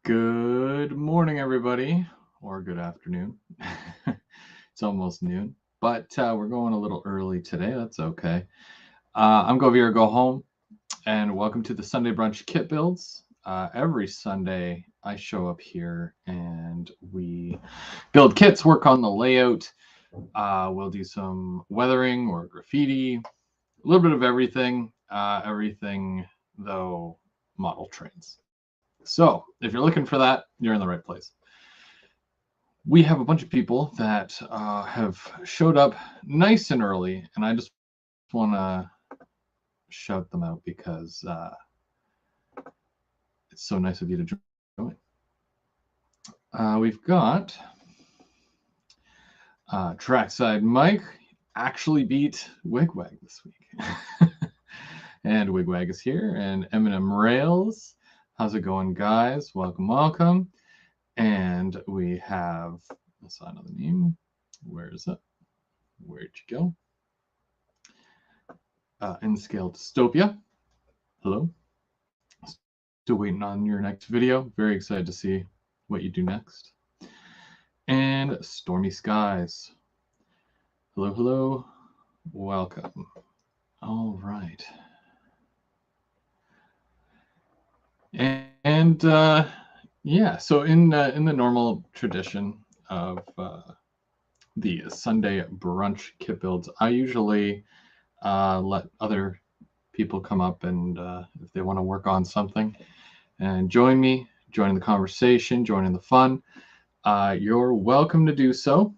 Good morning, everybody, or good afternoon. It's almost noon, but we're going a little early today. That's okay. I'm Go Here, Go Home, and welcome to the Sunday Brunch Kit Builds. Every Sunday, I show up here and we build kits, work on the layout. We'll do some weathering or graffiti, a little bit of everything. Everything, though, model trains. So if you're looking for that, you're in the right place. We have a bunch of people that have showed up nice and early, and I just want to shout them out because it's so nice of you to join. We've got Trackside Mike actually beat Wigwag this week. And Wigwag is here, and Eminem Rails. How's it going, guys? Welcome, welcome. And we have, let's sign another name. Where is it? Where'd you go? N-Scale Dystopia. Hello. Still waiting on your next video. Very excited to see what you do next. And Stormy Skies. Hello, hello. Welcome. All right. And yeah, so in the normal tradition of the Sunday brunch kit builds, I usually let other people come up and if they want to work on something and join me, join the conversation, join in the fun, you're welcome to do so.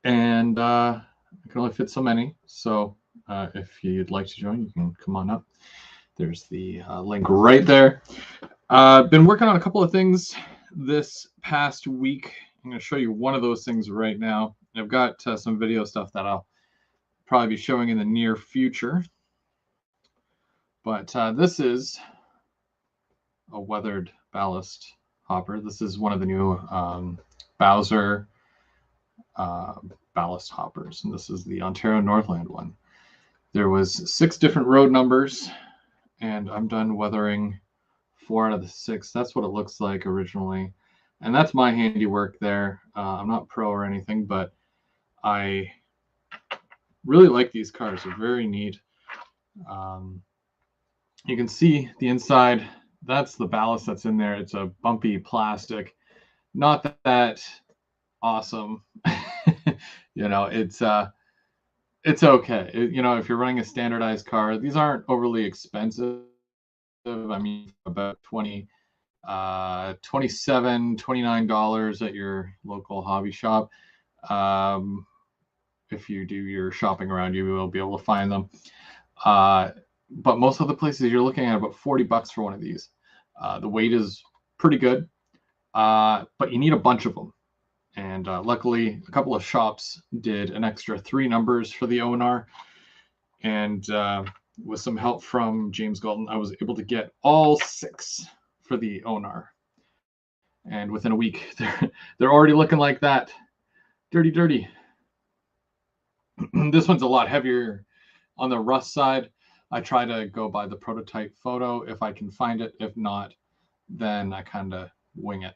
And I can only fit so many, so if you'd like to join, you can come on up. There's the link right there. I've been working on a couple of things this past week. I'm going to show you one of those things right now. I've got some video stuff that I'll probably be showing in the near future. But this is a weathered ballast hopper. This is one of the new Bowser ballast hoppers, and this is the Ontario Northland one. There was 6 different road numbers, and I'm done weathering 4 out of the 6. That's what it looks like originally, and that's my handiwork there. I'm not pro or anything, but I really like these cars. They're very neat. You can see the inside. That's the ballast that's in there. It's a bumpy plastic. Not that awesome. You know, it's okay. If you're running a standardized car, these aren't overly expensive. I mean, about $27, $29 at your local hobby shop. If you do your shopping around, you will be able to find them. But most of the places you're looking at about $40 for one of these. The weight is pretty good, but you need a bunch of them. And luckily, a couple of shops did an extra 3 numbers for the ONR. And with some help from James Galton, I was able to get all 6 for the ONR. And within a week, they're already looking like that. Dirty, dirty. This one's a lot heavier on the rough side. I try to go by the prototype photo if I can find it. If not, then I kind of wing it.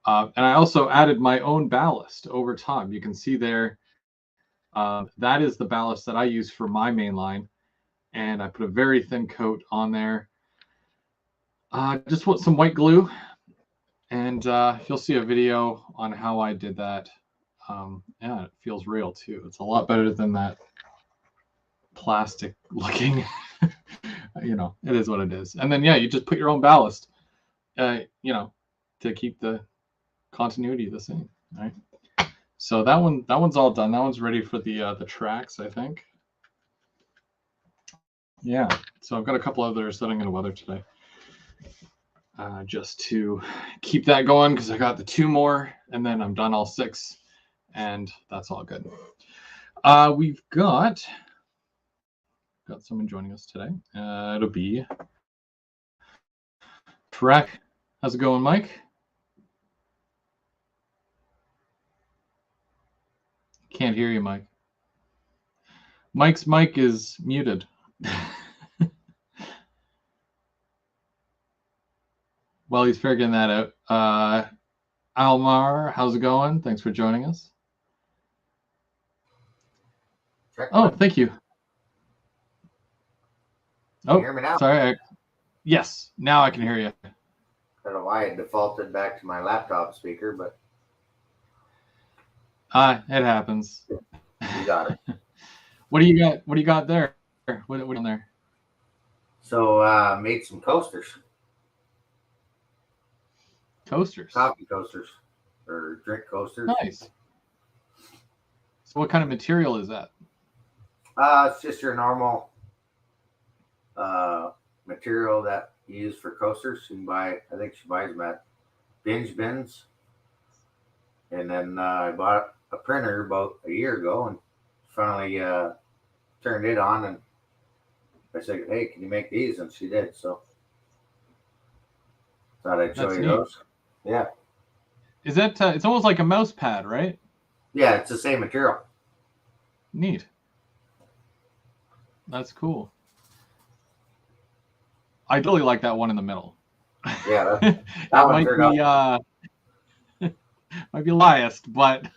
And I also added my own ballast over top. You can see there, that is the ballast that I use for my main line. And I put a very thin coat on there. Just put some white glue. And you'll see a video on how I did that. Yeah, it feels real too. It's a lot better than that plastic looking. It is what it is. And then, yeah, you just put your own ballast, to keep the continuity the same, right? So that one's all done. That one's ready for the tracks, I think. Yeah, so I've got a couple others that I'm going to weather today, just to keep that going, because I got the 2 more, and then I'm done all 6, and that's all good. We've got someone joining us today. It'll be Track. How's it going, Mike? Can't hear you, Mike. Mike's mic is muted. while he's figuring that out, Almar, how's it going? Thanks for joining us. Check Oh, one. thank you. Can Oh, you hear me now? sorry. Yes, now I can hear you. I don't know why it defaulted back to my laptop speaker, but It happens. you got it. What do you got? What do you got there? What on there? So made some coasters, Toasters. coffee coasters, or drink coasters. Nice. So what kind of material is that? It's just your normal material that you use for coasters. You can buy, I think she buys them at Binge Bins. And then I bought a printer about a year ago and finally turned it on. And I said, "Hey, can you make these?" And she did. So thought I'd show That's you neat. those. Yeah. Is that? It's almost like a mouse pad, right? Yeah, it's the same material. Neat. That's cool. I really like that one in the middle. Yeah, that one might turned be out. might be biased, but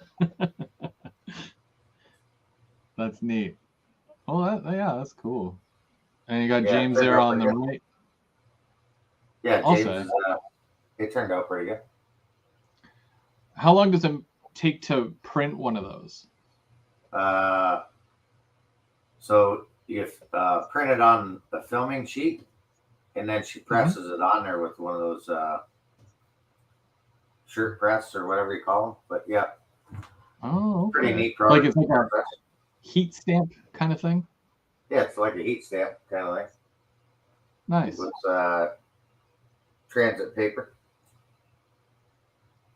that's neat. Oh, yeah, that's cool. And you got Yeah, James turned there out on the pretty good. right. Yeah, I'll James say. is, it turned out pretty good. How long does it take to print one of those? So you print it on a filming sheet, and then she presses it on there with one of those shirt press or whatever you call them. But yeah, Oh, okay. pretty neat product. Like it's like a heat stamp kind of thing? Yeah, it's like a heat stamp kind of thing. Nice. With transit paper.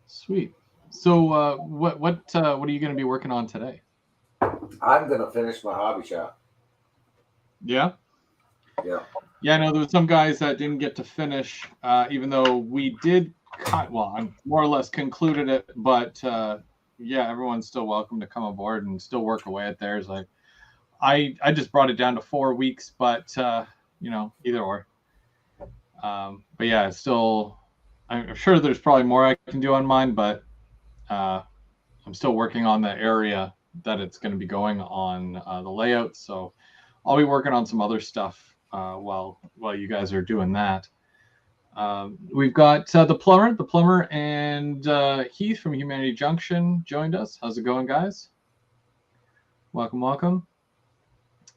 Sweet. So what are you going to be working on today? I'm gonna finish my hobby shop. Yeah. Yeah. Yeah, no, there were some guys that didn't get to finish, even though we did I more or less concluded it, but yeah, everyone's still welcome to come aboard and still work away at theirs. I just brought it down to 4 weeks, but either or. But yeah, I'm sure there's probably more I can do on mine, but I'm still working on the area that it's going to be going on, the layout. So I'll be working on some other stuff while you guys are doing that. We've got the plumber and Heath from Humanity Junction joined us. How's it going, guys? Welcome.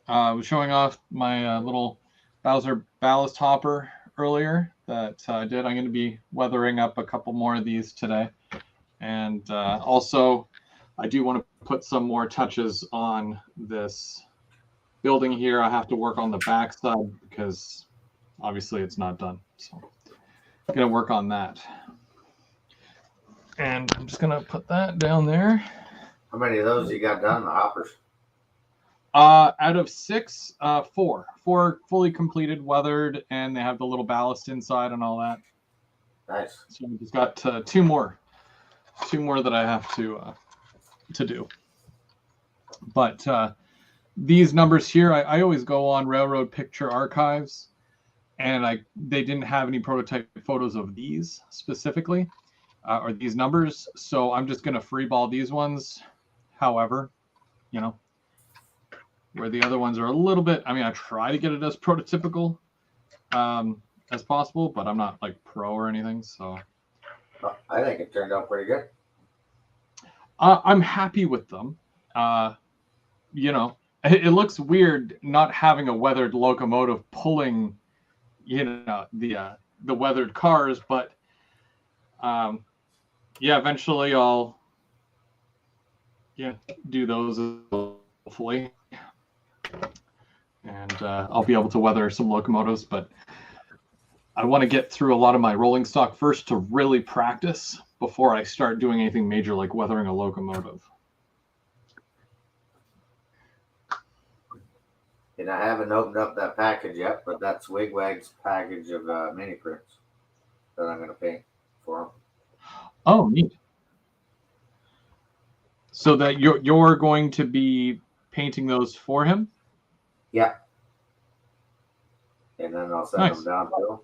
I was showing off my little Bowser ballast hopper earlier that I did. I'm going to be weathering up a couple more of these today. And also, I do want to put some more touches on this building here. I have to work on the backside because obviously it's not done. So I'm going to work on that. And I'm just going to put that down there. How many of those you got done, the hoppers? Out of 6, 4. 4 fully completed, weathered, and they have the little ballast inside and all that. Nice. So we just got 2 more that I have to do. But these numbers here, I always go on Railroad Picture Archives, and they didn't have any prototype photos of these specifically, or these numbers. So I'm just going to freeball these ones. However, where the other ones are a little bit, I try to get it as prototypical as possible, but I'm not like pro or anything. So I think it turned out pretty good. I'm happy with them. It looks weird not having a weathered locomotive pulling, the weathered cars, but eventually I'll do those hopefully, and I'll be able to weather some locomotives. But I want to get through a lot of my rolling stock first to really practice before I start doing anything major like weathering a locomotive. And I haven't opened up that package yet, but that's Wigwag's package of mini prints that I'm going to paint for him. Oh, neat. So that you're going to be painting those for him? Yeah. And then I'll send them down to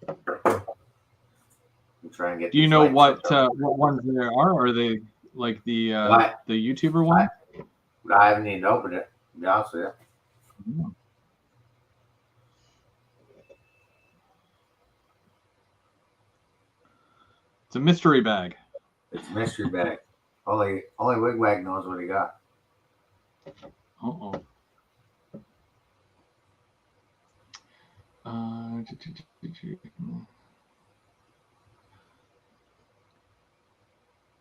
him. try and get Do you these know lights hooked up. what ones there are? Are they like the But YouTuber I, one? I haven't even opened it, to be honest with you. It's a mystery bag. It's a mystery bag. Only Wigwag knows what he got. Uh-oh.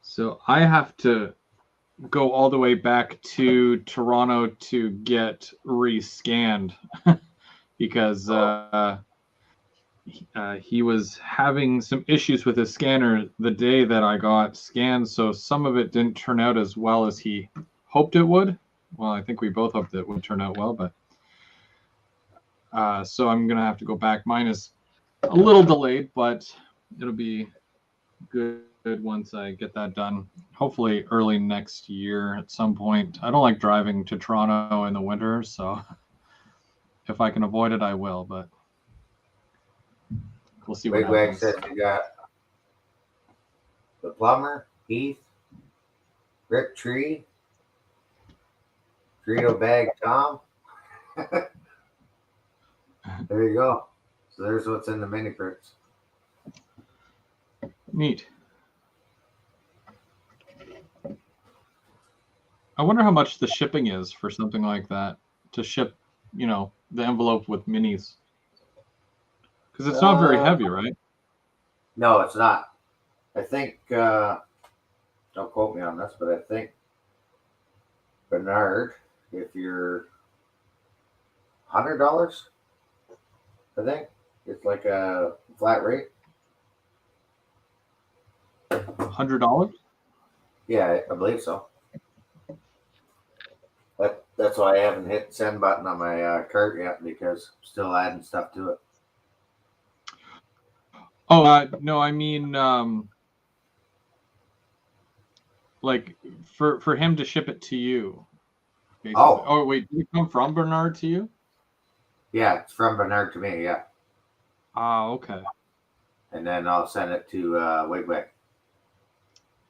So I have to go all the way back to Toronto to get rescanned because he was having some issues with his scanner the day that I got scanned. So some of it didn't turn out as well as he hoped it would. Well, I think we both hoped it would turn out well, but so I'm going to have to go back. Mine is a little delayed, but it'll be good once I get that done. Hopefully early next year at some point. I don't like driving to Toronto in the winter, so if I can avoid it, I will, but we'll see what Wigwag happens. says you got the plumber, Heath, Rip Tree, Dorito Bag Tom. There you go. So there's what's in the mini prints. Neat. I wonder how much the shipping is for something like that to ship, the envelope with minis. Because it's not very heavy, right? No, it's not. I think, don't quote me on this, but I think Bernard, if you're $100, I think it's like a flat rate. $100? Yeah, I believe so. That's why I haven't hit the send button on my cart yet because I'm still adding stuff to it. Oh, no, I mean, like for him to ship it to you, basically. Oh, Oh, wait, did it come from Bernard to you? yeah, it's from Bernard to me, yeah. Ah, okay. And then I'll send it to Wigwag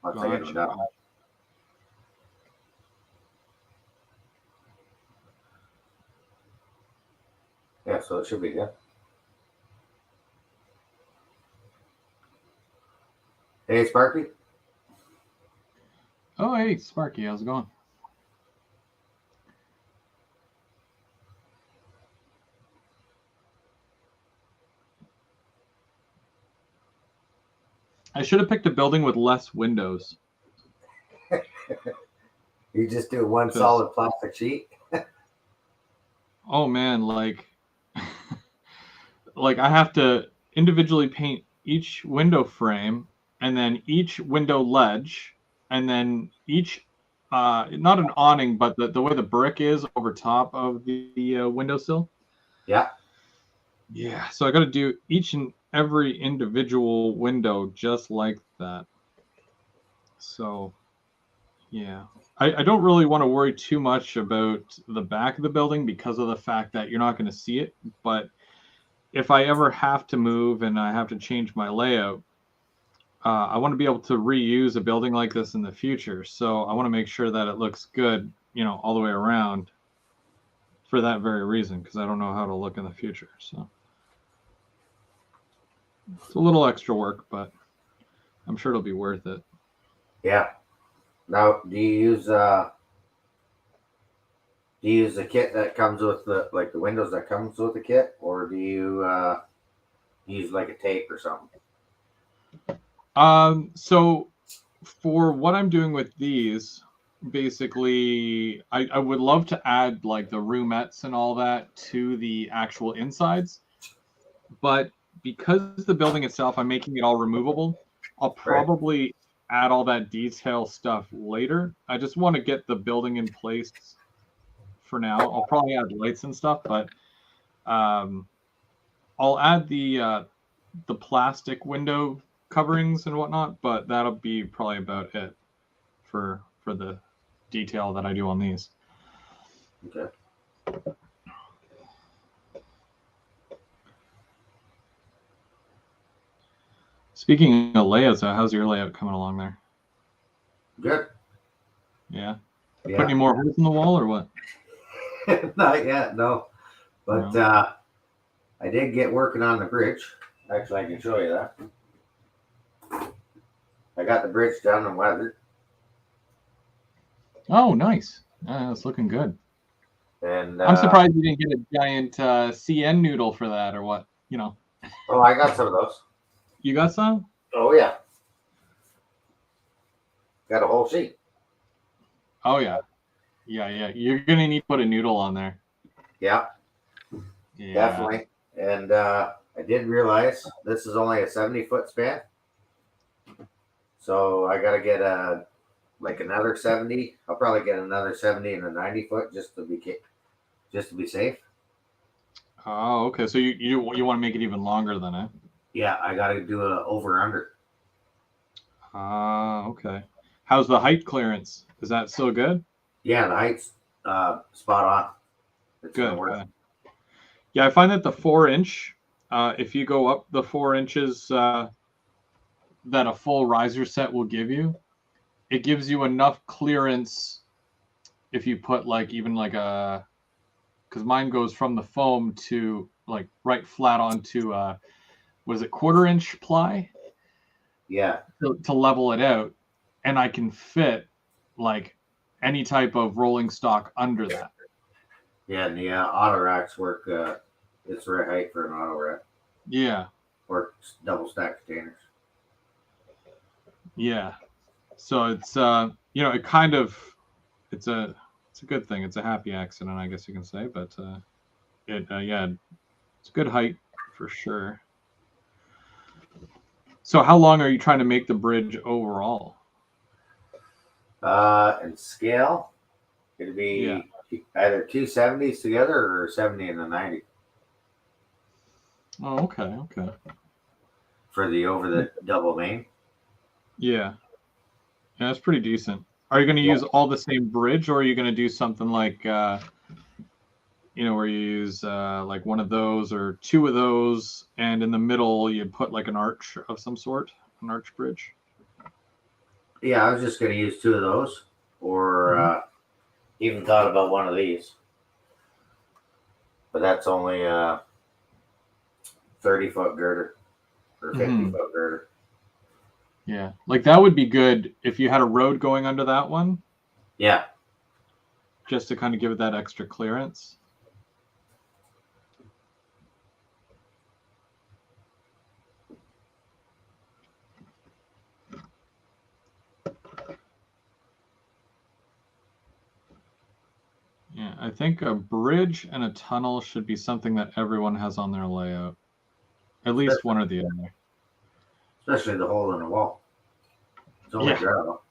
once I get them Gotcha. done. Yeah, so it should be good. Hey, Sparky. Oh, hey, Sparky, how's it going? I should have picked a building with less windows. You just do one 'Cause, solid plastic sheet. oh man, like I have to individually paint each window frame and then each window ledge and then each not an awning but the way the brick is over top of the windowsill. Yeah. Yeah, so I got to do each and every individual window just like that. So yeah, I don't really want to worry too much about the back of the building because of the fact that you're not going to see it, but if I ever have to move and I have to change my layout, I want to be able to reuse a building like this in the future. So I want to make sure that it looks good, all the way around for that very reason, because I don't know how to look in the future. So it's a little extra work, but I'm sure it'll be worth it. Yeah. Now, do you use the kit that comes with the windows that comes with the kit, or do you use like a tape or something? So for what I'm doing with these, basically, I would love to add like the roomettes and all that to the actual insides, but because the building itself, I'm making it all removable, I'll Right. probably add all that detail stuff later. I just want to get the building in place for now. I'll probably add lights and stuff, but um, I'll add the plastic window coverings and whatnot, but that'll be probably about it for the detail that I do on these. Okay. Speaking of layouts, how's your layout coming along there? Good. Yeah. Put Yeah. any more holes in the wall or what? Not yet, no. But No. I did get working on the bridge. Actually, I can show you that. I got the bridge done and weathered. Oh, nice. That's looking good. And I'm surprised you didn't get a giant CN noodle for that, or what? oh, I got some of those. You got some? Oh yeah, got a whole sheet. Oh yeah, yeah. You're gonna need to put a noodle on there. Yeah, Yeah. definitely. And I did realize this is only a 70-foot span, so I got to get another 70. I'll probably get another 70 and a 90-foot just to be safe. Oh, okay. So you want to make it even longer then, eh? Yeah, I got to do a over under. Ah, okay. How's the height clearance? Is that still good? Yeah, the height's spot on. It's Good. gonna work. Good. Yeah, I find that the 4-inch, if you go up the 4 inches that a full riser set will give you, it gives you enough clearance if you put because mine goes from the foam to like right flat onto what is it, 1/4 inch ply Yeah, to level it out, and I can fit like any type of rolling stock under that. yeah, and the auto racks work. It's the right height for an auto rack Yeah, or double stack containers. yeah. So it's it kind of it's a good thing. It's a happy accident, I guess you can say. But it's a good height for sure. So how long are you trying to make the bridge overall? And scale, it'd Yeah. be either two 70s together or 70 and a 90 Oh, okay, okay. for the over the double main. Yeah. Yeah, that's pretty decent. Are you going to Yeah, use all the same bridge, or are you going to do something like where you use like one of those or two of those, and in the middle you put like an arch of some sort, an arch bridge? yeah. I was just gonna use two of those, or Mhm. even thought about one of these, but that's only 30-foot girder or 50 Mhm. foot girder. Yeah, like that would be good if you had a road going under that one, Yeah, just to kind of give it that extra clearance. Yeah, I think a bridge and a tunnel should be something that everyone has on their layout, at least especially, one or the other. especially the hole in the wall. It's only Yeah. gravel.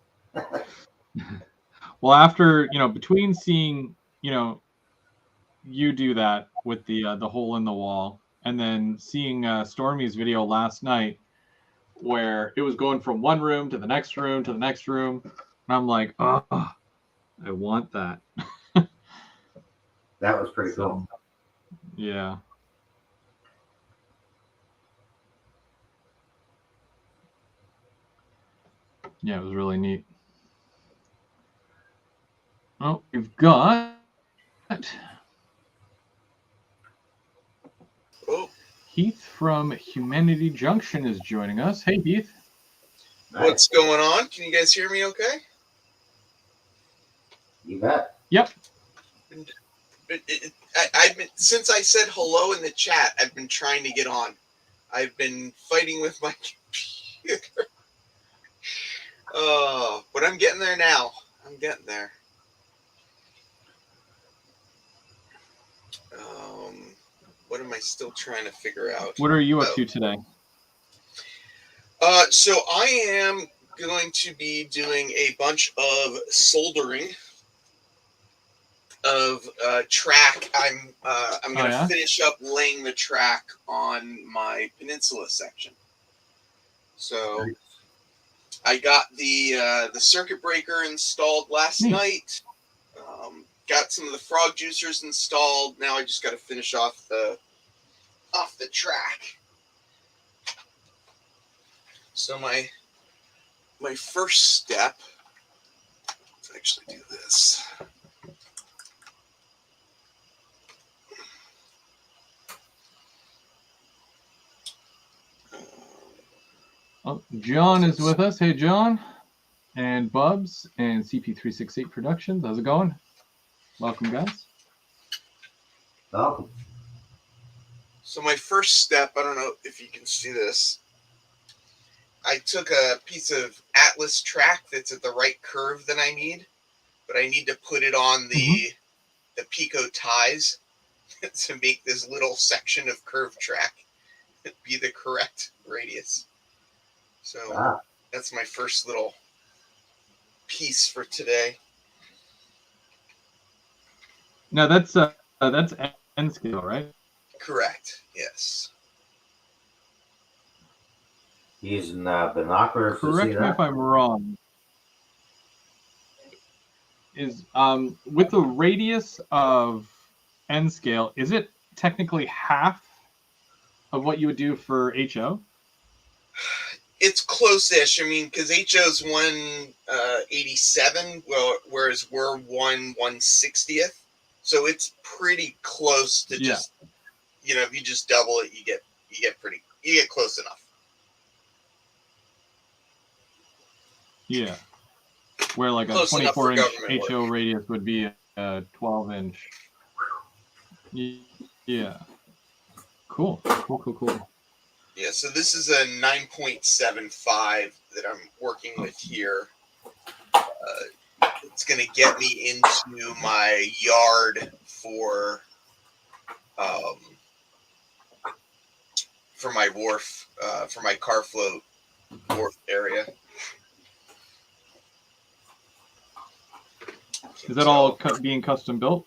Well, after between seeing you do that with the hole in the wall, and then seeing Stormy's video last night where it was going from one room to the next room to the next room, and I'm like, oh, I want that. That was pretty cool. So yeah. Yeah, it was really neat. Oh, we've got Oh, Heath from Humanity Junction is joining us. Hey, Heath. Nice. what's going on? Can you guys hear me okay? You bet. Yep. I've been, since I said hello in the chat, I've been trying to get on. I've been fighting with my computer. Oh, but I'm getting there now. I'm getting there. What am I still trying to figure out? What are you up to today? So I am going to be doing a bunch of soldering of track. I'm going to finish up laying the track on my peninsula section. So I got the circuit breaker installed last night. Got some of the frog juicers installed. Now I just got to finish off the track. So my first step, let's actually do this. Oh, John is with us. Hey, John. And Bubs and CP368 Productions. How's it going? Welcome, guys. Welcome. So my first step, I don't know if you can see this. I took a piece of Atlas track that's at the right curve that I need, but I need to put it on the Pico ties to make this little section of curved track be the correct radius. So that's my first little piece for today. Now that's N scale, right? Correct. Yes. Using binoculars to see Correct me that? if I'm wrong. Is with the radius of N scale, is it technically half of what you would do for HO? It's close-ish. I mean, because HO's 187, well, whereas we're 1/160th, so it's pretty close to just, if you just double it, you get close enough. Yeah. Where like a 24-inch HO radius would be a 12-inch. Yeah. Cool. Yeah, so this is a 9.75 that I'm working with here. It's going to get me into my yard for my wharf, for my car float wharf area. Is that all being custom built?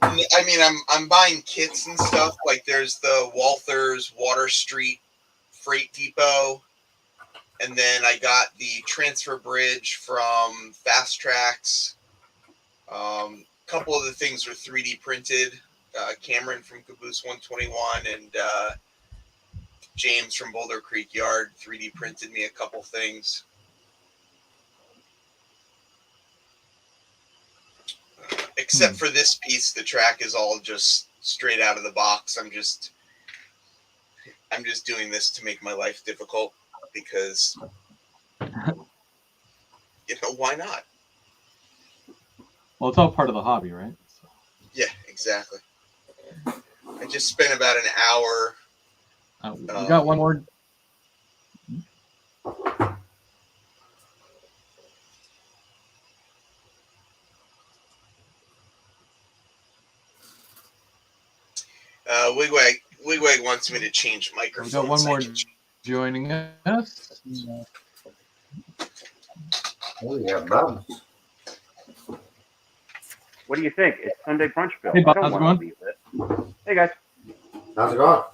I mean, I'm buying kits and stuff. Like there's the Walthers Water Street Freight Depot, and then I got the transfer bridge from Fast Tracks. Couple of the things were 3D printed. Cameron from Caboose 121 and James from Boulder Creek Yard 3D printed me a couple things. Except for this piece, the track is all just straight out of the box. I'm just doing this to make my life difficult because, why not? Well, it's all part of the hobby, right? So. Yeah, exactly. I just spent about an hour. We got one more. Wigwag wants me to change microphones. We got one more joining us. Oh, yeah, Bubs. What do you think? It's Sunday brunch, Bill. Hey, Bob, I don't how's it want to leave it. Hey, guys. How's it going?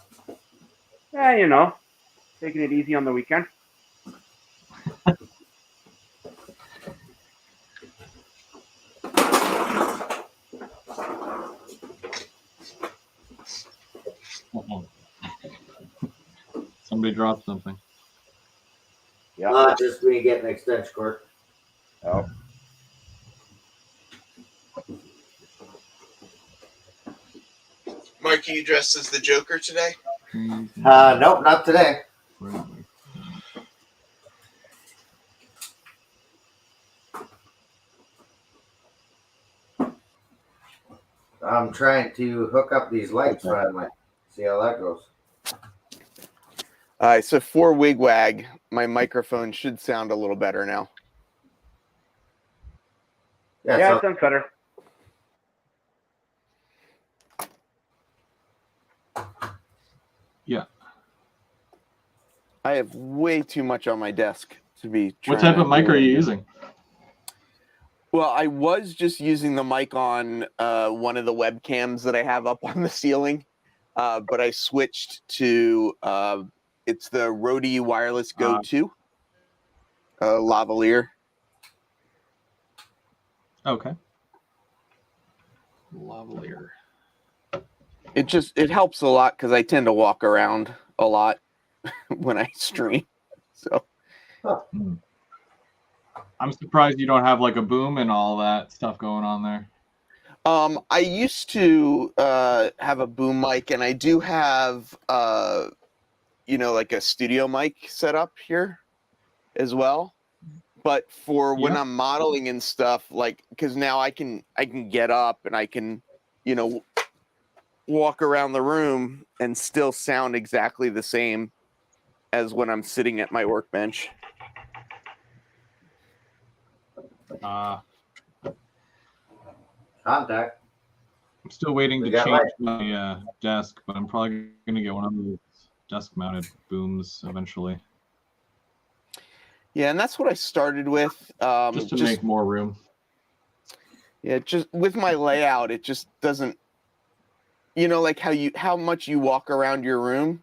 Yeah, taking it easy on the weekend. Somebody dropped something. Yeah. Just me getting an extension cord. Oh. Mark, you dressed as the Joker today? Nope, not today. I'm trying to hook up these lights finally. See how that goes. All right, so for Wigwag, my microphone should sound a little better now. Yeah, it sounds better. Yeah. I have way too much on my desk to be. What type of mic are you using? Well, I was just using the mic on one of the webcams that I have up on the ceiling, but I switched to it's the Rode Wireless Go 2 lavalier. Okay. Lavalier. it helps a lot because I tend to walk around a lot when I stream. So I'm surprised you don't have like a boom and all that stuff going on there. I used to have a boom mic, and I do have like a studio mic set up here as well. But for when I'm modeling and stuff, like, because now I can get up and I can, walk around the room and still sound exactly the same as when I'm sitting at my workbench. Contact. I'm still waiting to change my desk, but I'm probably going to get one of those desk-mounted booms eventually. Yeah, and that's what I started with. Just to make more room. Yeah, just with my layout, it just doesn't, like how much you walk around your room,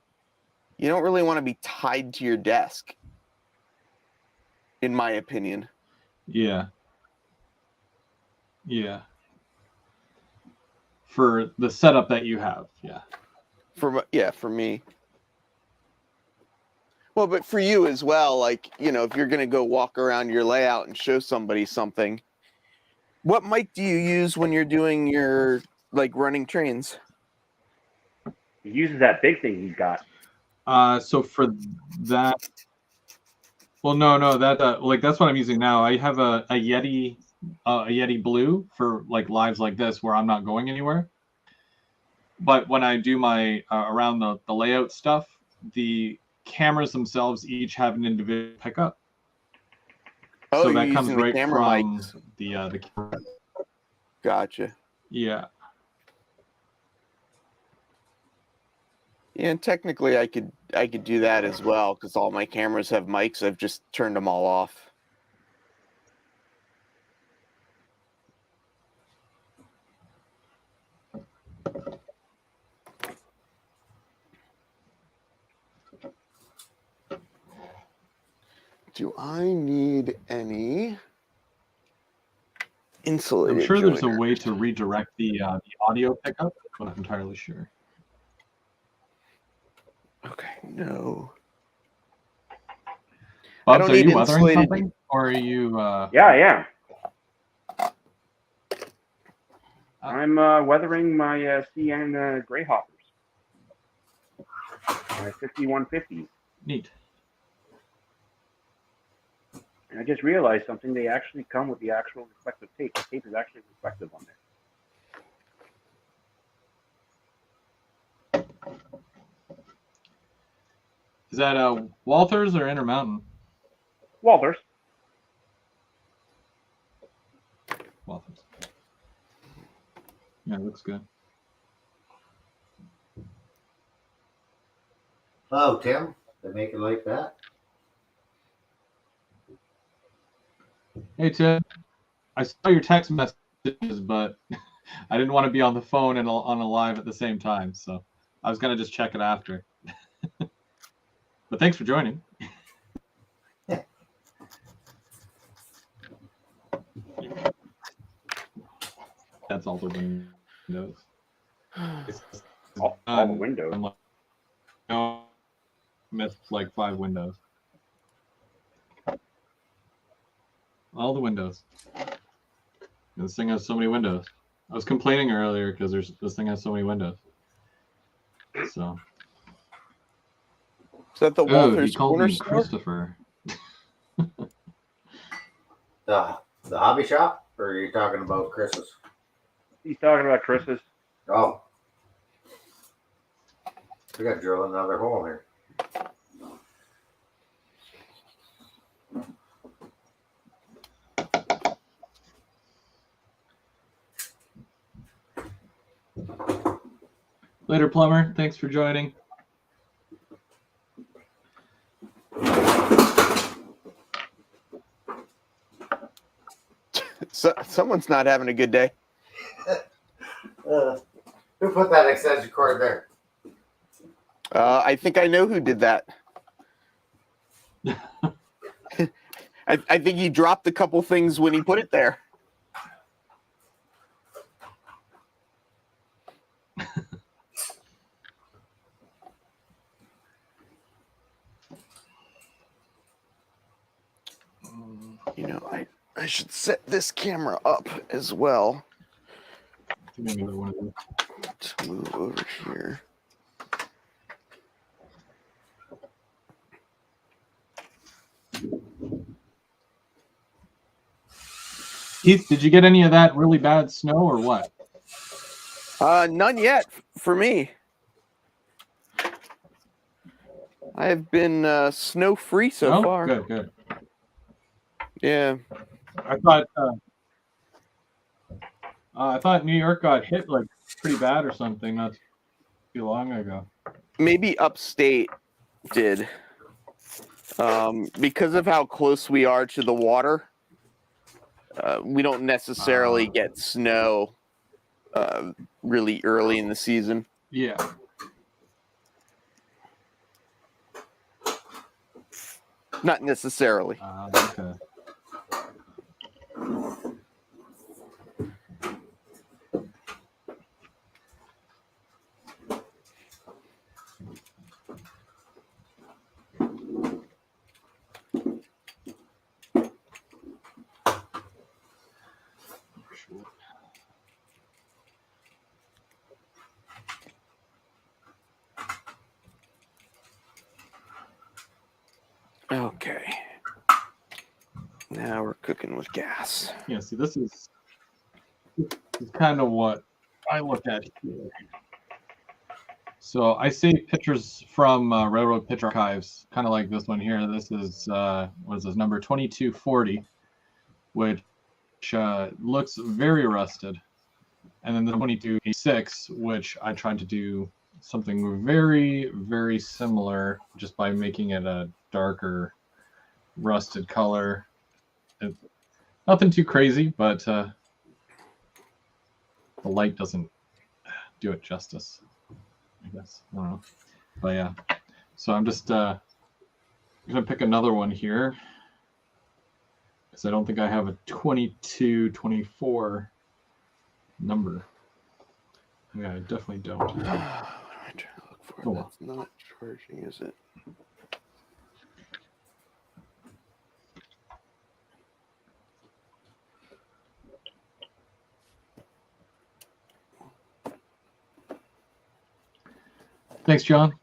you don't really want to be tied to your desk, in my opinion. Yeah. Yeah. For the setup that you have, yeah. For me. Well, but for you as well, like, if you're going to go walk around your layout and show somebody something, what mic do you use when you're doing your, like, running trains? He uses that big thing he's got. So for that, well, no, that that's what I'm using now. I have a Yeti Blue for like lives like this where I'm not going anywhere. But when I do my around the layout stuff, the cameras themselves each have an individual pickup. Oh, so that comes right camera from mics. the camera. Gotcha. Yeah. Yeah, and technically I could do that as well because all my cameras have mics. I've just turned them all off. Do I need any insulated? I'm sure there's a way to redirect the audio pickup, but I'm not entirely sure. Okay, no. Bubs, are you weathering something? Or are you... Yeah. I'm weathering my CN Greyhoppers. My 5150s. Neat. And I just realized something. They actually come with the actual reflective tape. The tape is actually reflective on there. Is that Walthers or Intermountain? Walthers. Walthers. Yeah, it looks good. Oh, Tim, they make it like that? Hey, Tim. I saw your text messages, but I didn't want to be on the phone and on a live at the same time, so I was going to just check it after. But thanks for joining. That's all the windows. All the windows. I'm like, no, missed like 5 windows. All the windows. This thing has so many windows. I was complaining earlier because this thing has so many windows. So. Is that the Walthers he called corner me store? Christopher. The hobby shop? Or are you talking about Chris's? He's talking about Chris's. Oh. We got to drill another hole here. Later, plumber. Thanks for joining. So, someone's not having a good day. Who put that extension cord there? I think I know who did that. I think he dropped a couple things when he put it there. I should set this camera up as well. Maybe one of them. Let's move over here. Keith, did you get any of that really bad snow or what? None yet for me. I have been snow-free so far. Good. Yeah. I thought New York got hit like pretty bad or something not too long ago. Maybe upstate did. Because of how close we are to the water, we don't necessarily get snow really early in the season. Yeah. Not necessarily. Okay. Okay. Now we're cooking with gas. Yeah, see, this is kind of what I look at here. So I save pictures from Railroad Picture Archives, kind of like this one here. This is, what is this, number 2240, which looks very rusted. And then the 2286, which I tried to do something very, very similar just by making it a darker rusted color. Nothing too crazy, but the light doesn't do it justice, I guess. I don't know. But yeah, so I'm just going to pick another one here because I don't think I have a 2224 number. Yeah, I definitely don't. What am I trying to look for? Oh. That's not charging, is it? Thanks, John.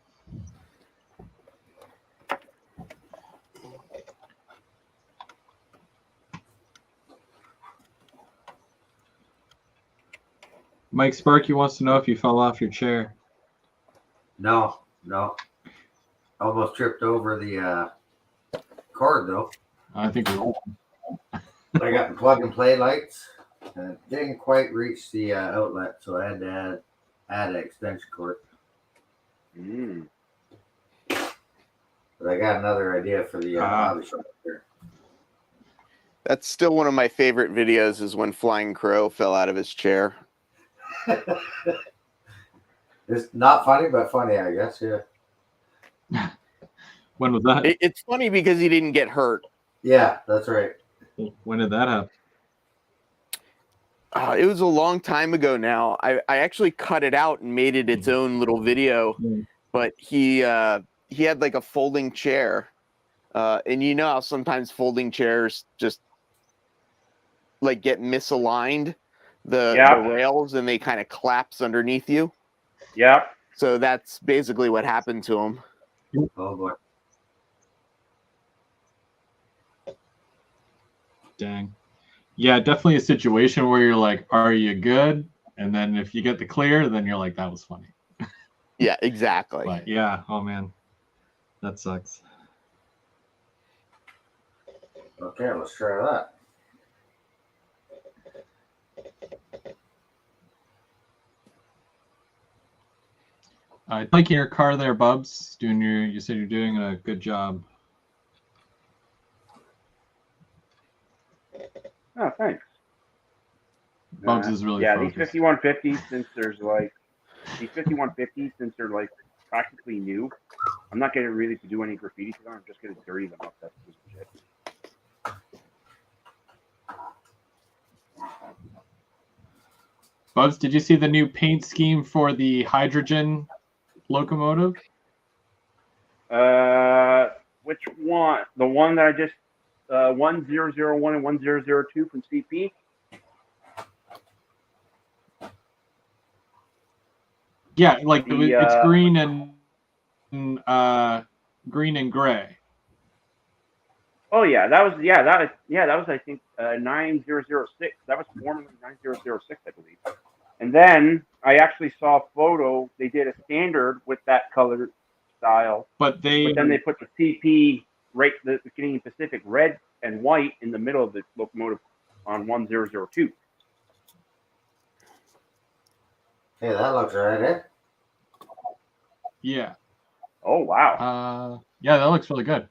Mike Sparky wants to know if you fell off your chair. No. Almost tripped over the cord though. I think we're all. I got the plug and play lights, and it didn't quite reach the outlet, so I had to add an extension cord. But I got another idea for the hobby shop here. That's still one of my favorite videos, is when Flying Crow fell out of his chair. It's not funny, but funny, I guess. Yeah. When was that? It's funny because he didn't get hurt. Yeah, that's right. When did that happen? It was a long time ago now. I actually cut it out and made it its own little video. But he had like a folding chair, and you know how sometimes folding chairs just like get misaligned, the rails, and they kind of collapse underneath you. Yep. So that's basically what happened to him. Oh boy. Dang. Yeah, definitely a situation where you're like, are you good? And then if you get the clear, then you're like, that was funny. Yeah, exactly. But yeah, oh man, that sucks. Okay, let's try that. I like your car there, Bubs. You said you're doing a good job. Oh, thanks. Bubs is really yeah. focused. These 5150s, since they're like practically new, I'm not getting really to do any graffiti to them. I'm just gonna dirty them up. That's just shit. Bubs, did you see the new paint scheme for the hydrogen locomotive? Which one? The one that I just 1001 and 1002 from CP. Yeah, like it's green and gray. Oh yeah, that was I think 9006. That was formerly 9006, I believe. And then I actually saw a photo. They did a standard with that color style, but then they put the CP the Canadian Pacific red and white in the middle of the locomotive on 1002. Hey, that looks right, eh? Yeah. Oh wow. Yeah, that looks really good.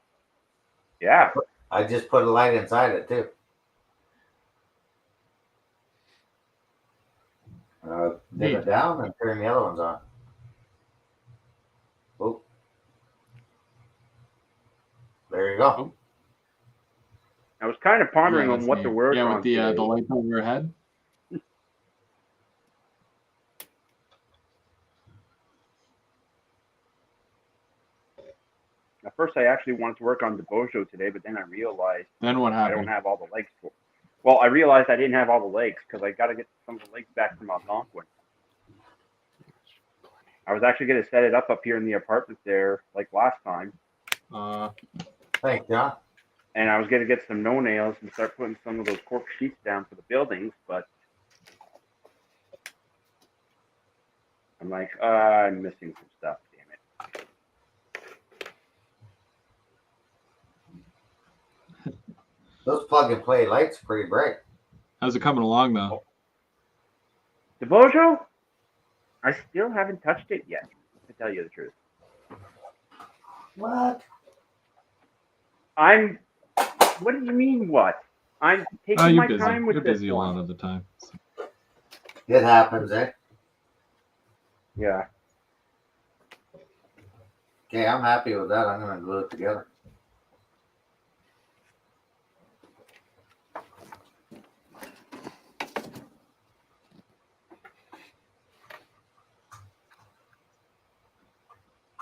Yeah. I just put a light inside it too. Dim it down and turn the other ones on. Oh. There you go. Oh. I was kind of pondering on what neat. to work on. With the light over your head. At first, I actually wanted to work on the Bojo today, but then I realized Then what happened? I don't have all the legs for it. Well, I realized I didn't have all the legs because I got to get some of the legs back from Algonquin. I was actually going to set it up here in the apartment there like last time. Thanks, John. And I was going to get some no-nails and start putting some of those cork sheets down for the buildings, but I'm like, I'm missing some stuff, damn it. Those plug-and-play lights are pretty bright. How's it coming along, though? The Bojo? I still haven't touched it yet, to tell you the truth. What? What do you mean, what? I'm taking my time with You're this busy one. a lot of the time. It happens, eh? Yeah. Okay, I'm happy with that. I'm going to glue it together.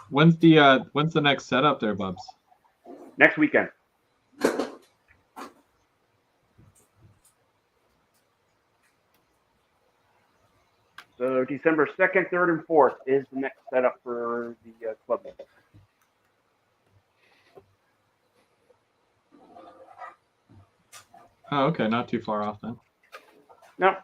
When's the next setup there, Bubs? Next weekend. So December 2nd, 3rd, and 4th is the next setup for the club meeting. Oh, okay, not too far off then. No.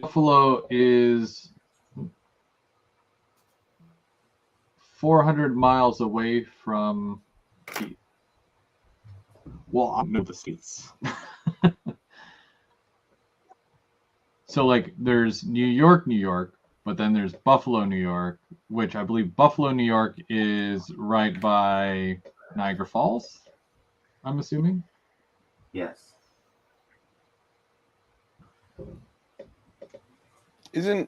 Buffalo is 400 miles away from Keith. Well, I know the states. So, like, there's New York, but then there's Buffalo, New York, which I believe Buffalo, New York is right by Niagara Falls, I'm assuming. Yes. I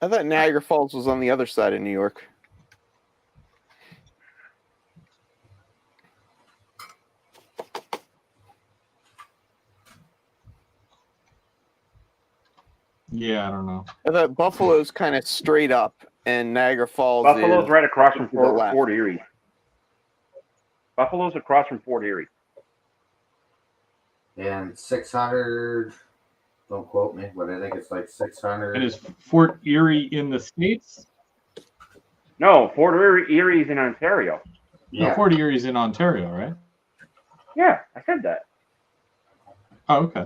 thought Niagara Falls was on the other side of New York. Yeah, I don't know. I thought Buffalo's kind of straight up, and Niagara Falls Buffalo's is right across from to the left. Fort Erie. Buffalo's across from Fort Erie. And 600, don't quote me, but I think it's like 600. And is Fort Erie in the States? No, Fort Erie is in Ontario. Yeah. No, Fort Erie's in Ontario, right? Yeah, I said that. Oh, okay.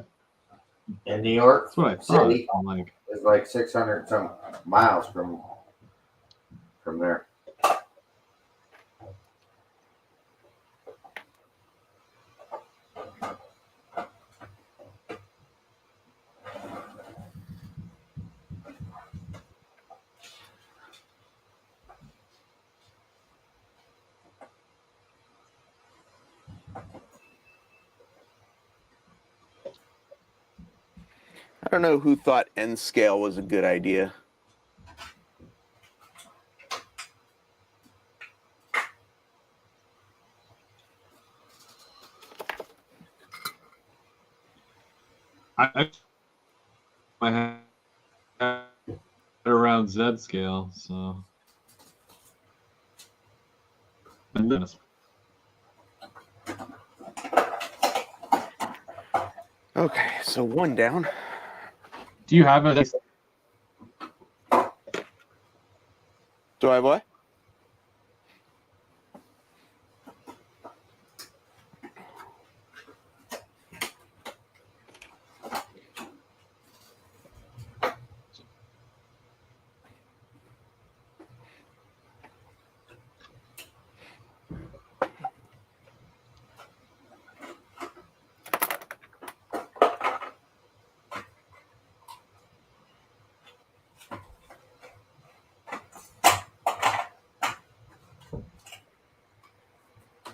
In New York That's what I thought. City I'm like, is like 600 some miles from there. I don't know who thought N scale was a good idea. I had around Z scale, so. Okay, so one down. Do you have a? Do I have what?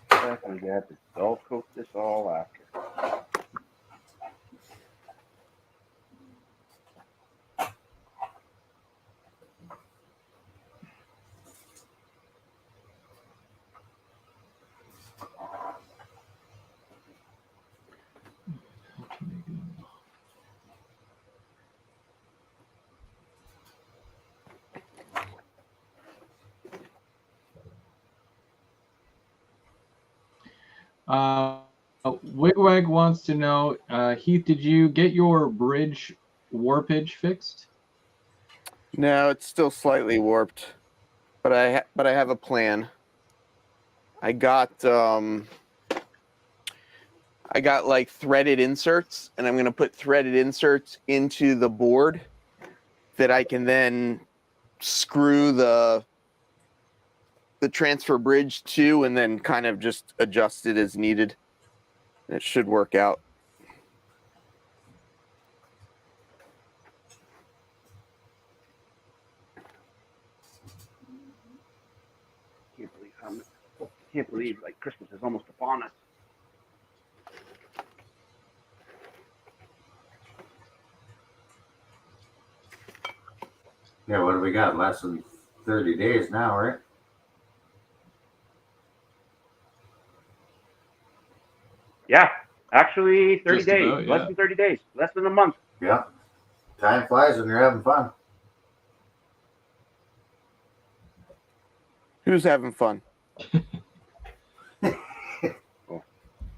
Definitely have to dull coat this all after. Wigwag wants to know, Heath, did you get your bridge warpage fixed? No, it's still slightly warped, but I have a plan. I got like threaded inserts, and I'm going to put threaded inserts into the board that I can then screw the transfer bridge to, and then kind of just adjust it as needed. It should work out. Can't believe like Christmas is almost upon us. Yeah, what do we got? Less than 30 days now, right? Yeah, actually 30 Just days. about, yeah. Less than 30 days. Less than a month. Yeah. Time flies when you're having fun. Who's having fun?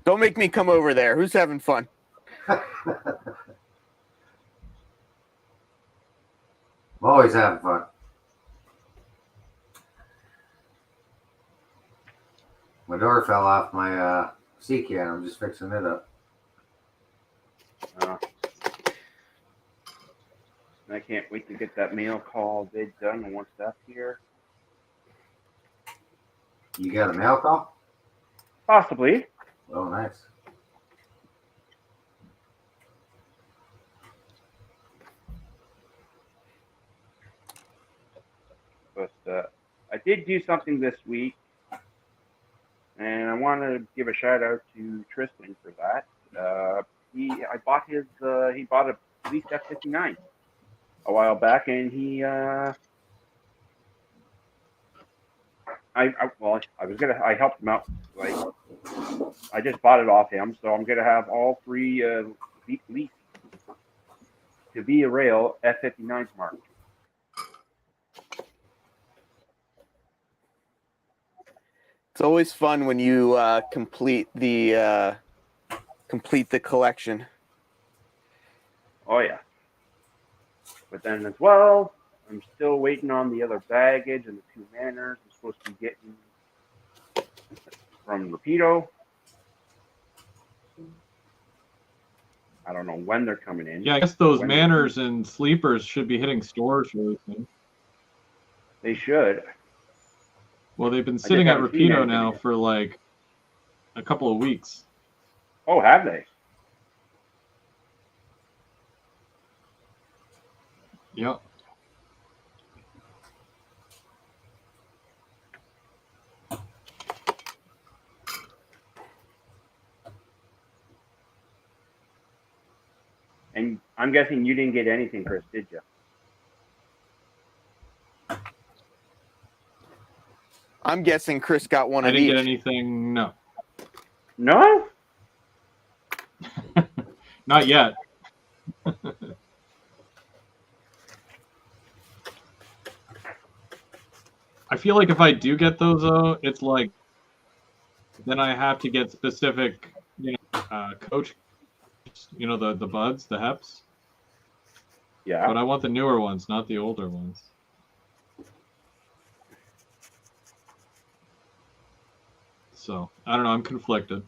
Don't make me come over there. Who's having fun? I'm always having fun. My door fell off my sea can. I'm just fixing it up. I can't wait to get that mail call bid done once that's here. You got a mail call? Possibly. Oh, nice. But I did do something this week, and I want to give a shout out to Tristan for that. He bought a leased F-59 a while back, and I helped him out. Like, I just bought it off him, so I'm gonna have all three leased to Via Rail F-59s marked. It's always fun when you complete the collection. Oh yeah. But then as well, I'm still waiting on the other baggage and the 2 manners I'm supposed to be getting from Rapido. I don't know when they're coming in. Yeah, I guess those manners and sleepers should be hitting stores really soon. They should. Well, they've been sitting at Rapido now for like a couple of weeks. Oh, have they? Yep. And I'm guessing you didn't get anything, Chris, did you? I'm guessing Chris got one I of didn't each. get anything. No, No? not yet. I feel like if I do get those though, it's like then I have to get specific, coach. The buds, the Heps. Yeah. But I want the newer ones, not the older ones. So I don't know. I'm conflicted.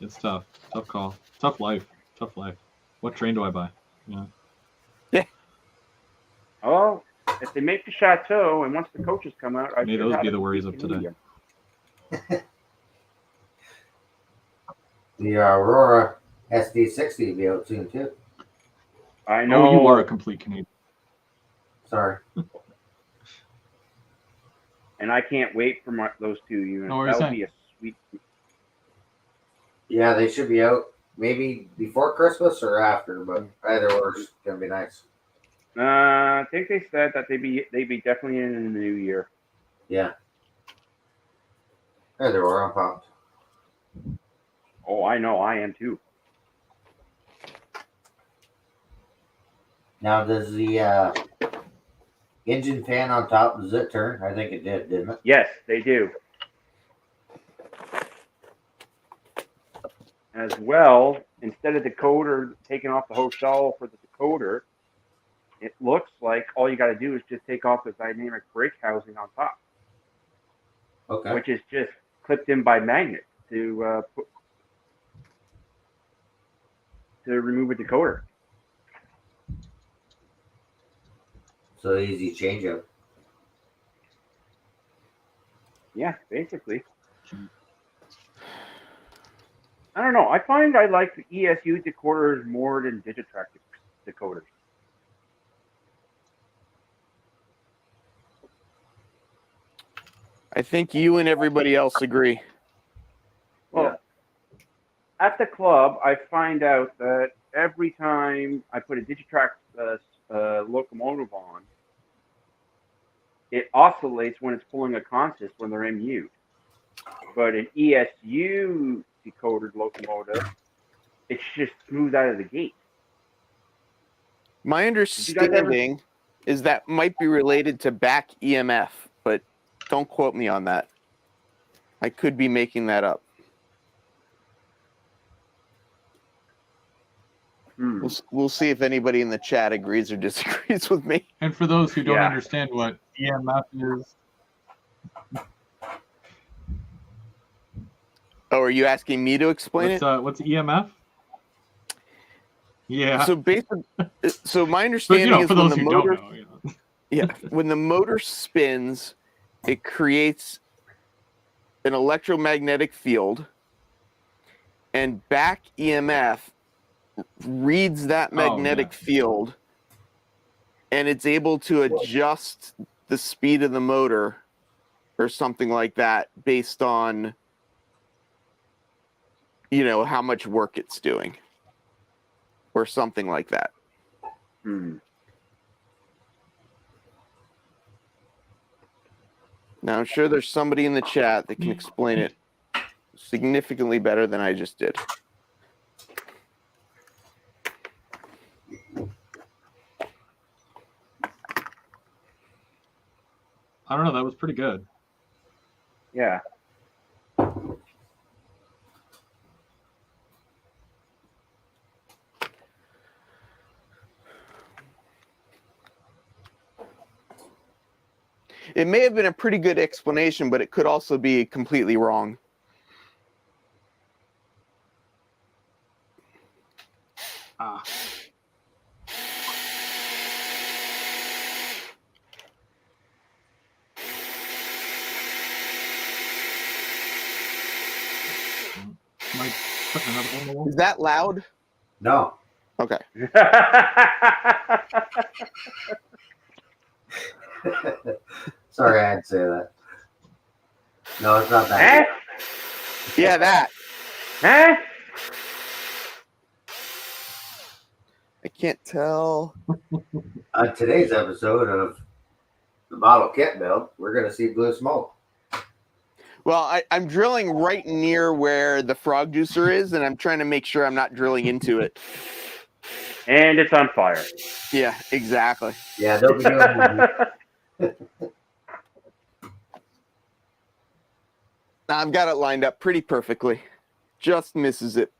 It's tough. Tough call. Tough life. Tough life. What train do I buy? Yeah. Oh, if they make the Chateau and once the coaches come out, I May should those have be a the worries complete of today. Canadian. The Aurora SD60 will be out soon too. I know. Oh, you are a complete Canadian. Sorry. And I can't wait for those 2 units. No, what are you That would saying? be a sweet. Yeah, they should be out maybe before Christmas or after, but either or is gonna be nice. I think they said that they'd be definitely in the new year. Yeah. Either or, I'm pumped. Oh, I know, I am too. Now, does the engine fan on top, does it turn? I think it did, didn't it? Yes, they do. As well, instead of decoder taking off the whole shell for the decoder, it looks like all you got to do is just take off the dynamic brake housing on top, Okay. which is just clipped in by magnet to remove a decoder. So easy change up. Yeah, basically. I don't know. I find I like the ESU decoders more than Digitrack decoders. I think you and everybody else agree. Well, at the club, I find out that every time I put a Digitrack locomotive on, it oscillates when it's pulling a consist when they're in mute. But an ESU decodered locomotive, it's just smooth out of the gate. My understanding is that might be related to back EMF, but don't quote me on that. I could be making that up. We'll see if anybody in the chat agrees or disagrees with me. And for those who don't understand what EMF is. Oh, are you asking me to explain it? What's EMF? Yeah. So basically, my understanding is when the motor, when the motor spins, it creates an electromagnetic field, and back EMF reads that magnetic field, and it's able to adjust the speed of the motor or something like that based on, how much work it's doing or something like that. Now, I'm sure there's somebody in the chat that can explain it significantly better than I just did. I don't know. That was pretty good. Yeah. It may have been a pretty good explanation, but it could also be completely wrong. Is that loud? No. Okay. Sorry, I had to say that. No, it's not that. Yeah, that. Huh? I can't tell. On today's episode of the Bottle Kit Build, we're going to see blue smoke. Well, I'm drilling right near where the frog juicer is, and I'm trying to make sure I'm not drilling into it. And it's on fire. Yeah, exactly. Yeah, don't be doing it. I've got it lined up pretty perfectly. Just misses it.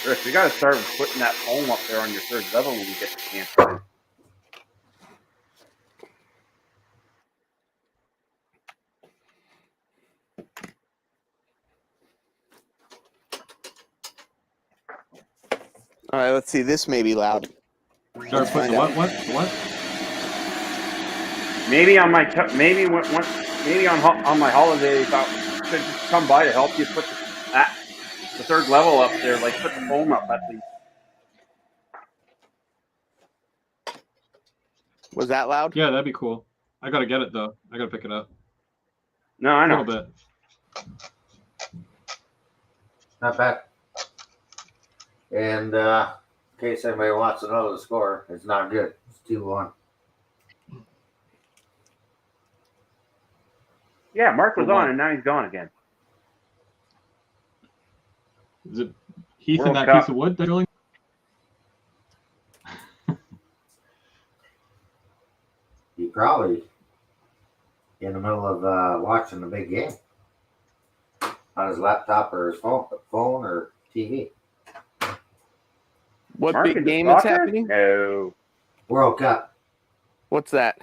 Chris, we got to start putting that foam up there on your third level when we get the camp. All right, let's see. This may be loud. Start putting the what? Maybe on my maybe on my holidays, I should come by to help you put the third level up there, like put the foam up at least. Was that loud? Yeah, that'd be cool. I gotta get it though. I gotta pick it up. No, I know. A little bit. Not bad. And in case anybody wants to know the score, it's not good. It's 2-1. Yeah, Mark was on, and now he's gone again. Is it Heath World and that Cup. piece of wood they're drilling? He probably in the middle of watching the big game on his laptop or his phone or TV. What Mark big into game is soccer? happening? No. World Cup What's that?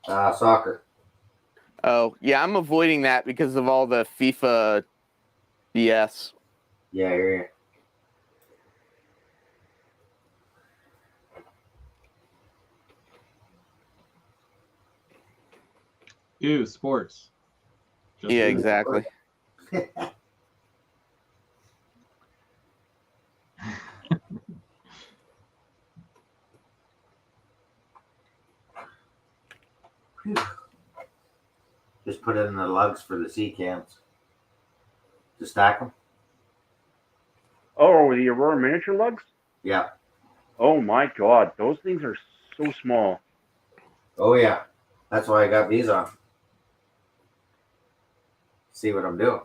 soccer. Oh, yeah, I'm avoiding that because of all the FIFA BS. Yeah, I hear you. Ew, sports. Just Yeah, weird. exactly. Just put it in the lugs for the sea cans. To stack them. Oh, the Aurora miniature lugs? Yeah. Oh my God, those things are so small. Oh yeah. That's why I got these on. See what I'm doing.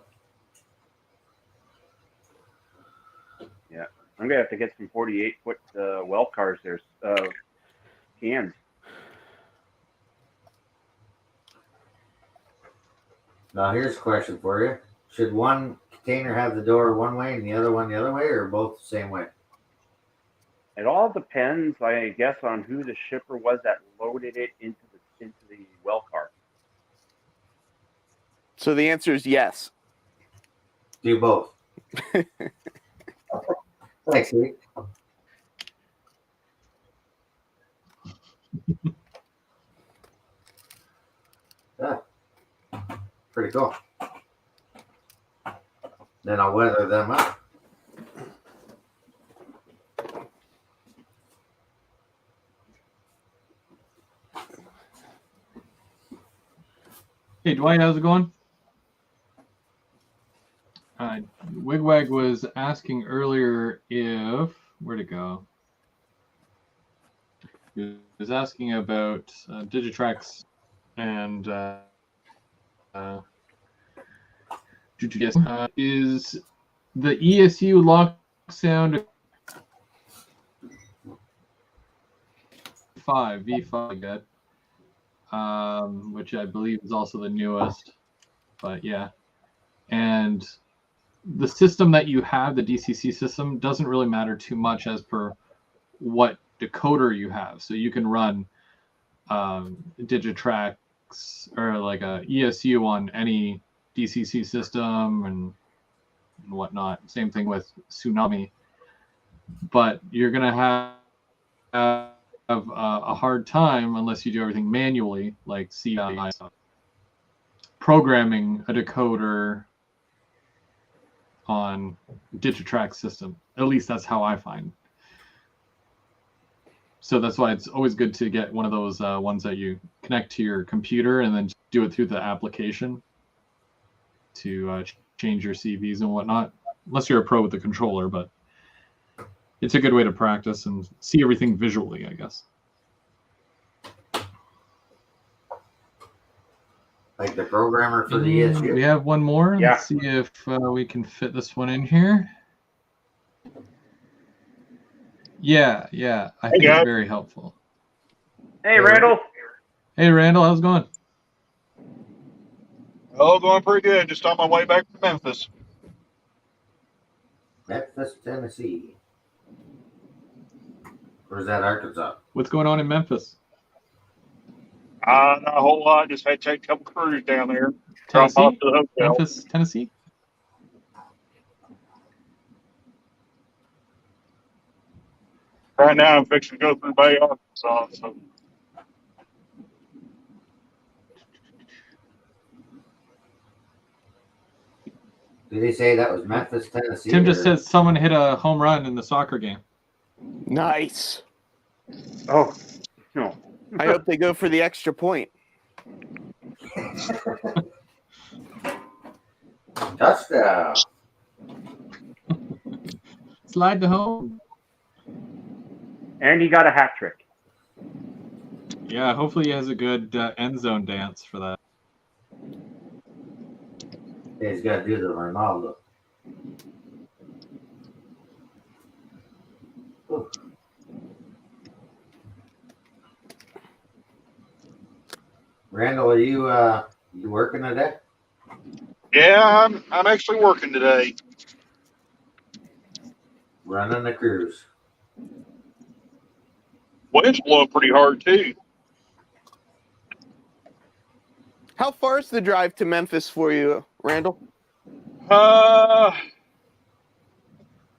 Yeah, I'm gonna have to get some 48-foot well cars there, cans. Now here's a question for you. Should one container have the door one way and the other one the other way, or both the same way? It all depends, I guess, on who the shipper was that loaded it into the well car. So the answer is yes. Do both. Thanks, Heath. Yeah. Pretty cool. Then I'll weather them up. Hey, Dwight, how's it going? Wigwag was asking earlier if where'd it go? He was asking about Digitrax and is the ESU lock sound V5 good? Which I believe is also the newest, but yeah. And the system that you have, the DCC system, doesn't really matter too much as per what decoder you have. So you can run Digitrax or like a ESU on any DCC system and whatnot. Same thing with Tsunami. But you're going to have a hard time unless you do everything manually, like CI stuff. Programming a decoder on Digitrax system. At least that's how I find. So that's why it's always good to get one of those ones that you connect to your computer and then do it through the application to change your CVs and whatnot. Unless you're a pro with the controller, but it's a good way to practice and see everything visually, I guess. Like the programmer for the ESU. We have one more. Yeah. Let's see if we can fit this one in here. Yeah. I think it's very helpful. Hey, Randall. Hey, Randall, how's it going? Oh, going pretty good. Just on my way back to Memphis. Memphis, Tennessee. Where's that, Arkansas? What's going on in Memphis? Not a whole lot. Just had to take a couple crews down there. Drop Tennessee? off to the hotel. Memphis, Tennessee? Right now, I'm fixing to go through Bay, Arkansas. So. Did they say that was Memphis, Tennessee? Tim just says someone hit a home run in the soccer game. Nice. Oh, no. I hope they go for the extra point. Touchdown. Slide to home. And he got a hat trick. Yeah, hopefully he has a good end zone dance for that. He's got to do the Ronaldo. Ooh. Randall, are you working today? Yeah, I'm actually working today. Running the cruise. Wind's blowing pretty hard too. How far is the drive to Memphis for you, Randall?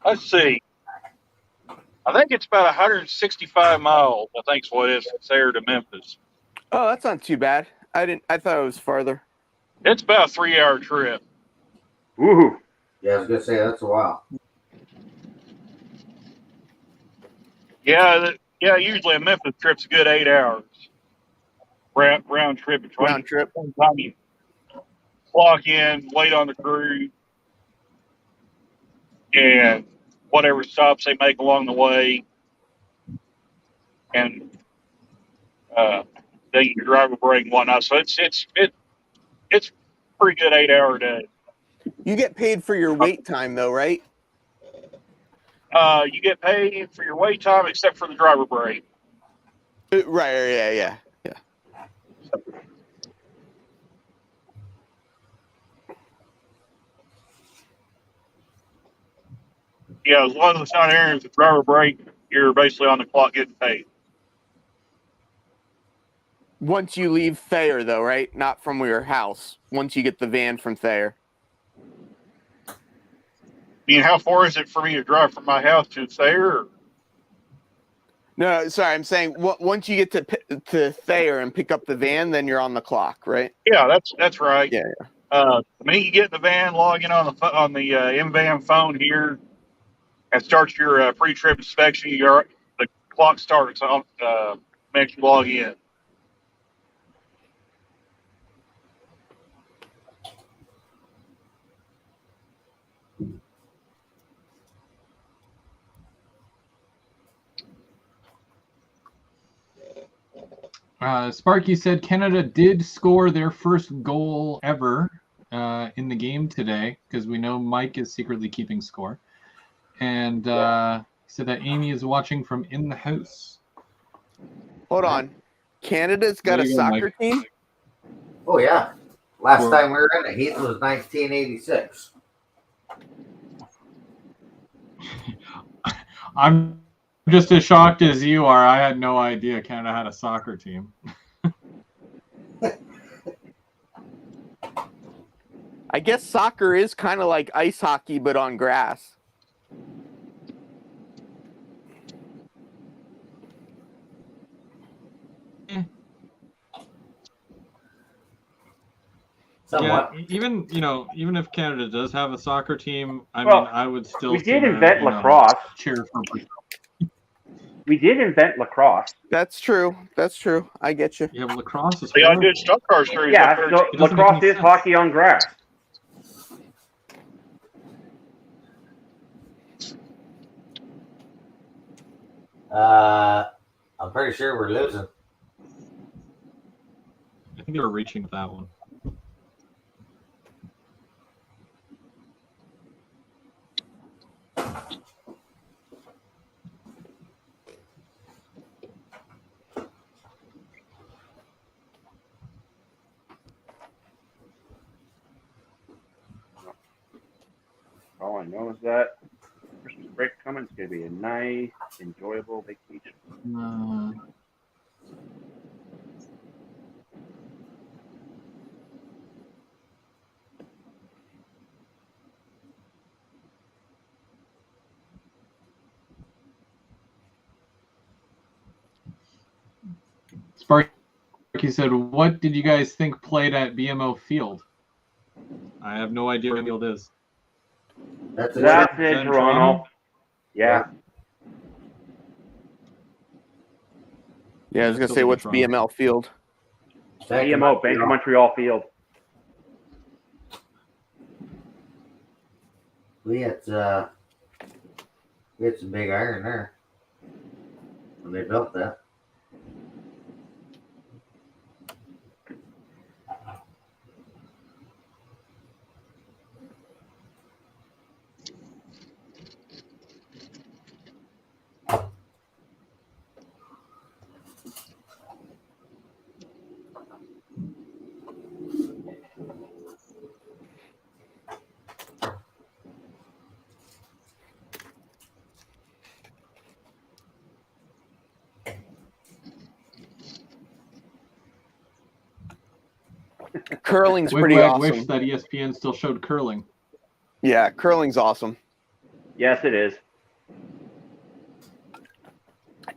Let's see. I think it's about 165 miles. I think is what it is from there to Memphis. Oh, that's not too bad. I thought it was farther. It's about a 3-hour trip. Woohoo. Yeah, I was gonna say that's a while. Yeah. Usually a Memphis trip's a good 8 hours. Round trip. Round trip. Time you clock in, wait on the crew, and whatever stops they make along the way, and then you drive a break and whatnot. So it's pretty good 8-hour day. You get paid for your wait time, though, right? You get paid for your wait time except for the driver break. Right. Yeah. Yeah, as long as it's not airing the driver break, you're basically on the clock getting paid. Once you leave Thayer, though, right? Not from your house. Once you get the van from Thayer. I mean, how far is it for me to drive from my house to Thayer? No, sorry. I'm saying once you get to Thayer and pick up the van, then you're on the clock, right? Yeah, that's right. Yeah. The minute you get in the van, log in on the in-van phone here, and start your pre-trip inspection, the clock starts on makes you log in. Sparky said Canada did score their first goal ever in the game today, because we know Mike is secretly keeping score. And he said that Amy is watching from in the house. Hold on. Canada's got a soccer team? Oh, yeah. Last time we were in it, Heath, was 1986. I'm just as shocked as you are. I had no idea Canada had a soccer team. I guess soccer is kind of like ice hockey, but on grass. Somewhat. Yeah, even if Canada does have a soccer team, I mean, I would still. We did invent lacrosse. Cheer for. We did invent lacrosse. That's true. That's true. I get you. Yeah, but lacrosse is They all horrible. did stock car series Yeah, up there. so It doesn't make lacrosse any is sense. hockey on grass. I'm pretty sure we're losing. I think they were reaching with that one. All I know is that Christmas break coming. It's going to be a nice, enjoyable vacation. Sparky said, "What did you guys think played at BMO Field?" I have no idea where the field is. That's in in Toronto. Toronto? Yeah. Yeah, I was gonna say, what's BML Field? BMO, Bank of Montreal Field. We had some big iron there when they built that. Curling's Wig pretty Wag awesome. wish that ESPN still showed curling. Yeah, curling's awesome. Yes, it is.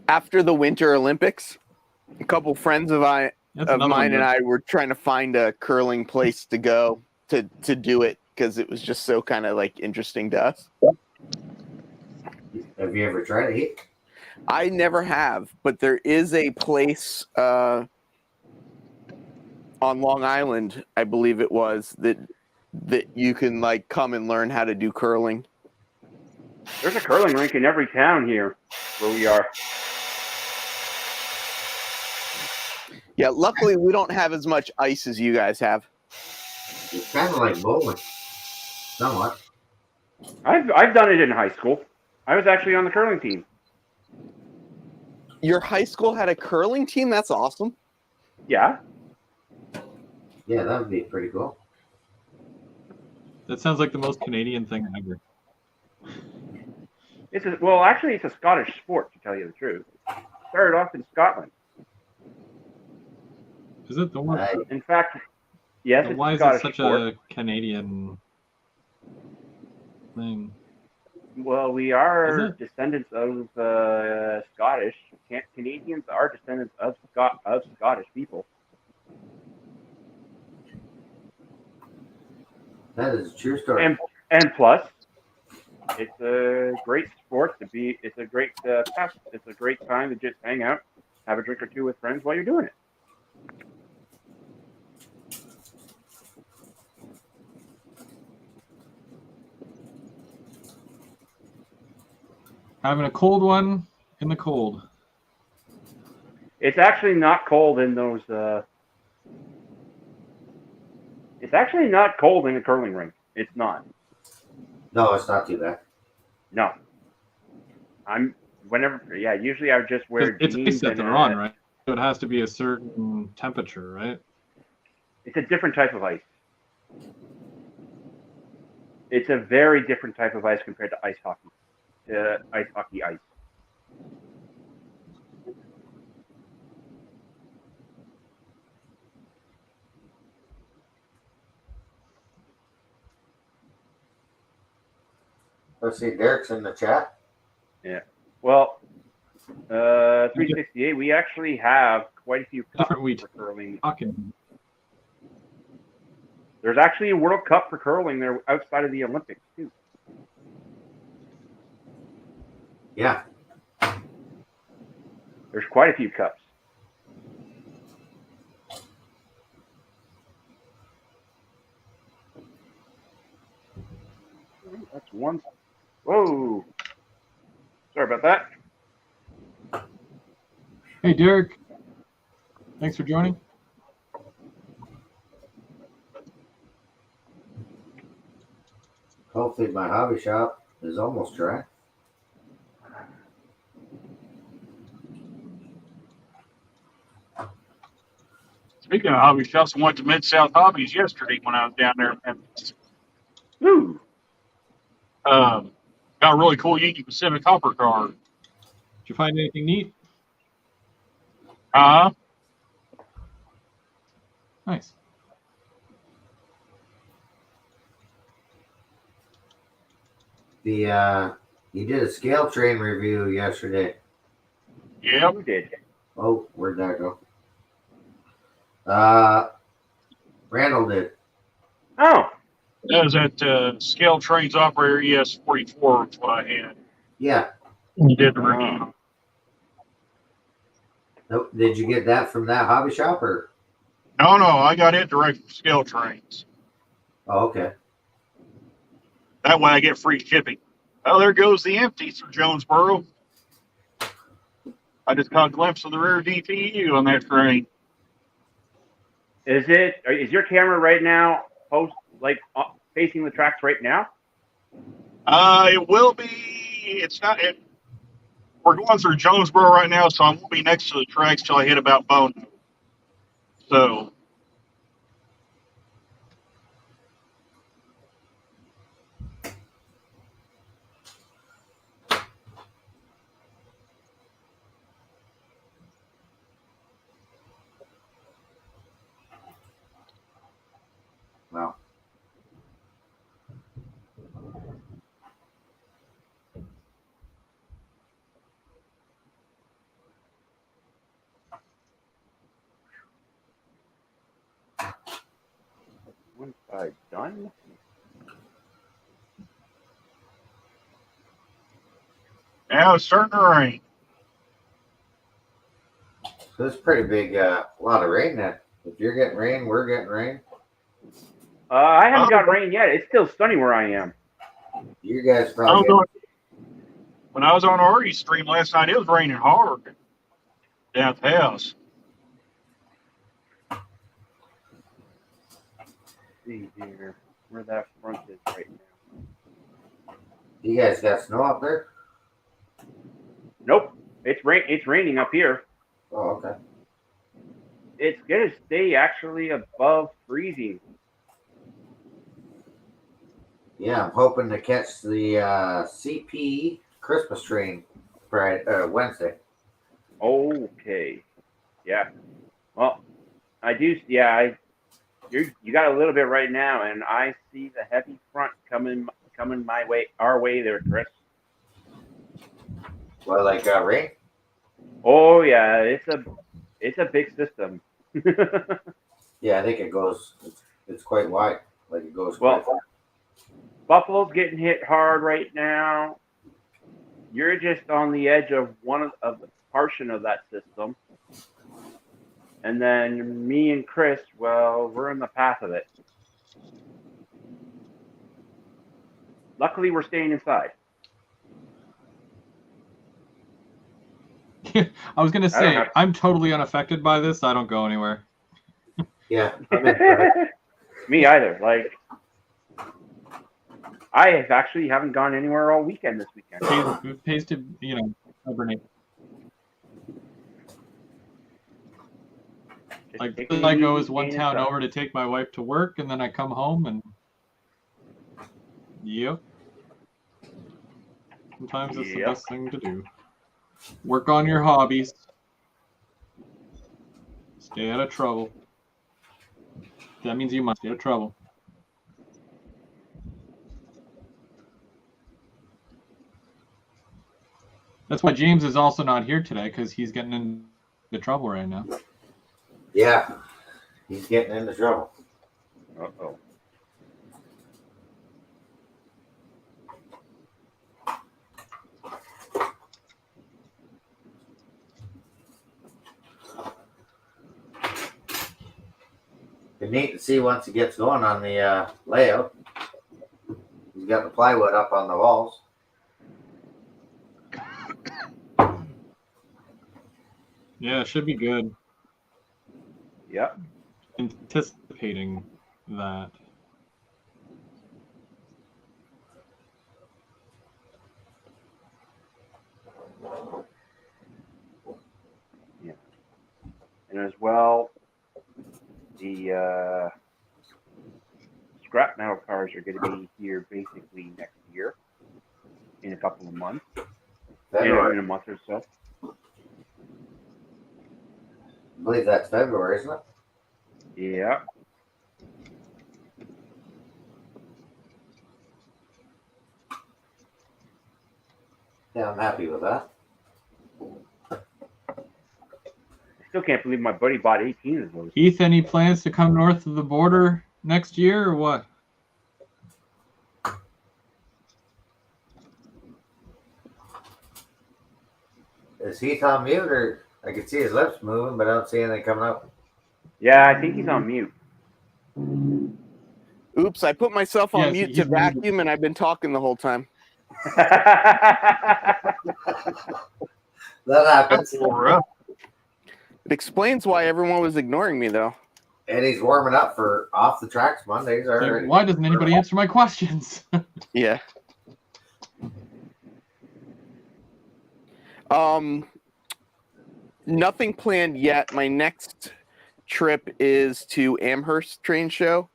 After the Winter Olympics, a couple friends of mine and I were trying to find a curling place to go to do it because it was just so kind of like interesting to us. Have you ever tried it? I never have, but there is a place on Long Island, I believe it was, that you can like come and learn how to do curling. There's a curling rink in every town here where we are. Yeah, luckily we don't have as much ice as you guys have. It's kind of like bowling, somewhat. I've done it in high school. I was actually on the curling team. Your high school had a curling team? That's awesome. Yeah. Yeah, that would be pretty cool. That sounds like the most Canadian thing ever. Actually, it's a Scottish sport, to tell you the truth. It started off in Scotland. Is it the one? In fact, yes, it's why a is Scottish it such sport. a Canadian thing? Well, we are descendants of Scottish. Canadians are descendants of Scottish people. That is a true story. And plus, it's a great sport to be. It's a great it's a great time to just hang out, have a drink or two with friends while you're doing it. Having a cold one in the cold. It's actually not cold in those. It's actually not cold in a curling rink. It's not. No, it's not too bad. No. Usually I would just wear It's jeans. ice that they're on, right? So it has to be a certain temperature, right? It's a different type of ice. It's a very different type of ice compared to ice hockey. Ice hockey ice. Let's see, Derek's in the chat. Yeah. Well, 368, we actually have quite a few cups for curling. There's actually a World Cup for curling there outside of the Olympics, too. Yeah. There's quite a few cups. That's one. Whoa. Sorry about that. Hey, Derek. Thanks for joining. Hopefully my hobby shop is almost dry. Speaking of hobby shops, I went to Mid-South Hobbies yesterday when I was down there. Woo. Got a really cool Union Pacific hopper car. Did you find anything neat? Nice. You did a scale train review yesterday. Yep. Who did? Oh, where'd that go? Randall did. Oh. That was at Scale Trains Operator ES44 is what I had. Yeah. He did the review. Did you get that from that hobby shop or? No, I got it direct from Scale Trains. Oh, okay. That way I get free shipping. Oh, there goes the empties for Jonesboro. I just caught a glimpse of the rear DTU on that train. Is your camera right now facing the tracks right now? It will be. It's not. We're going through Jonesboro right now, so I won't be next to the tracks till I hit about Bono. So. Wow. One side done. Now it's starting to rain. So it's pretty big, lot of rain then. If you're getting rain, we're getting rain. I haven't got rain yet. It's still sunny where I am. You guys probably. When I was on Artie's stream last night, it was raining hard down at the house. Let's see here where that front is right now. You guys got snow up there? Nope. It's raining up here. Oh, okay. It's gonna stay actually above freezing. Yeah, I'm hoping to catch the CP Christmas train Wednesday. Okay. Yeah. Well, I do. Yeah, you got a little bit right now, and I see the heavy front coming my way, our way there, Chris. Well, like rain? Oh yeah, it's a big system. Yeah, I think it goes. It's quite wide. Like it goes. Well, quite far. Buffalo's getting hit hard right now. You're just on the edge of one of the portion of that system. And then me and Chris, well, we're in the path of it. Luckily, we're staying inside. I was going to say, I'm totally unaffected by this. I don't go anywhere. Yeah. I'm inside. Me either. Like, I haven't gone anywhere all weekend this weekend. It pays to, hibernate. Like, I go as one town over to take my wife to work, and then I come home, and yep. Sometimes it's the best thing to do. Work on your hobbies. Stay out of trouble. That means you must stay out of trouble. That's why James is also not here today, because he's getting into trouble right now. Yeah, he's getting into trouble. Uh-oh. neat to see once he gets going on the layout. He's got the plywood up on the walls. Yeah, it should be good. Yep. Anticipating that. Yeah. And as well, the scrap metal cars are going to be here basically next year, in a couple of months, in a month or so. I believe that's February, isn't it? Yeah. Yeah, I'm happy with that. I still can't believe my buddy bought 18 of those. Heath, any plans to come north of the border next year or what? Is Heath on mute, or I can see his lips moving, but I don't see anything coming up? Yeah, I think he's on mute. Oops, I put myself on Yes, mute he's to muted. vacuum, and I've been talking the whole time. That happens. That's a little rough. It explains why everyone was ignoring me, though. And he's warming up for off the tracks Mondays It's already. like, why doesn't anybody answer my questions? Yeah. Nothing planned yet. My next trip is to Amherst Train Show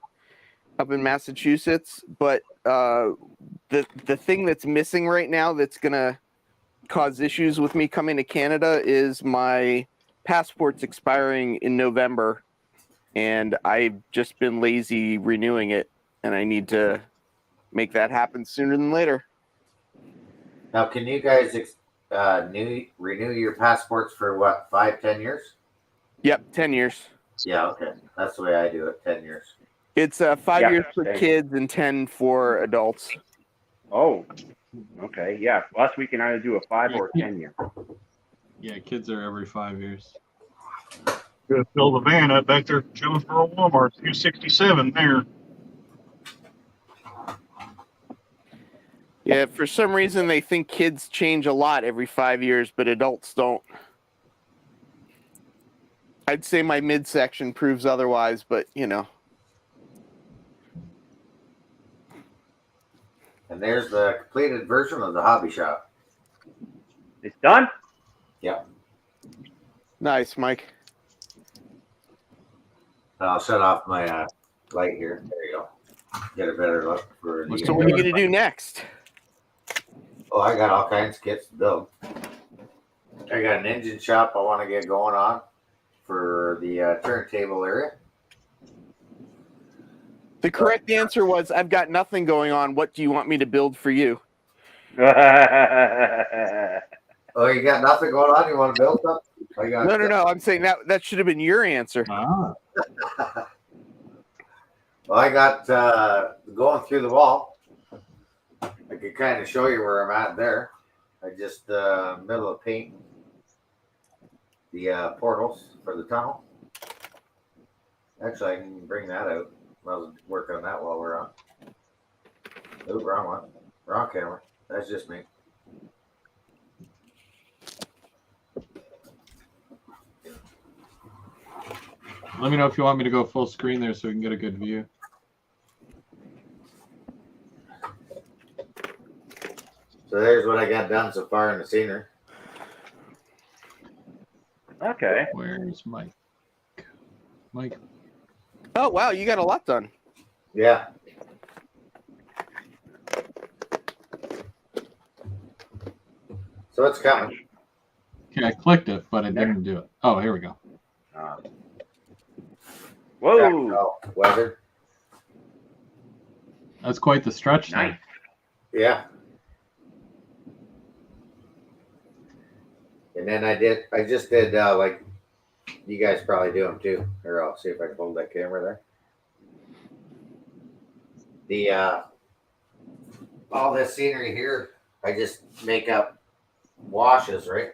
up in Massachusetts, but the thing that's missing right now that's gonna cause issues with me coming to Canada is my passport's expiring in November, and I've just been lazy renewing it, and I need to make that happen sooner than later. Now, can you guys renew your passports for what, 5-10 years? Yep, 10 years. Yeah, okay. That's the way I do it, 10 years. It's 5 Yeah, years for same. kids and 10 for adults. Oh, okay. Yeah. Last week, can either do a 5 or a 10 year. Yeah, kids are every 5 years. Gonna fill the van up back there, Jonesboro Walmart, 267 there. Yeah, for some reason they think kids change a lot every 5 years, but adults don't. I'd say my midsection proves otherwise, but you know. And there's the completed version of the hobby shop. It's done? Yep. Nice, Mike. I'll shut off my light here. There you go. Get a better look for the. So what are you going to do next? Oh, I got all kinds of kits to build. I got an engine shop I want to get going on for the turntable area. The correct answer was, I've got nothing going on. What do you want me to build for you? Oh, you got nothing going on? You want to build something? I got No. I'm saying that should have been your answer. Ah. Well, I got going through the wall. I could kind of show you where I'm at there. I just middle of paint the portals for the tunnel. Actually, I can bring that out. I was working on that while we're on. Oh, wrong one. Wrong camera. That's just me. Let me know if you want me to go full screen there so we can get a good view. So there's what I got done so far in the scenery. Okay. Where's Mike? Mike. Oh, wow, you got a lot done. Yeah. So it's coming. Okay, I clicked it, but it didn't do it. Oh, here we go. Whoa. Weather. That's quite the stretch there. Nice. Yeah. And then I just did like you guys probably do them too. Here, I'll see if I can hold that camera there. The all this scenery here, I just make up washes, right?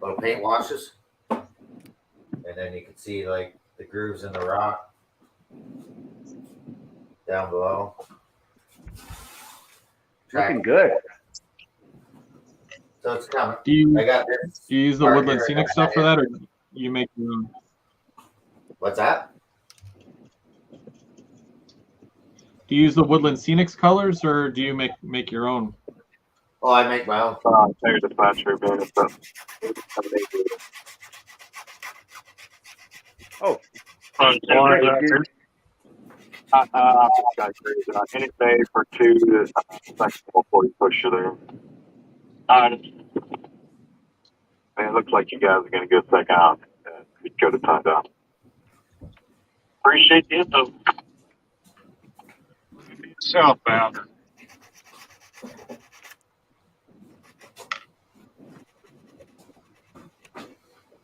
Little paint washes. And then you can see like the grooves in the rock down below. Looking good. So it's coming. Do you I got this. use the Woodland Scenic stuff for that, or you make your own? What's that? Do you use the Woodland Scenics colors, or do you make your own? Oh, I make my own. There's the patcher band and stuff. Oh, I've just got crazy. I hit it bay for 2 seconds before you push you there. And it looks like you guys are going to go second out. Go to time down. Appreciate the info. Southbound.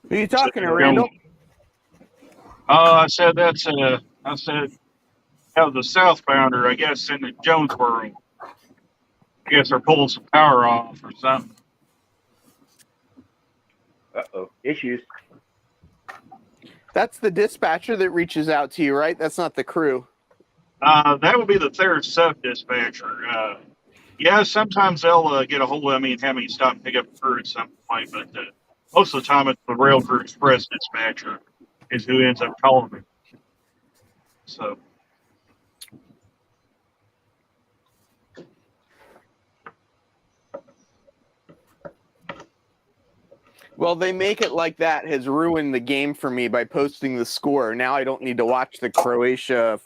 Who are you talking to, Randall? I said that's I said have the southbounder, I guess, in the Jonesboro. I guess they're pulling some power off or something. uh-oh. Issues. That's the dispatcher that reaches out to you, right? That's not the crew. That would be the third sub dispatcher. Yeah, sometimes they'll get a hold of me and have me stop and pick up a crew at some point, but most of the time it's the Rail Crew Express dispatcher is who ends up calling me. So. Well, they make it like that has ruined the game for me by posting the score. Now I don't need to watch the Croatia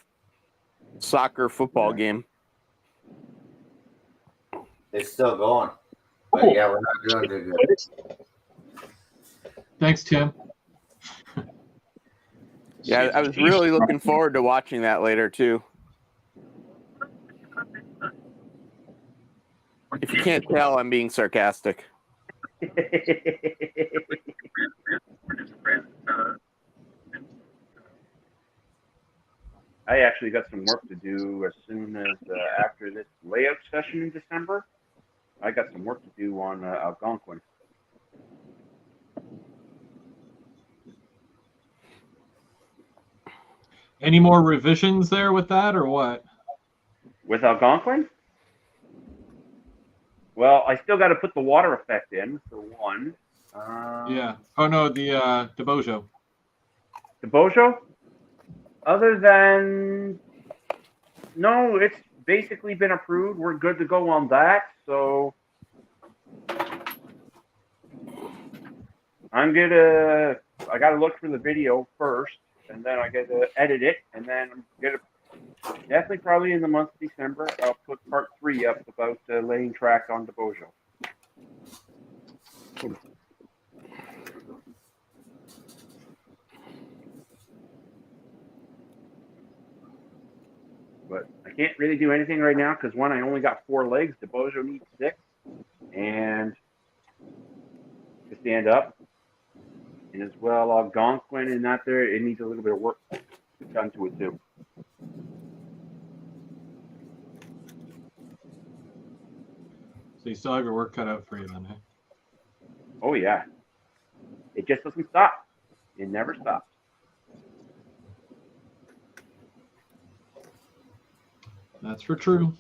football game. It's still going. But yeah, we're not doing too good. Thanks, Tim. Yeah, I was really looking forward to watching that later, too. If you can't tell, I'm being sarcastic. I actually got some work to do as soon as after this layout session in December. I got some work to do on Algonquin. Any more revisions there with that, or what? With Algonquin? Well, I still got to put the water effect in, for one. Yeah. Oh, no, the Bojo. The Bojo? Other than... No, it's basically been approved. We're good to go on that, so... I got to look for the video first, and then I got to edit it, and then I'm going to... Definitely probably in the month of December, I'll put part 3 up about laying track on the Bojo. But I can't really do anything right now because one, I only got 4 legs. The Bojo needs 6, and to stand up. And as well, Algonquin and that there, it needs a little bit of work done to it too. So you still have your work cut out for you then, eh? Oh yeah. It just doesn't stop. It never stops. That's for true.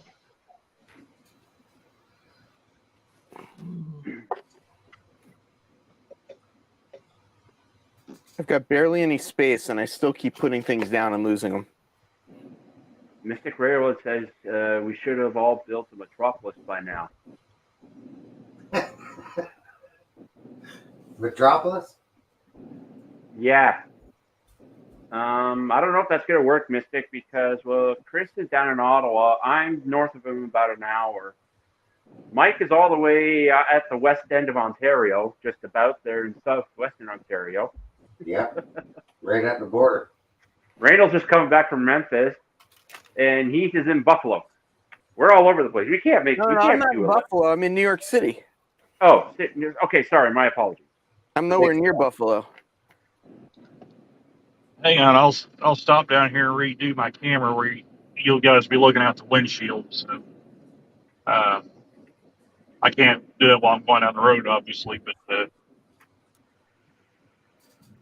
I've got barely any space, and I still keep putting things down and losing them. Mystic Railroad says we should have all built a metropolis by now. Metropolis? Yeah. I don't know if that's going to work, Mystic, because, well, Chris is down in Ottawa. I'm north of him about an hour. Mike is all the way at the west end of Ontario, just about there in southwestern Ontario. Yeah, right at the border. Randall's just coming back from Memphis, and Heath is in Buffalo. We're all over the place. We can't make. No, we no, can't I'm not do in it. Buffalo. I'm in New York City. Oh, okay. Sorry, my apologies. I'm nowhere near Buffalo. Hang on, I'll stop down here and redo my camera where you guys be looking out the windshield. So I can't do it while I'm going down the road, obviously, but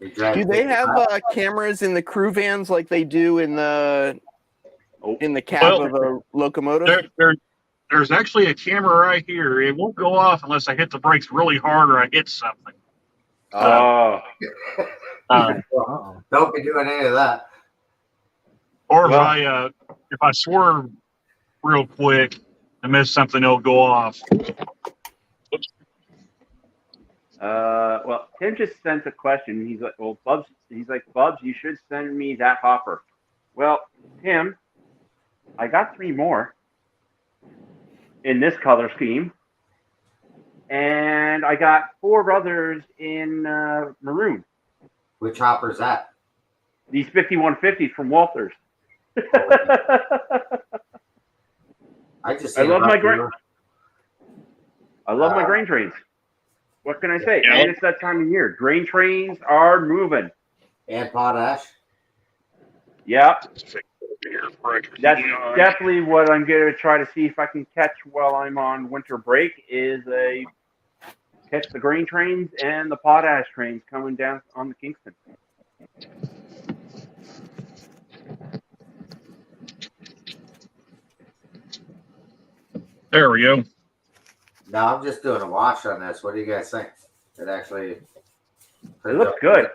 Do they have cameras in the crew vans like they do in the cab of a locomotive? There's actually a camera right here. It won't go off unless I hit the brakes really hard or I hit something. Don't be doing any of that. Or if I swerve real quick and miss something, it'll go off. Oops. Well, Tim just sent a question. He's like, well, Bubs, you should send me that hopper. Well, Tim, I got 3 more in this color scheme. And I got 4 others in maroon. Which hopper's that? These 5150s from Walters. I love my grain. I love my grain trains. What can I say? Yeah. And it's that time of year. Grain trains are moving. And potash. Yeah. That's definitely what I'm going to try to see if I can catch while I'm on winter break is catch the grain trains and the potash trains coming down on the Kingston. There we go. No, I'm just doing a wash on this. What do you guys think? It looks good.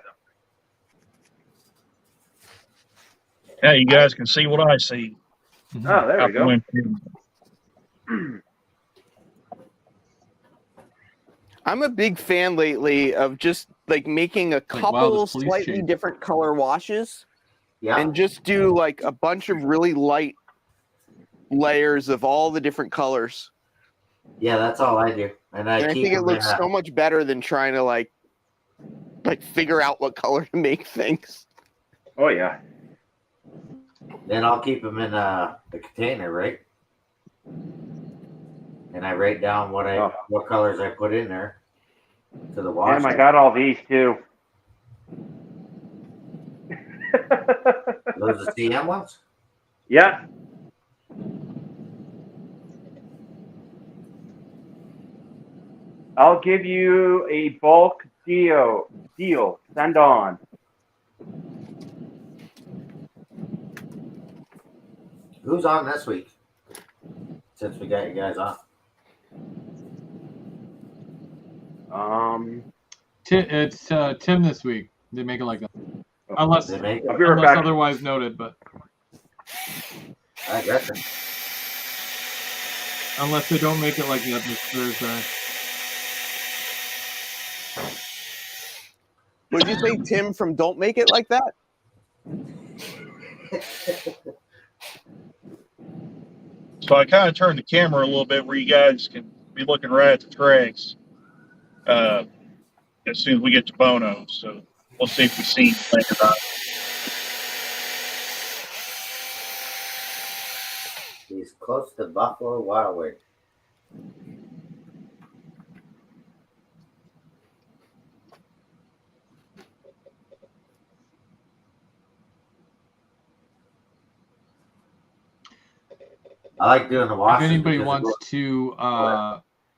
Yeah, you guys can see what I see. Oh, there we go. I'm a big fan lately of just like making a couple slightly different color washes, and just do like a bunch of really light layers of all the different colors. Yeah, that's all I do, and I think it looks so much better than trying to like figure out what color to make things. Oh yeah. Then I'll keep them in the container, right? And I write down what colors I put in there to the wash. Damn, I got all these too. Those are CM ones? Yeah. I'll give you a bulk deal. Send on. Who's on this week? Since we got you guys on. It's Tim this week. They make it like that, unless otherwise noted. But I guess it. Unless they don't make it like that this Thursday. What did you say, Tim, from Don't Make It Like That? So I kind of turned the camera a little bit where you guys can be looking right at the tracks as soon as we get to Bono. So we'll see if we see anything about it. He's close to Buffalo Wild Wings. I like doing the wash. If anybody wants to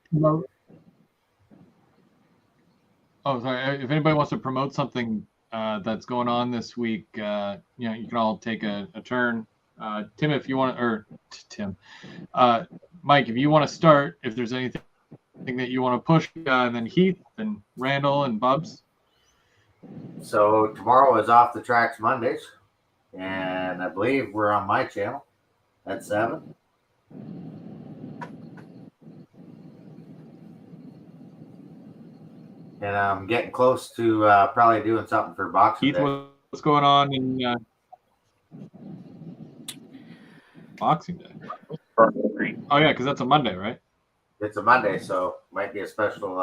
promote, if anybody wants to promote something that's going on this week, you can all take a turn. Tim, if you want, or Tim, Mike, if you want to start, if there's anything that you want to push, and then Heath and Randall and Bubs. So tomorrow is Off the Tracks Mondays, and I believe we're on my channel at 7. And I'm getting close to probably doing something for Boxing Day. Heath, what's going on in Boxing Day? Oh yeah, because that's a Monday, right? It's a Monday, so might be a special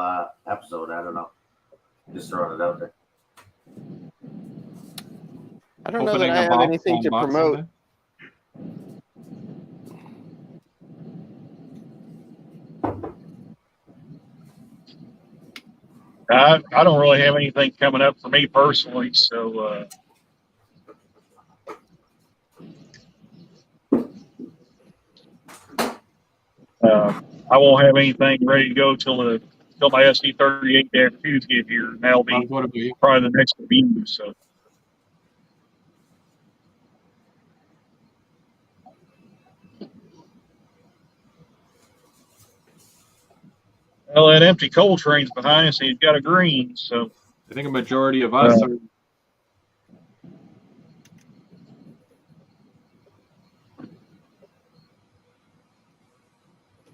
episode. I don't know. Just throwing it out there. I don't know that I have anything to promote. I don't really have anything coming up for me personally, so I won't have anything ready to go till the till my SD38-2s get here. And that'll be What about you? probably the next review. So. Well, that empty coal train's behind us, and he's got a green. So I think a majority of us are.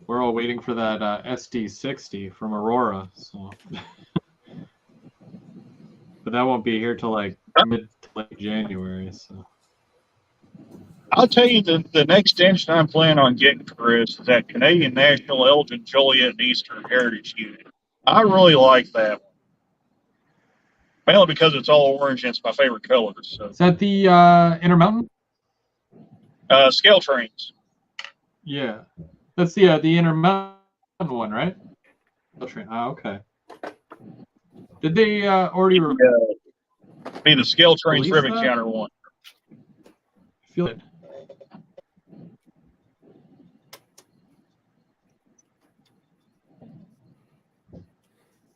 We're all waiting for that SD60 from Aurora. So, but that won't be here till like mid to late January. So. I'll tell you the next engine I'm planning on getting, Chris, is that Canadian National Elgin Joliet and Eastern Heritage unit. I really like that one. Mainly because it's all orange and it's my favorite color. So. Is that the Intermountain? Scale trains. Yeah. That's the Intermountain one, right? Okay. Did they already be the Scale Trains Ribbon that? Counter one? I feel it.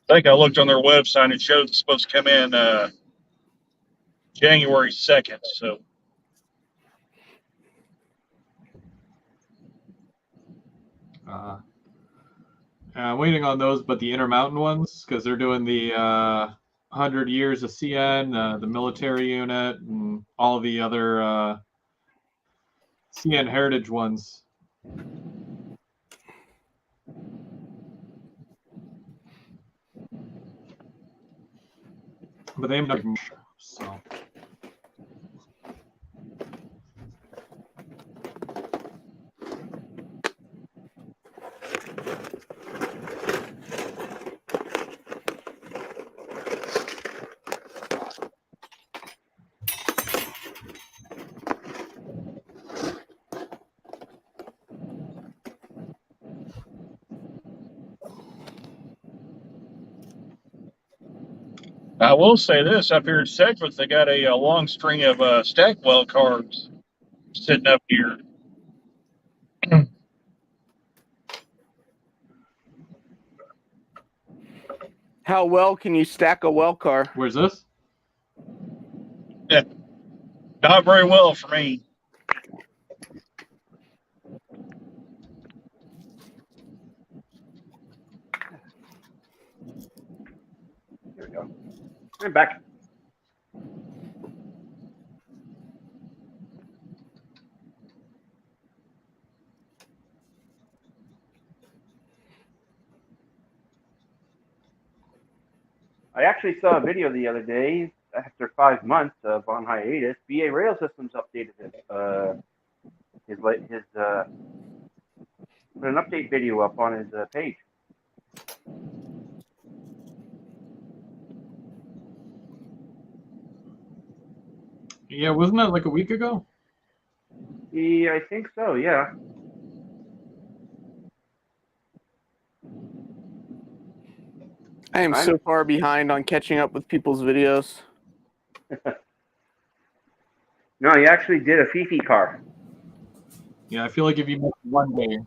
I think I looked on their website and it showed it's supposed to come in January 2nd. So. Waiting on those, but the Intermountain ones, because they're doing the 100 years of CN, the military unit, and all the other CN heritage ones. But they haven't done so. I will say this, up here in Sedgwick, they got a long string of stack weld cars sitting up here. How well can you stack a well car? Where's this? Yeah, not very well for me. There we go. I'm back. I actually saw a video the other day after 5 months of on hiatus. BA Rail Systems updated his put an update video up on his page. Yeah, wasn't that like a week ago? Yeah, I think so. Yeah. I am so far behind on catching up with people's videos. No, he actually did a Fifi car. Yeah, I feel like if you miss one day,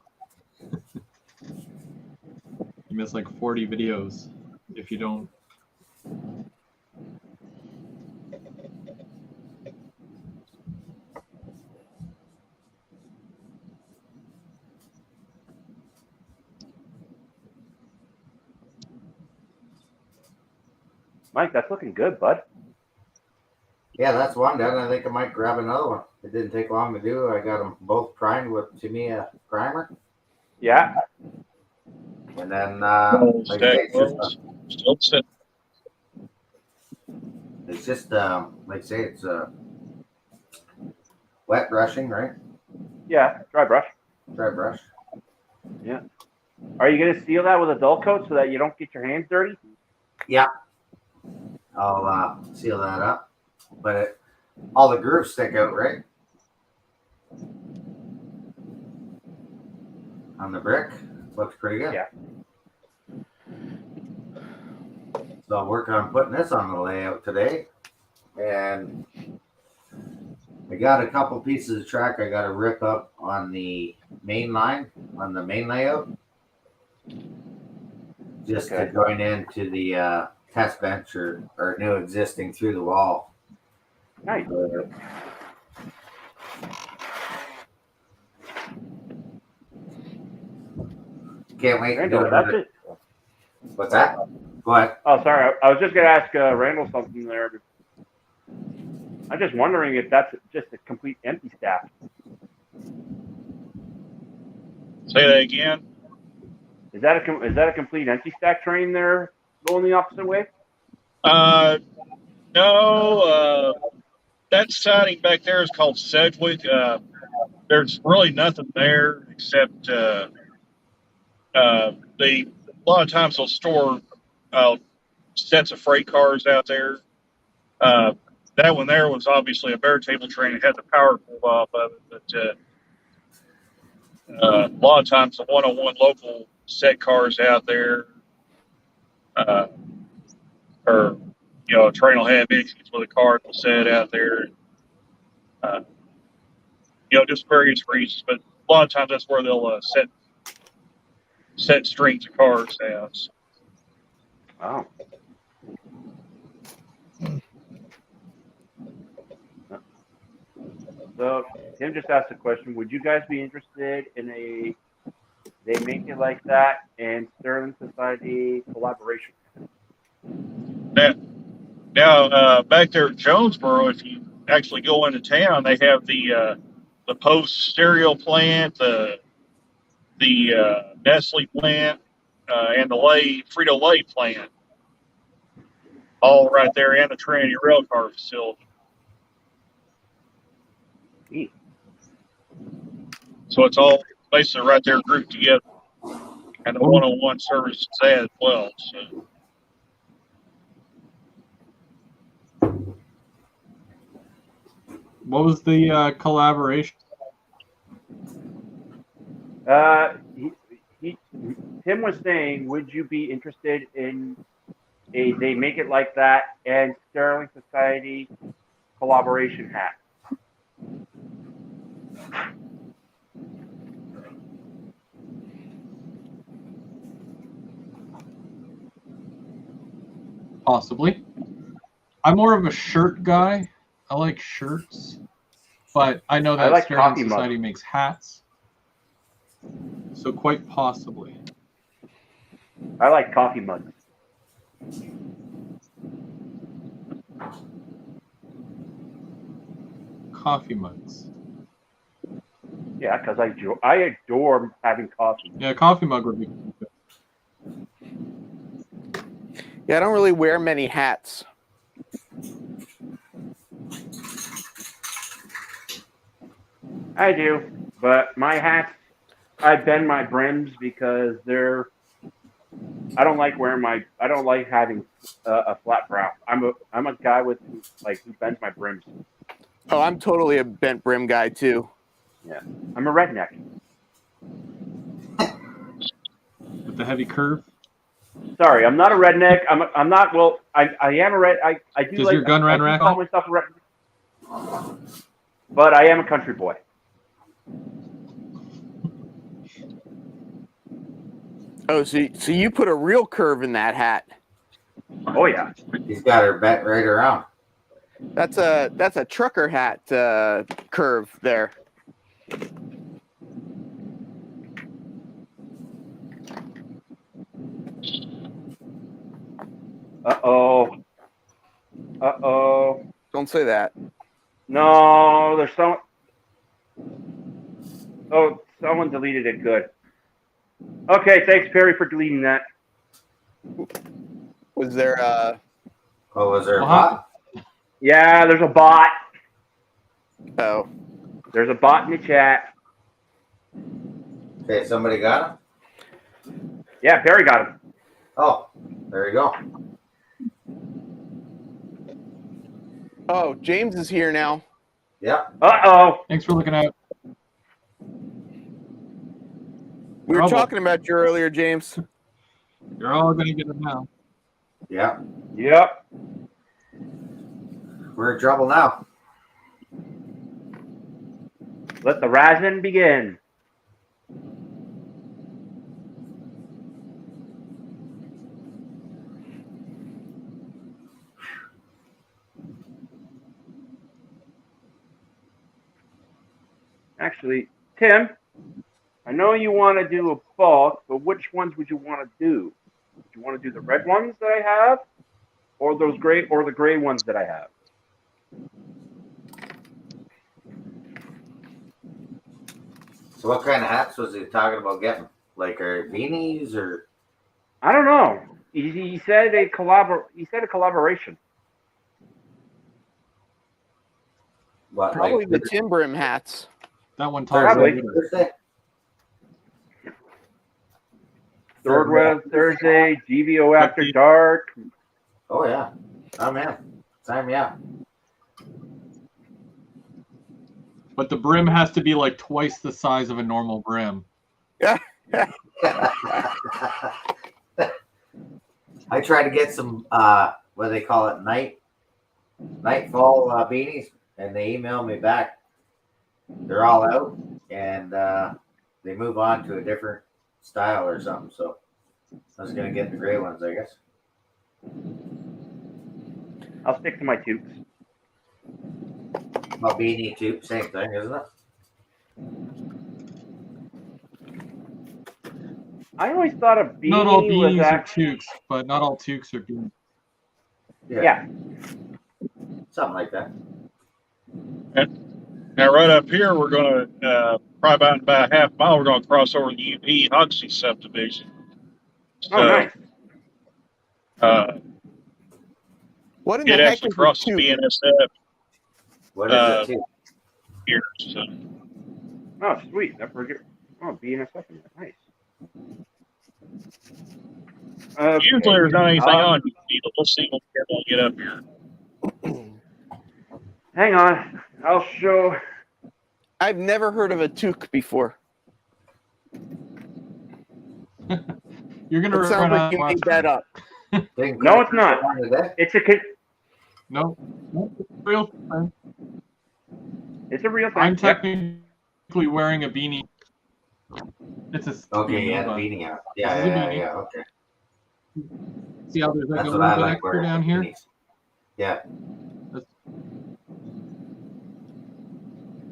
you miss like 40 videos if you don't. Mike, that's looking good, bud. Yeah, that's one done. I think I might grab another one. It didn't take long to do. I got them both primed with Tamiya primer. Yeah. And then, like I say, it's just like I say, it's wet brushing, right? Yeah, dry brush. Dry brush. Yeah. Are you going to seal that with a dull coat so that you don't get your hands dirty? Yeah. I'll seal that up. But all the grooves stick out, right? On the brick. Looks pretty good. Yeah. So I'll work on putting this on the layout today. And I got a couple pieces of track I got to rip up on the main line, on the main layout. just Okay. to join into the test bench or new existing through the wall. Nice. Can't wait to do Randall, it. that's it. What's that? Go ahead. Oh, sorry. I was just going to ask Randall something there. I'm just wondering if that's just a complete empty stack. Say that again. Is that a complete empty stack train there going the opposite way? No. That siding back there is called Sedgwick. There's really nothing there except a lot of times they'll store sets of freight cars out there. That one there was obviously a bare table train. It had the power pulled off of it, but a lot of times the 101 local set cars out there, or a train will have issues with a car that's set out there. Just various reasons, but a lot of times that's where they'll set strings of cars out. Oh. So Tim just asked a question. Would you guys be interested in they make it like that and Sterling Society collaboration? Now, back there at Jonesboro, if you actually go into town, they have the Post stereo plant, the Nestle plant, and the Frito-Lay plant, all right there, and the Trinity Railcar facility. Neat. So it's all basically right there grouped together, and the 101 service is as well. So. What was the collaboration? Tim was saying, would you be interested in they make it like that and Sterling Society collaboration hat? Possibly. I'm more of a shirt guy. I like shirts, but I know that Sterling Society makes hats, so quite possibly. I like coffee mugs. Coffee mugs. Yeah, because I adore having coffee. Yeah, a coffee mug would be good. Yeah, I don't really wear many hats. I do, but my hats, I bend my brims because I don't like having a flat brow. I'm a guy who bends my brims. Oh, I'm totally a bent brim guy too. Yeah, I'm a redneck. With the heavy curve. Sorry, I'm not a redneck. I'm not. Well, I am a red. I do. Does like, your gun ran rack call myself a redneck, but I am a country boy. Oh, so you put a real curve in that hat? Oh yeah. He's got her bent right around. That's a trucker hat curve there. Uh-oh. Don't say that. No, there's someone. Oh, someone deleted it. Good. Okay, thanks, Perry, for deleting that. Was there was there a bot? Yeah, there's a bot. Oh. There's a bot in the chat. Okay, somebody got him? Yeah, Perry got him. Oh, there you go. Oh, James is here now. Yep. Uh-oh. Thanks for looking out. We were talking about you earlier, James. You're all going to get it now. Yep. Yep. We're in trouble now. Let the razzing begin. Actually, Tim, I know you want to do a bulk, but which ones would you want to do? Do you want to do the red ones that I have, or the gray ones that I have? So what kind of hats was he talking about getting? Like beanies or I don't know. He said a collaboration. what? Probably Like the Tim Brim hats. That one Thursday? talks Probably. Thursday? Thursday, GVO But After the- Dark. Oh yeah. Oh man. Sign me up. But the brim has to be like twice the size of a normal brim. I tried to get some what do they call it, nightfall beanies, and they emailed me back. They're all out, and they move on to a different style or something. So I was gonna get the gray ones, I guess. I'll stick to my toques. Well, beanie too, same thing, isn't it? I always thought a beanie Not all was beanies are actually toques, but not all toques are beanies. yeah. Something like that. Now, right up here, we're going to probably about a half mile. We're going to cross over the UP Hoxie subdivision. Oh, So, nice. What in the it heck actually is a crosses toque? BNSF What is it too? here. So, Oh, sweet. I forget. Oh, be in a second. Nice. Okay. usually there's not anything on you, but we'll see when we get up here. Hang on. I'll show. I've never heard of a toque before. You're gonna It sounds run like out you of made that up. No, it's not. It's a No, it's real thing. It's a real thing. I'm Yep. technically wearing a beanie. It's a Okay, beanie, yeah, the but beanie out. Yeah, This is a yeah, beanie. yeah. Okay, see how there's like that's a what little I bit like extra wearing. down here? Beanies. Yeah.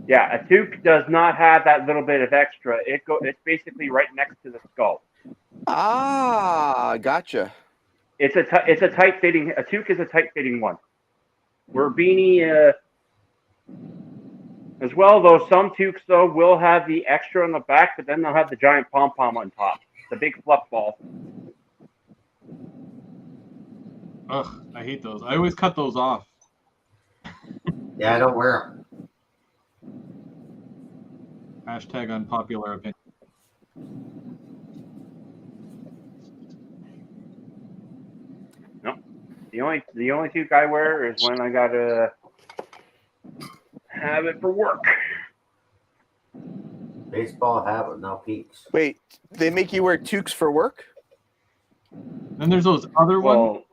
Yeah, a toque does not have that little bit of extra. It's basically right next to the skull. Ah, gotcha. It's a tight fitting. A toque is a tight fitting one. Where a beanie, as well, though some toques though will have the extra on the back, but then they'll have the giant pom pom on top, the big fluff ball. Ugh, I hate those. I always cut those off. Yeah, I don't wear them. Hashtag unpopular opinion. No, the only toque I wear is when I gotta have it for work. Baseball hat with no peaks. Wait, they make you wear toques for work? Then there's those other ones.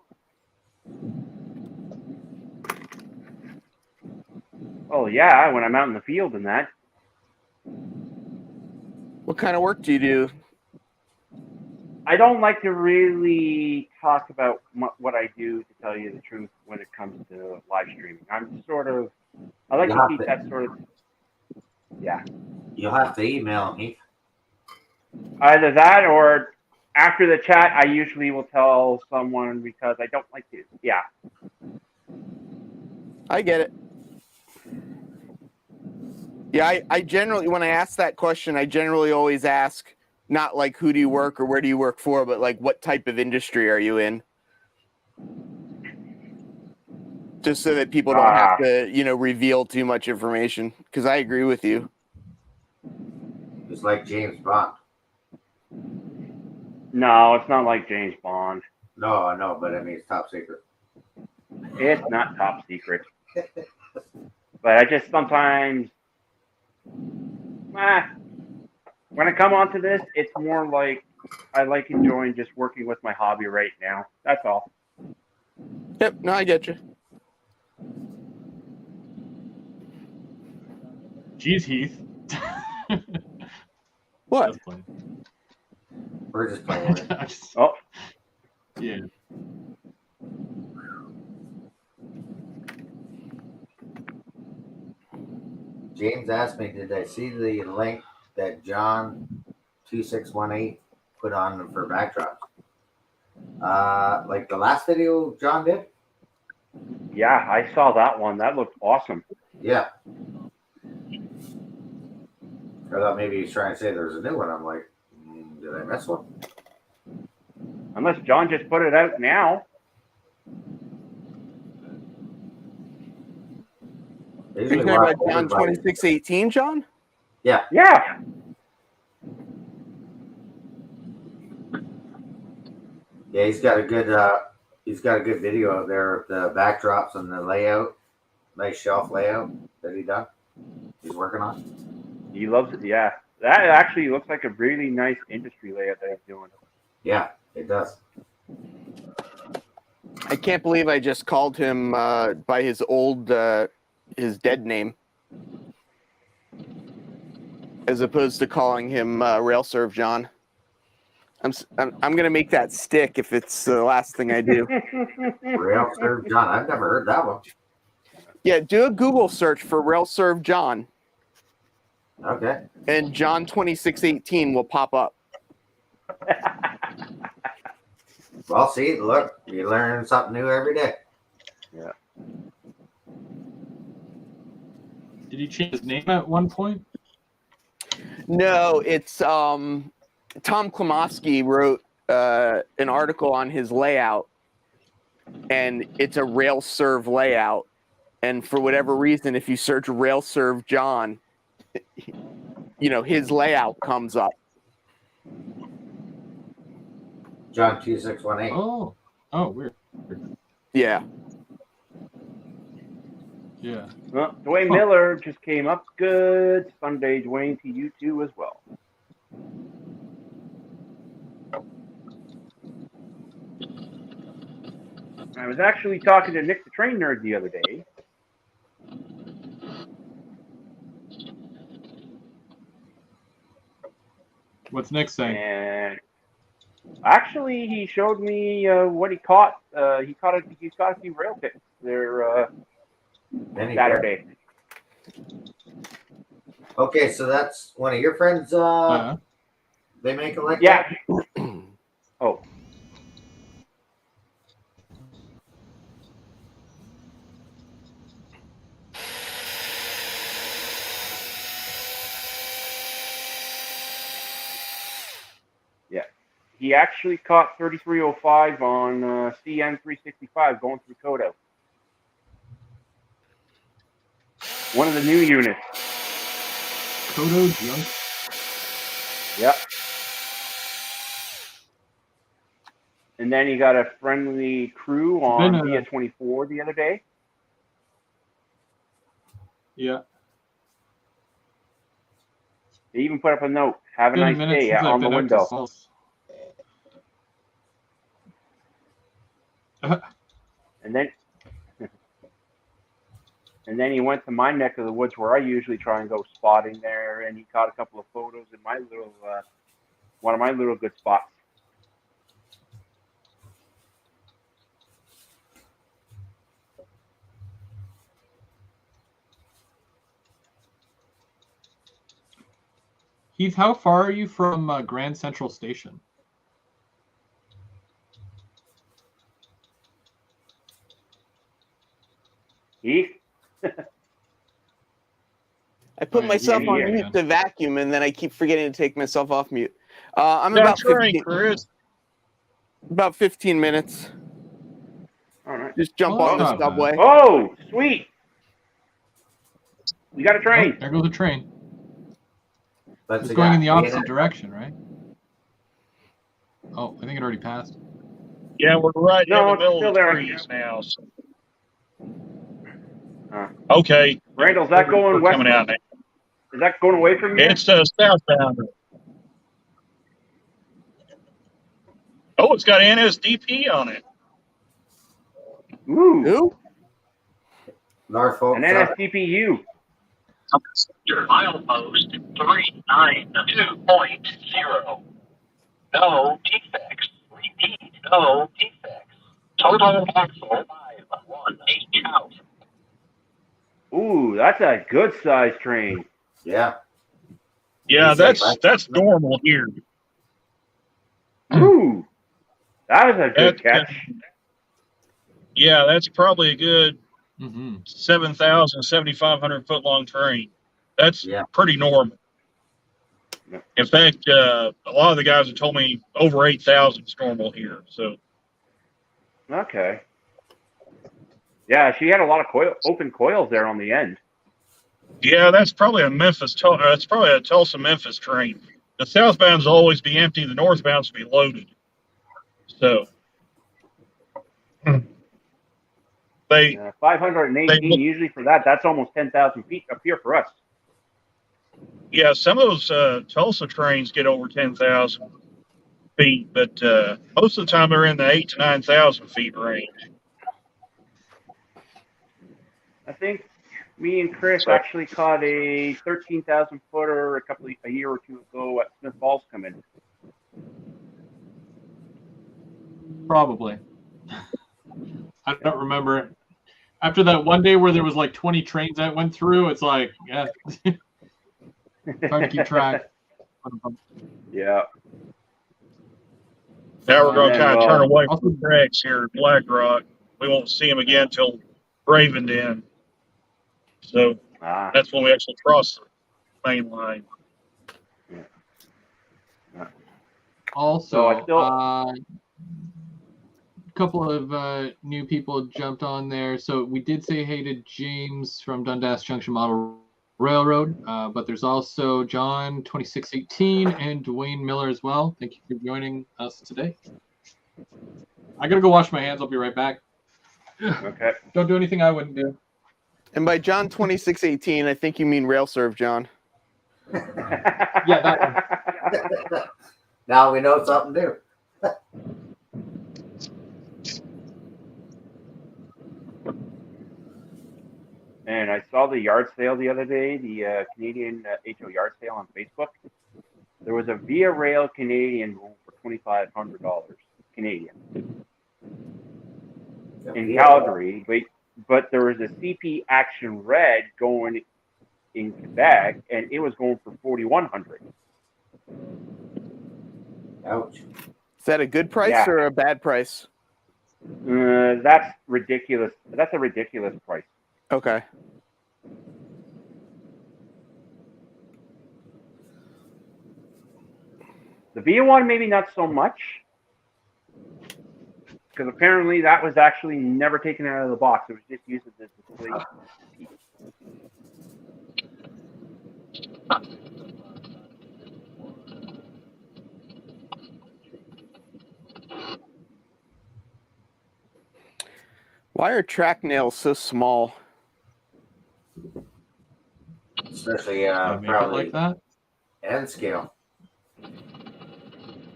Well, yeah, when I'm out in the field and that. What kind of work do you do? I don't like to really talk about what I do, to tell you the truth, when it comes to live streaming. I like to keep that sort of, yeah. You'll have to email me. Either that or after the chat, I usually will tell someone because I don't like to, yeah. I get it. Yeah, I generally, when I ask that question, I generally always ask, not like who do you work or where do you work for, but like what type of industry are you in? Just so that people don't have to, reveal too much information. Because I agree with you. It's like James Bond. No, it's not like James Bond. No, I know, but I mean it's top secret. It's not top secret. But I just sometimes, when I come onto this, it's more like I like enjoying just working with my hobby right now. That's all. Yep, no, I get you. Jeez, Heath. What? Just playing. We're just playing with it. Oh, Yeah. James asked me, did I see the link that John 2618 put on for backdrops? Like the last video John did? Yeah, I saw that one. That looked awesome. Yeah. I thought maybe he's trying to say there's a new one. I'm like, did I miss one? Unless John just put it out now. Are you talking about John 2618, John? Yeah. Yeah. Yeah, he's got a good video out there of the backdrops and the layout, nice shelf layout that he done. He's working on. He loves it. Yeah. That actually looks like a really nice industry layout that he's doing. Yeah, it does. I can't believe I just called him by his old, his dead name, as opposed to calling him RailServe John. I'm gonna make that stick if it's the last thing I do. RailServe John. I've never heard that one. Yeah, do a Google search for RailServe John. Okay. And John 2618 will pop up. Well, see, look, you learn something new every day. Yeah. Did he change his name at one point? No, it's Tom Klimoski wrote an article on his layout, and it's a RailServe layout. And for whatever reason, if you search RailServe John, you know, his layout comes up. John 2618. Oh, weird. Yeah. Yeah. Well, Dwayne Miller just came up good. Sunday, Dwayne, to you too as well. I was actually talking to Nick the Train Nerd the other day. What's Nick saying? And actually, he showed me what he caught. He's got a few rail picks there Saturday. Okay, so that's one of your friends. They make a like yeah. that? Oh. Yeah. He actually caught 3305 on CN365 going through Kodo. One of the new units. Kodo junk. Yep. And then he got a friendly crew on Via 24 the other day. Yeah. They even put up a note, have a nice day on the window. And then he went to my neck of the woods where I usually try and go spotting there, and he caught a couple of photos in my little, one of my little good spots. Heath, how far are you from Grand Central Station? Heath? I put myself on mute to vacuum, and then I keep forgetting to take myself off mute. I'm about 15 minutes. All right. Just jump on the subway. Oh, sweet. We got a train. Oh, there goes the train. It's going in the opposite direction, right? Oh, I think it already passed. Yeah, we're right in the middle of the trees now. So. Okay. Randall, is that going west? Coming out now. Is that going away from you? It's southbound. Oh, it's got NSDP on it. Ooh. Who? Norfolk. An NSDPU. Your milepost 392.0. No defects. Repeat, no defects. Total axle 518 out. Ooh, that's a good size train. Yeah. Yeah, He said, that's normal here. Ooh, that was a That, good catch. yeah, that's probably a good Mm-hmm. 7,000, 7,500 foot long train. That's Yeah. pretty normal. In fact, a lot of the guys have told me over 8,000 is normal here. So Okay. Yeah, she had a lot of open coils there on the end. yeah, that's probably a that's probably a Tulsa Memphis train. The southbounds will always be empty. The northbounds will be loaded. So they 518 usually for that. That's almost 10,000 feet up here for us. yeah, some of those Tulsa trains get over 10,000 feet, but most of the time they're in the 8 to 9,000 feet range. I think me and Chris So, actually caught a 13,000 footer a year or two ago at Smith Falls coming. Probably. I don't remember. After that one day where there was like 20 trains that went through, it's like, yeah, hard to keep track. Yeah. now we're going to kind of turn away Also, from the tracks here at Black Rock. We won't see them again until Ravenden. So that's when we actually cross the main line. also, So a couple of new people jumped on there. So we did say hey to James from Dundas Junction Model Railroad, but there's also John 2618 and Dwayne Miller as well. Thank you for joining us today. I gotta go wash my hands. I'll be right back. Okay. Don't do anything I wouldn't do. And by John 2618, I think you mean RailServe, John. Yeah, that one. Now we know something new. And I saw the yard sale the other day, the Canadian HO yard sale on Facebook. There was a Via Rail Canadian going for $2,500 Canadian in Calgary, but there was a CP Action Red going in Quebec, and it was going for $4,100. Ouch. Is that a good price or a bad price? That's ridiculous. That's a ridiculous price. Okay. The Via one, maybe not so much, because apparently that was actually never taken out of the box. It was just used as a display piece. Why are track nails so small? Especially Make probably it like that. N scale.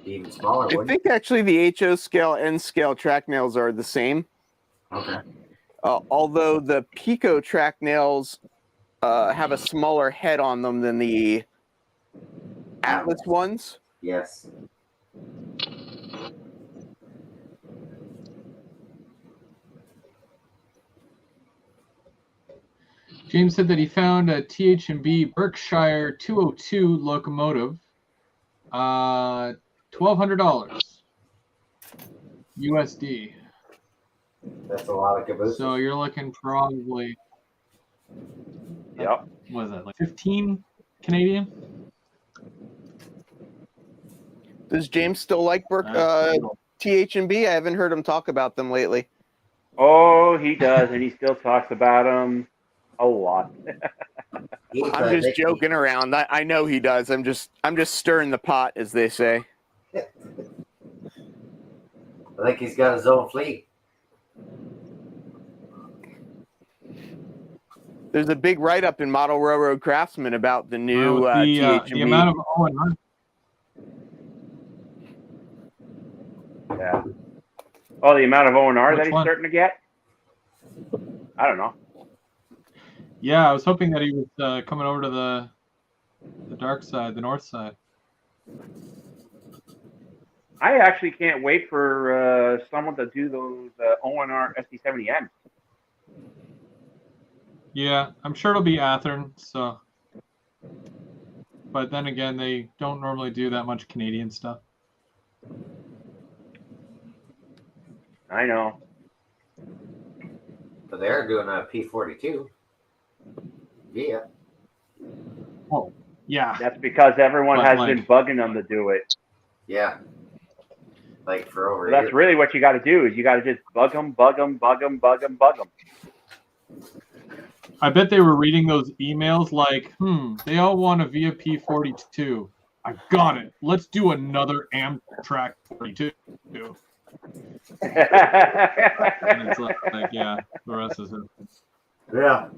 Even smaller. I think actually the HO scale, N scale track nails are the same. Okay. Although the Pico track nails have a smaller head on them than the Atlas ones. Yes. James said that he found a TH&B Berkshire 202 locomotive, $1,200 USD. That's a lot of cabooses. So you're looking probably, Yep. what is that, like 15 Canadian? Does James still like TH&B? I haven't heard him talk about them lately. Oh, he does, and he still talks about them a lot. I'm just joking around. I know he does. I'm just stirring the pot, as they say. I think he's got his own fleet. There's a big write-up in Model Railroad Craftsman about the new TH&B. The amount of O&R. Yeah. Oh, the amount of O&R that Which he's one? starting to get? I don't know. Yeah, I was hoping that he was coming over to the dark side, the north side. I actually can't wait for someone to do those O&R SD70M. Yeah, I'm sure it'll be Athern. So, but then again, they don't normally do that much Canadian stuff. I know. But they're doing a P42. Yeah. Oh, yeah. That's because everyone But, has like- been bugging them to do it. Yeah. Like for over So a that's year. really what you got to do is you got to just bug them, bug them, bug them, bug them, bug them. I bet they were reading those emails like, they all want a via P42. I got it. Let's do another Amtrak 42. And it's like, yeah, the rest is it. Yeah.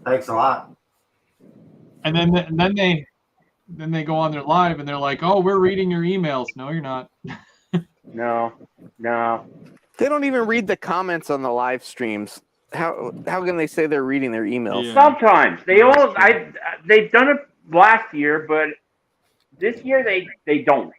Thanks a lot. And then they go on their live and they're like, oh, we're reading your emails. No, you're not. No. They don't even read the comments on the live streams. How can they say they're reading their emails? Yeah. Sometimes they've done it last year, but this year they don't.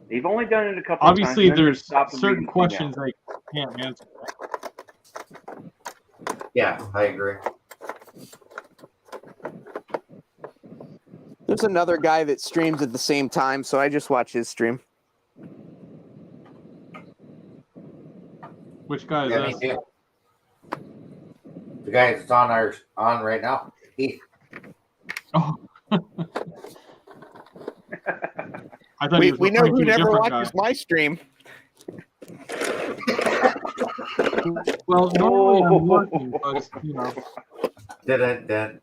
They've only done it a couple Obviously, of times. there's Stop and certain read questions they can't answer. Yeah, I agree. There's another guy that streams at the same time, so I just watch his stream. Which guy is Yeah, me this? too. The guy that's on right now. Heath. Oh. I thought We he was know referring who to a never different watches guy. my stream. Well, normally I'm working, but you know. Dun.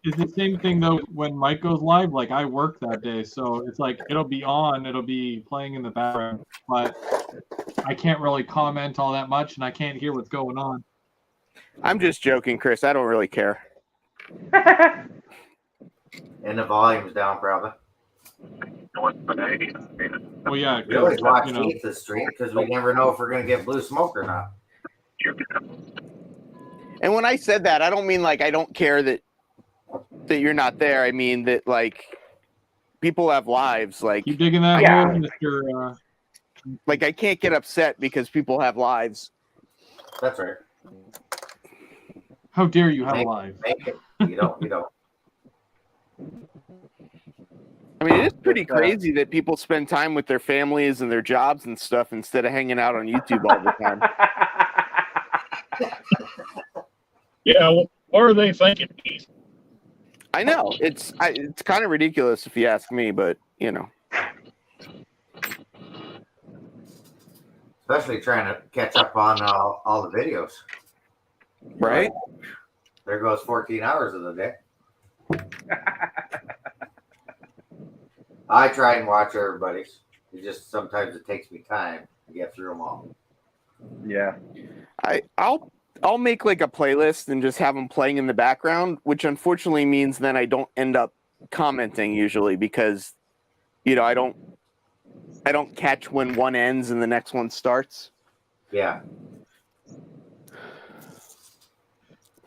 It's the same thing though when Mike goes live. Like I work that day, so it's like it'll be playing in the background, but I can't really comment all that much, and I can't hear what's going on. I'm just joking, Chris. I don't really care. And the volume's down, probably. Well, yeah, We always watch you know, Heath's stream because we never know if we're going to get blue smoke or not. And when I said that, I don't mean like I don't care that you're not there. I mean that like people have lives. Like keep digging that Yeah. hole, Mr. like I can't get upset because people have lives. That's right. How dare you have a Make- live? Make it. You don't. I mean, it's pretty crazy that people spend time with their families and their jobs and stuff instead of hanging out on YouTube all the time. Yeah, well, what are they thinking? I know it's kind of ridiculous if you ask me, but you know. Especially trying to catch up on all the videos. Right? There goes 14 hours of the day. I try and watch everybody's. It just sometimes it takes me time to get through them all. Yeah. I'll make like a playlist and just have them playing in the background, which unfortunately means then I don't end up commenting usually because, you know, I don't catch when one ends and the next one starts. Yeah.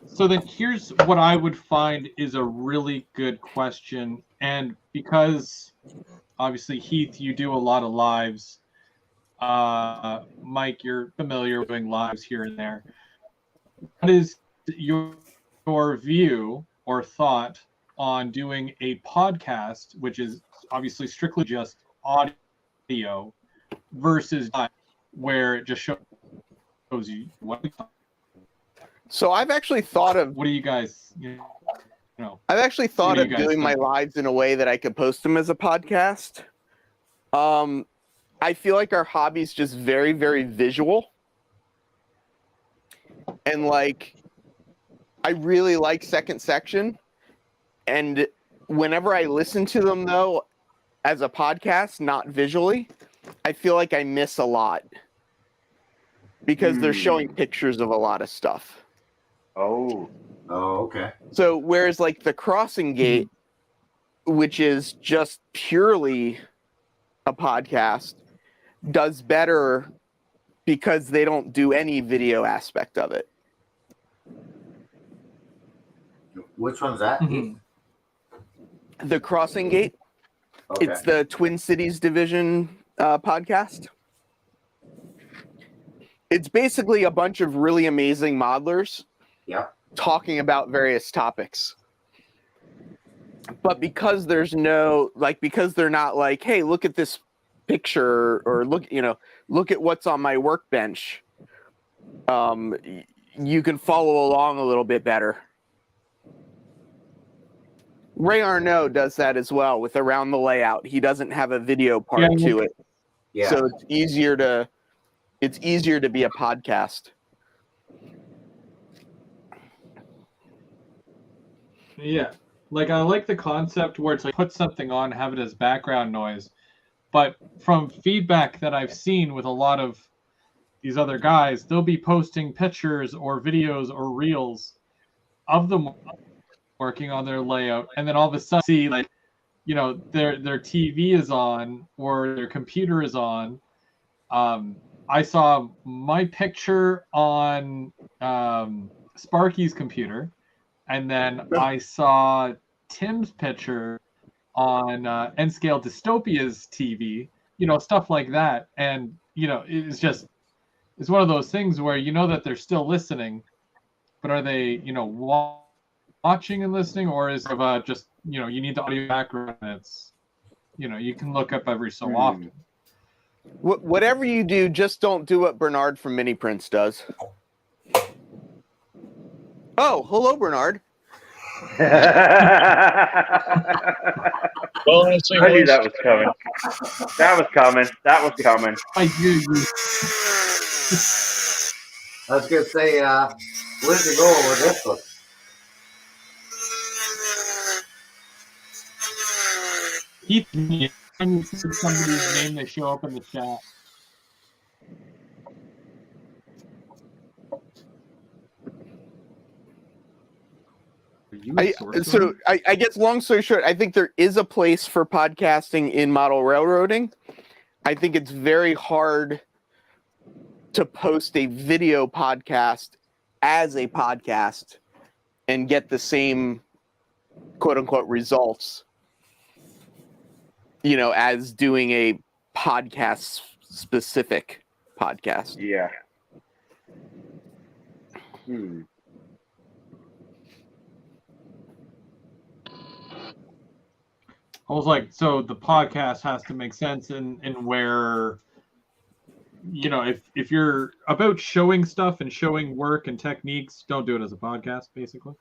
So then here's what I would find is a really good question. And because obviously, Heath, you do a lot of lives. Mike, you're familiar with doing lives here and there. What is your view or thought on doing a podcast, which is obviously strictly just audio, versus where it just shows you what? So I've actually thought of What do you guys? You know, I've actually thought What do of you guys doing my think? lives in a way that I could post them as a podcast. I feel like our hobby's just very, very visual. And like, I really like Second Section. And whenever I listen to them though, as a podcast, not visually, I feel like I miss a lot. Because they're showing pictures of a lot of stuff. Oh. Oh, okay. So whereas like the Crossing Gate, which is just purely a podcast, does better because they don't do any video aspect of it. Which one's that? Mhm. The Crossing Gate. Okay. It's the Twin Cities Division podcast. It's basically a bunch of really amazing modelers talking about various topics. But because there's no, like, because they're not like, hey, look at this picture, or look at what's on my workbench. You can follow along a little bit better. Ray Arnaud does that as well with Around the Layout. He doesn't have a video part to it. Yeah. So it's easier to be a podcast. Yeah. Like, I like the concept where it's like put something on, have it as background noise. But from feedback that I've seen with a lot of these other guys, they'll be posting pictures or videos or reels of them working on their layout, and then all of a sudden see, like, their TV is on or their computer is on. I saw my picture on Sparky's computer, and then I saw Tim's picture on N-Scale Dystopia's TV, stuff like that. And, it's one of those things where that they're still listening, but are they, watching and listening, or is it just, you need the audio background? It's, you can look up every so often. Whatever you do, just don't do what Bernard from Mini Prince does. Oh, hello, Bernard. Well, I knew that was coming. That was coming. I hear you. I was going to say, where'd you go with this one? Ethan, I need somebody's name to show up in the chat. I guess, long story short, I think there is a place for podcasting in model railroading. I think it's very hard to post a video podcast as a podcast and get the same quote unquote results, as doing a podcast specific podcast. Yeah. I was like, so the podcast has to make sense in where, if you're about showing stuff and showing work and techniques, don't do it as a podcast, basically.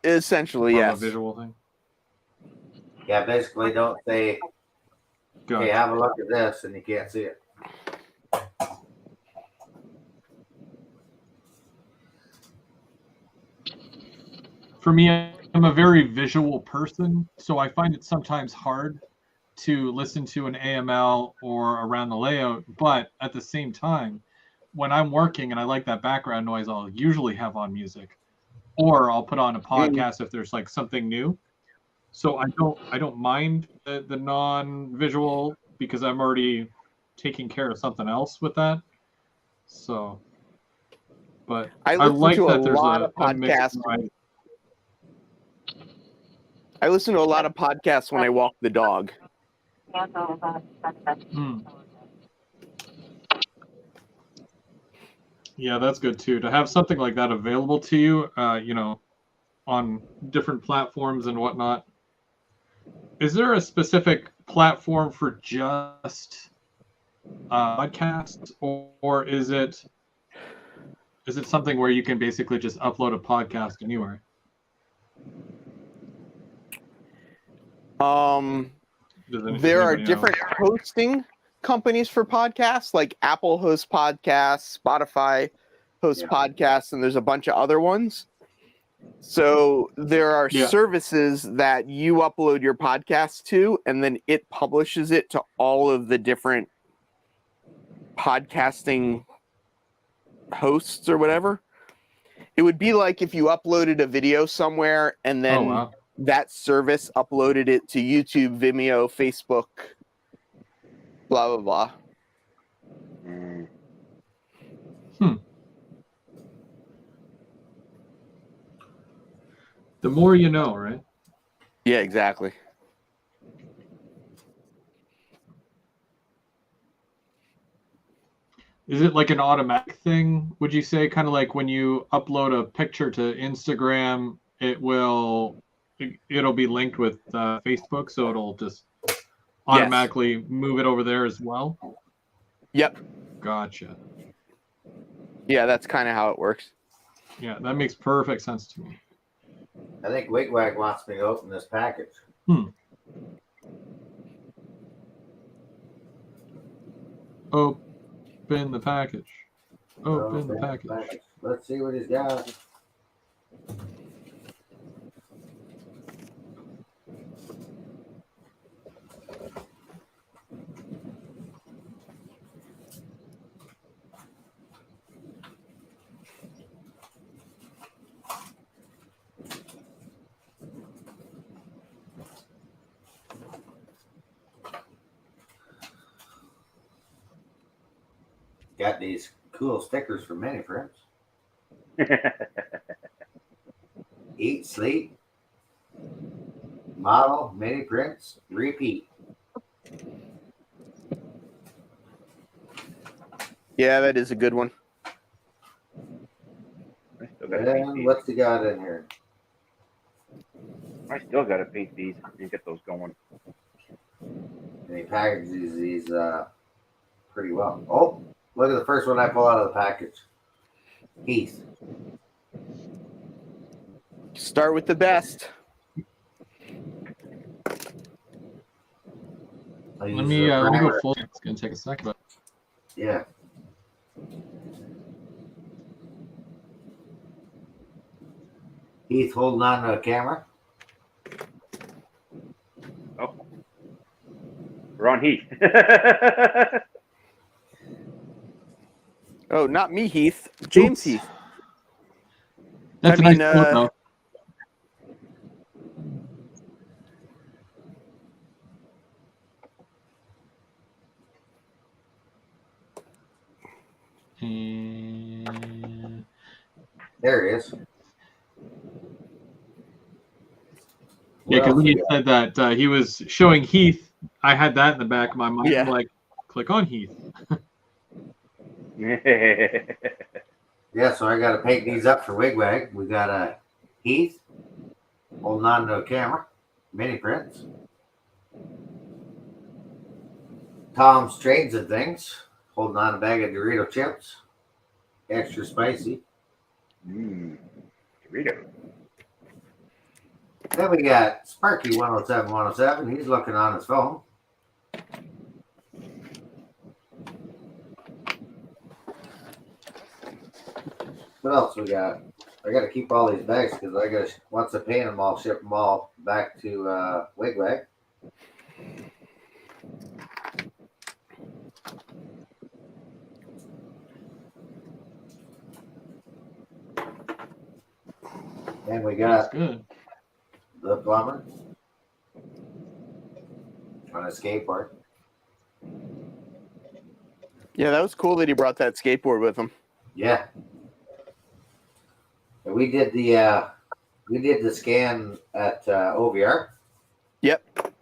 Essentially, More yes. of a visual thing. Yeah, basically don't say, hey, have a look at this, and you can't see it. For me, I'm a very visual person, so I find it sometimes hard to listen to an AML or Around the Layout, but at the same time, when I'm working and I like that background noise, I'll usually have on music, or I'll put on a podcast if there's like something new. So I don't mind the non-visual, because I'm already taking care of something else with that. So, but I like that there's a mix. I listen to a lot of podcasts when I walk the dog. Yeah, that's good too. To have something like that available to you, on different platforms and whatnot. Is there a specific platform for just podcasts, or is it something where you can basically just upload a podcast anywhere? There are different hosting companies for podcasts, like Apple hosts podcasts, Spotify hosts podcasts, and there's a bunch of other ones. So there are services that you upload your podcast to, and then it publishes it to all of the different podcasting hosts or whatever. It would be like if you uploaded a video somewhere and then that service uploaded it to YouTube, Vimeo, Facebook, blah, blah, blah. The more you know, right? Yeah, exactly. Is it like an automatic thing, would you say? Kind of like when you upload a picture to Instagram, it'll be linked with Facebook, so it'll just automatically move it over there as well? Yep. Gotcha. Yeah, that's kind of how it works. Yeah, that makes perfect sense to me. I think Wigwag wants me to open this package. Open the package. Open the package. Let's see what he's got. Got these cool stickers for mini friends. Eat, sleep, model, mini prints, repeat. Yeah, that is a good one. And what's he got in here? I still got to paint these and get those going. And he packages these pretty well. Oh, look at the first one I pull out of the package. Heath. Start with the best. Let me go full. It's gonna take a second, but yeah. Heath holding on to the camera. Oh, we're on Heath. Oh, not me, Heath. James Heath. That's a nice quote, though. There he is. Yeah, because when you said that he was showing Heath, I had that in the back of my mind. Yeah. I'm like, click on Heath. Yeah, so I got to paint these up for Wigwag. We got a Heath holding on to a camera, mini prints. Tom's Trades and Things holding on a bag of Dorito chips, extra spicy. Dorito. Then we got Sparky 107. He's looking on his phone. What else we got? I got to keep all these bags because I got to, once I paint them, I'll ship them all back to Wigwag. And we got the plumber on a skateboard. Yeah, that was cool that he brought that skateboard with him. Yeah. And we did the scan at OVR. Yep.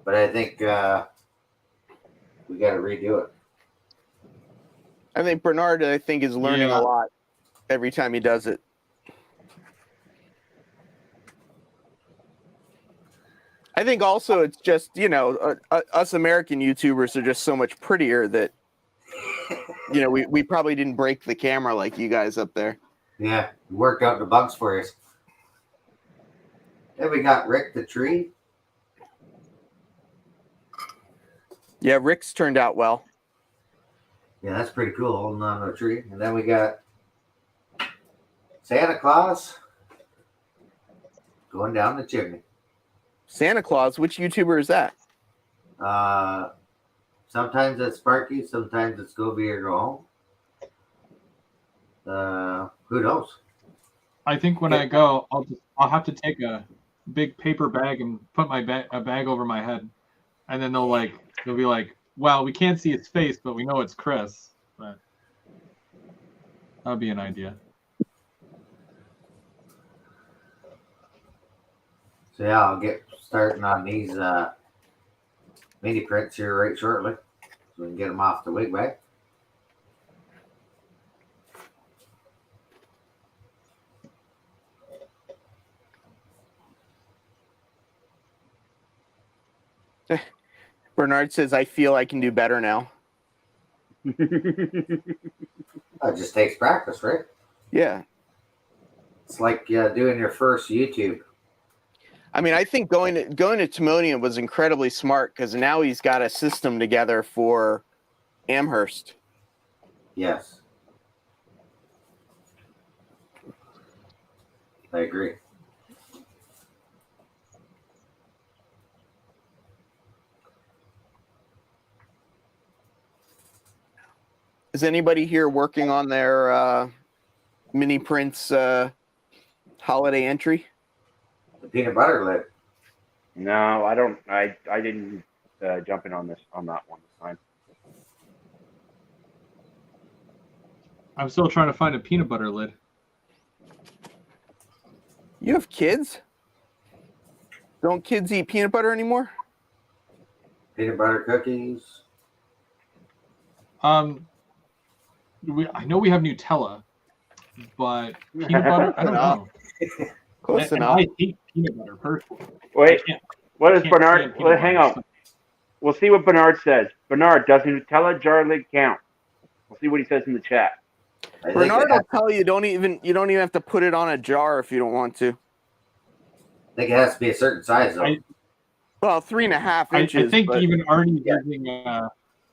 But I think we got to redo it. I think Bernard, is learning a lot every time he does it. I think also it's just, us American YouTubers are just so much prettier that, we probably didn't break the camera like you guys up there. Yeah, worked out the bugs for us. Then we got Rick the tree. Yeah, Rick's turned out well. Yeah, that's pretty cool, holding on to a tree. And then we got Santa Claus going down the chimney. Santa Claus, which YouTuber is that? Sometimes it's Sparky, sometimes it's Go Big or Go Home. Who knows? I think when I go, I'll have to take a big paper bag and put a bag over my head, and then they'll be like, "Well, we can't see his face, but we know it's Chris." But That would be an idea. So yeah, I'll get starting on these mini prints here right shortly, so we can get them off the wig bag. Bernard says, "I feel I can do better now." It just takes practice, right? Yeah. It's like doing your first YouTube. I mean, I think going to Timonium was incredibly smart because now he's got a system together for Amherst. Yes. I agree. Is anybody here working on their mini prints holiday entry? The peanut butter lid. No, I don't. I didn't jump in on that one this time. I'm still trying to find a peanut butter lid. You have kids? Don't kids eat peanut butter anymore? Peanut butter cookies. I know we have Nutella, but peanut butter, I don't know. Close And enough. I hate peanut butter personally. Wait, what does can't Bernard? stand peanut Hang butter. on. We'll see what Bernard says. Bernard, does a Nutella jar lid count? We'll see what he says in the chat. Bernard will tell you you don't even have to put it on a jar if you don't want to. I think it has to be a certain size though. Well, 3.5 inches. I think but even Arnie's using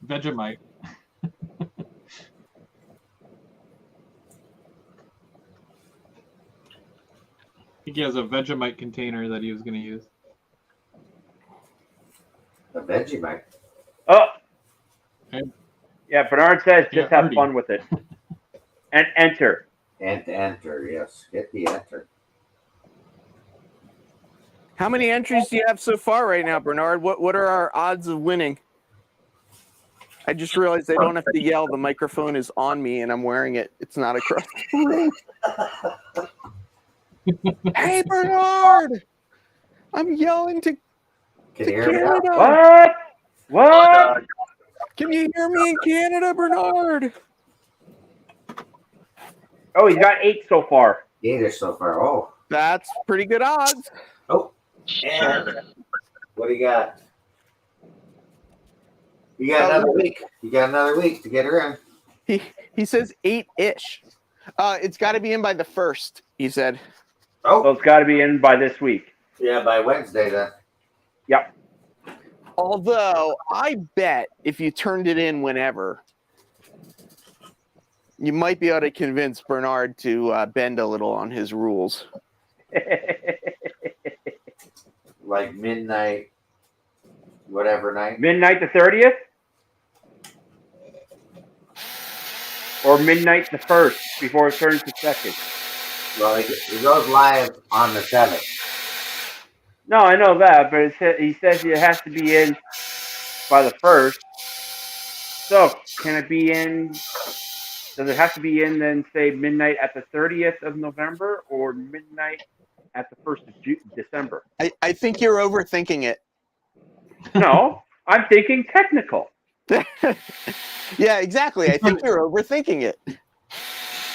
Vegemite. I think he has a Vegemite container that he was going to use. A Vegemite. Oh, Okay. yeah. Bernard says just Yeah, have Ernie. fun with it and enter. And enter, yes. Get the enter. How many entries do you have so far right now, Bernard? What are our odds of winning? I just realized I don't have to yell. The microphone is on me, and I'm wearing it. It's not across the room. Hey, Bernard! I'm yelling to Can you hear me now? Canada. What? Can you hear me in Canada, Bernard? Oh, he's got 8 so far. 8-ish so far. Oh. That's pretty good odds. Oh. And what do you got? You got another week. You got another week to get her in. He says 8-ish. It's got to be in by the 1st, he said. Oh. So it's got to be in by this week. Yeah, by Wednesday then. Yep. Although, I bet if you turned it in whenever, you might be able to convince Bernard to bend a little on his rules. Like midnight, whatever night. Midnight the 30th? Or midnight the 1st before it turns to 2nd? Well, it goes live on the 7th. No, I know that, but he says it has to be in by the 1st. So, can it be in? Does it have to be in then, say, midnight at the 30th of November or midnight at the 1st of December? I think you're overthinking it. No, I'm thinking technical. Yeah, exactly. I think you're overthinking it.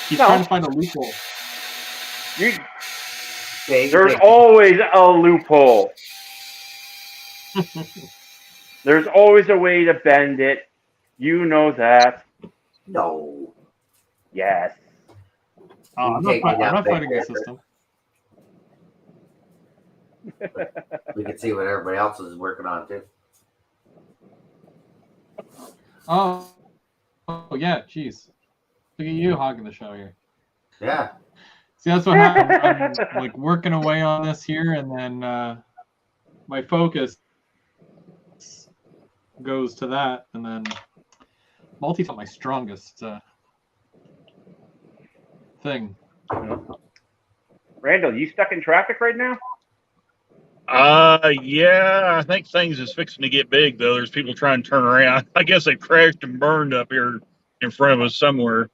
He's trying to find a loophole. There's always a loophole. There's always a way to bend it. You know that. No. Yes. I'm not fighting the system. We can see what everybody else is working on too. Oh yeah, jeez. Look at you hogging the show here. Yeah. See, that's what happens. I'm like working away on this here, and then my focus goes to that, and then multi's not my strongest thing. Randall, you stuck in traffic right now? Yeah, I think things is fixing to get big though. There's people trying to turn around. I guess they crashed and burned up here in front of us somewhere.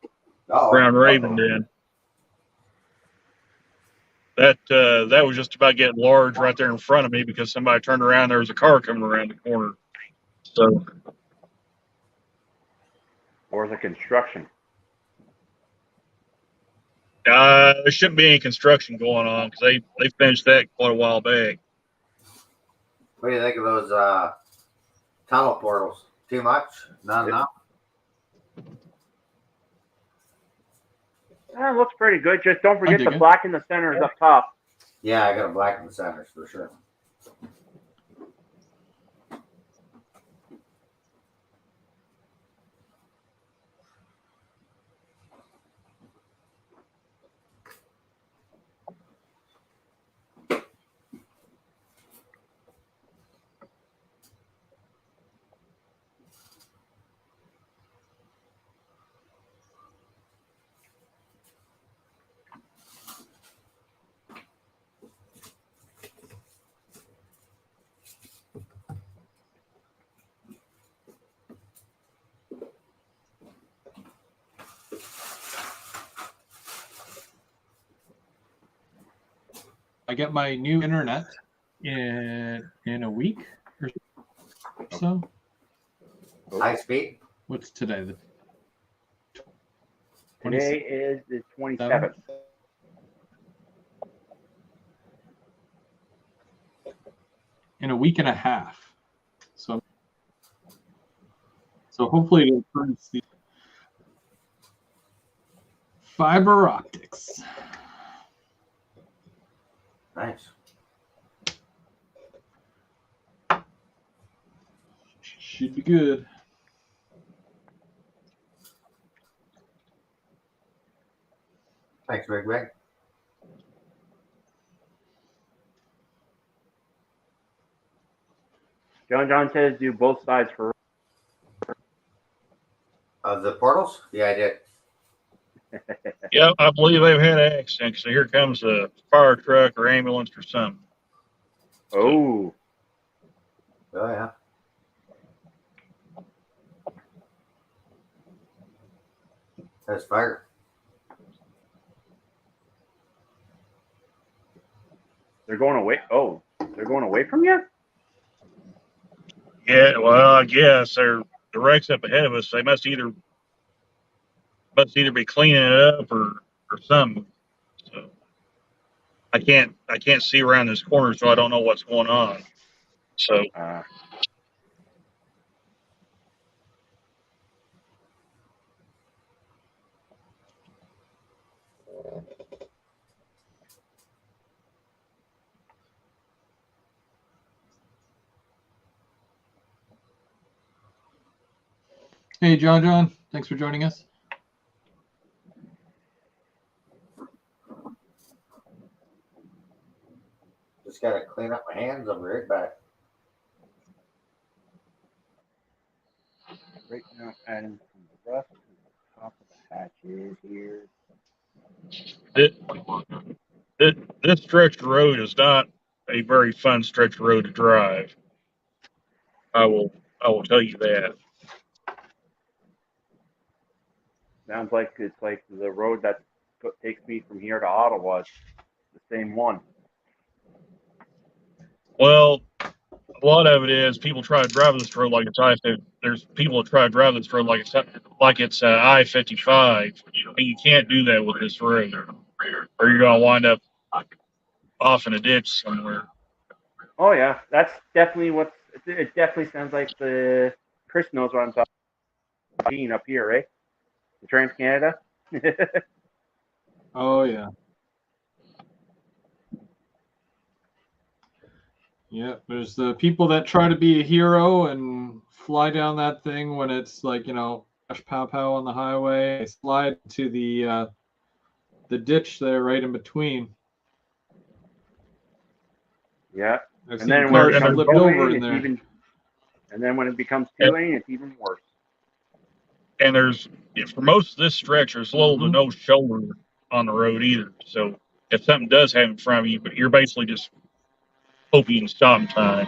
Brown Raven did. That was just about getting large right there in front of me because somebody turned around. There was a car coming around the corner. So, or the construction. there shouldn't be any construction going on because they finished that quite a while back. What do you think of those tunnel portals? Too much? Not enough? It looks pretty good. Just don't forget the black in the center is up top. Yeah, I got a black in the centers for sure. I get my new internet in a week or so. High speed? What's today? Today is the 27th. In a week and a half. So hopefully it improves the fiber optics. Nice. Should be good. Thanks, Big Big. John says do both sides for The portals? Yeah, I did. Yeah, I believe they've had an accident. So here comes a fire truck or ambulance or something. Oh. Oh, yeah. That's fire. They're going away. Oh, they're going away from you? Yeah, well, I guess the wreck's up ahead of us. They must either be cleaning it up or something. So I can't see around this corner, so I don't know what's going on. So Hey, John. Thanks for joining us. Just got to clean up my hands. I'll be right back. Right now, adding some rust to the top of the hatches here. This stretch of road is not a very fun stretch of road to drive. I will tell you that. Sounds like it's like the road that takes me from here to Ottawa. It's the same one. Well, a lot of it is people try to drive this road like it's I-50. There's people that try to drive this road like it's I-55, and you can't do that with this road, or you're gonna wind up off in a ditch somewhere. Oh yeah, that's definitely what it definitely sounds like. The Chris knows what I'm talking about up here, right? The Trans Canada. Oh yeah. Yeah, there's the people that try to be a hero and fly down that thing when it's like, pow pow on the highway. They slide to the ditch there right in between. Yeah. I've and seen then when cars flipped over in there. And then when it becomes 2 lane, it's even worse. And for most of this stretch, there's little to no shoulder on the road either. So if something does happen in front of you, but you're basically just hoping you can stop in time.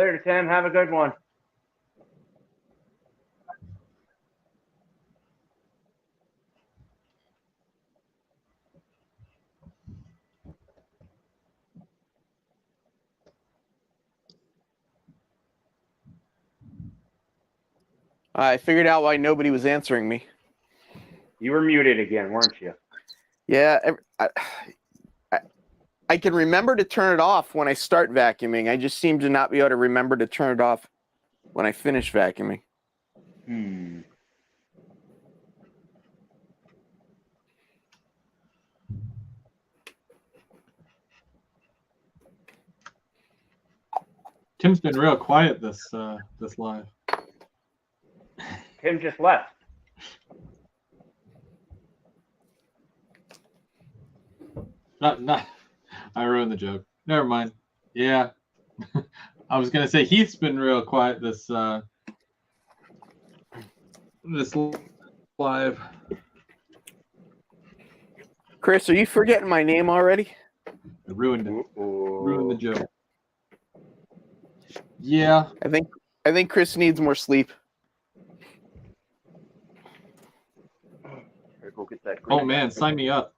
Later, Tim. Have a good one. I figured out why nobody was answering me. You were muted again, weren't you? Yeah, I can remember to turn it off when I start vacuuming. I just seem to not be able to remember to turn it off when I finish vacuuming. Tim's been real quiet this live. Tim just left. Not. I ruined the joke. Never mind. Yeah. I was gonna say Heath's been real quiet this live. Chris, are you forgetting my name already? I ruined it. Uh-oh. Ruined the joke. Yeah. I think Chris needs more sleep. Go get that Oh man, sign me up.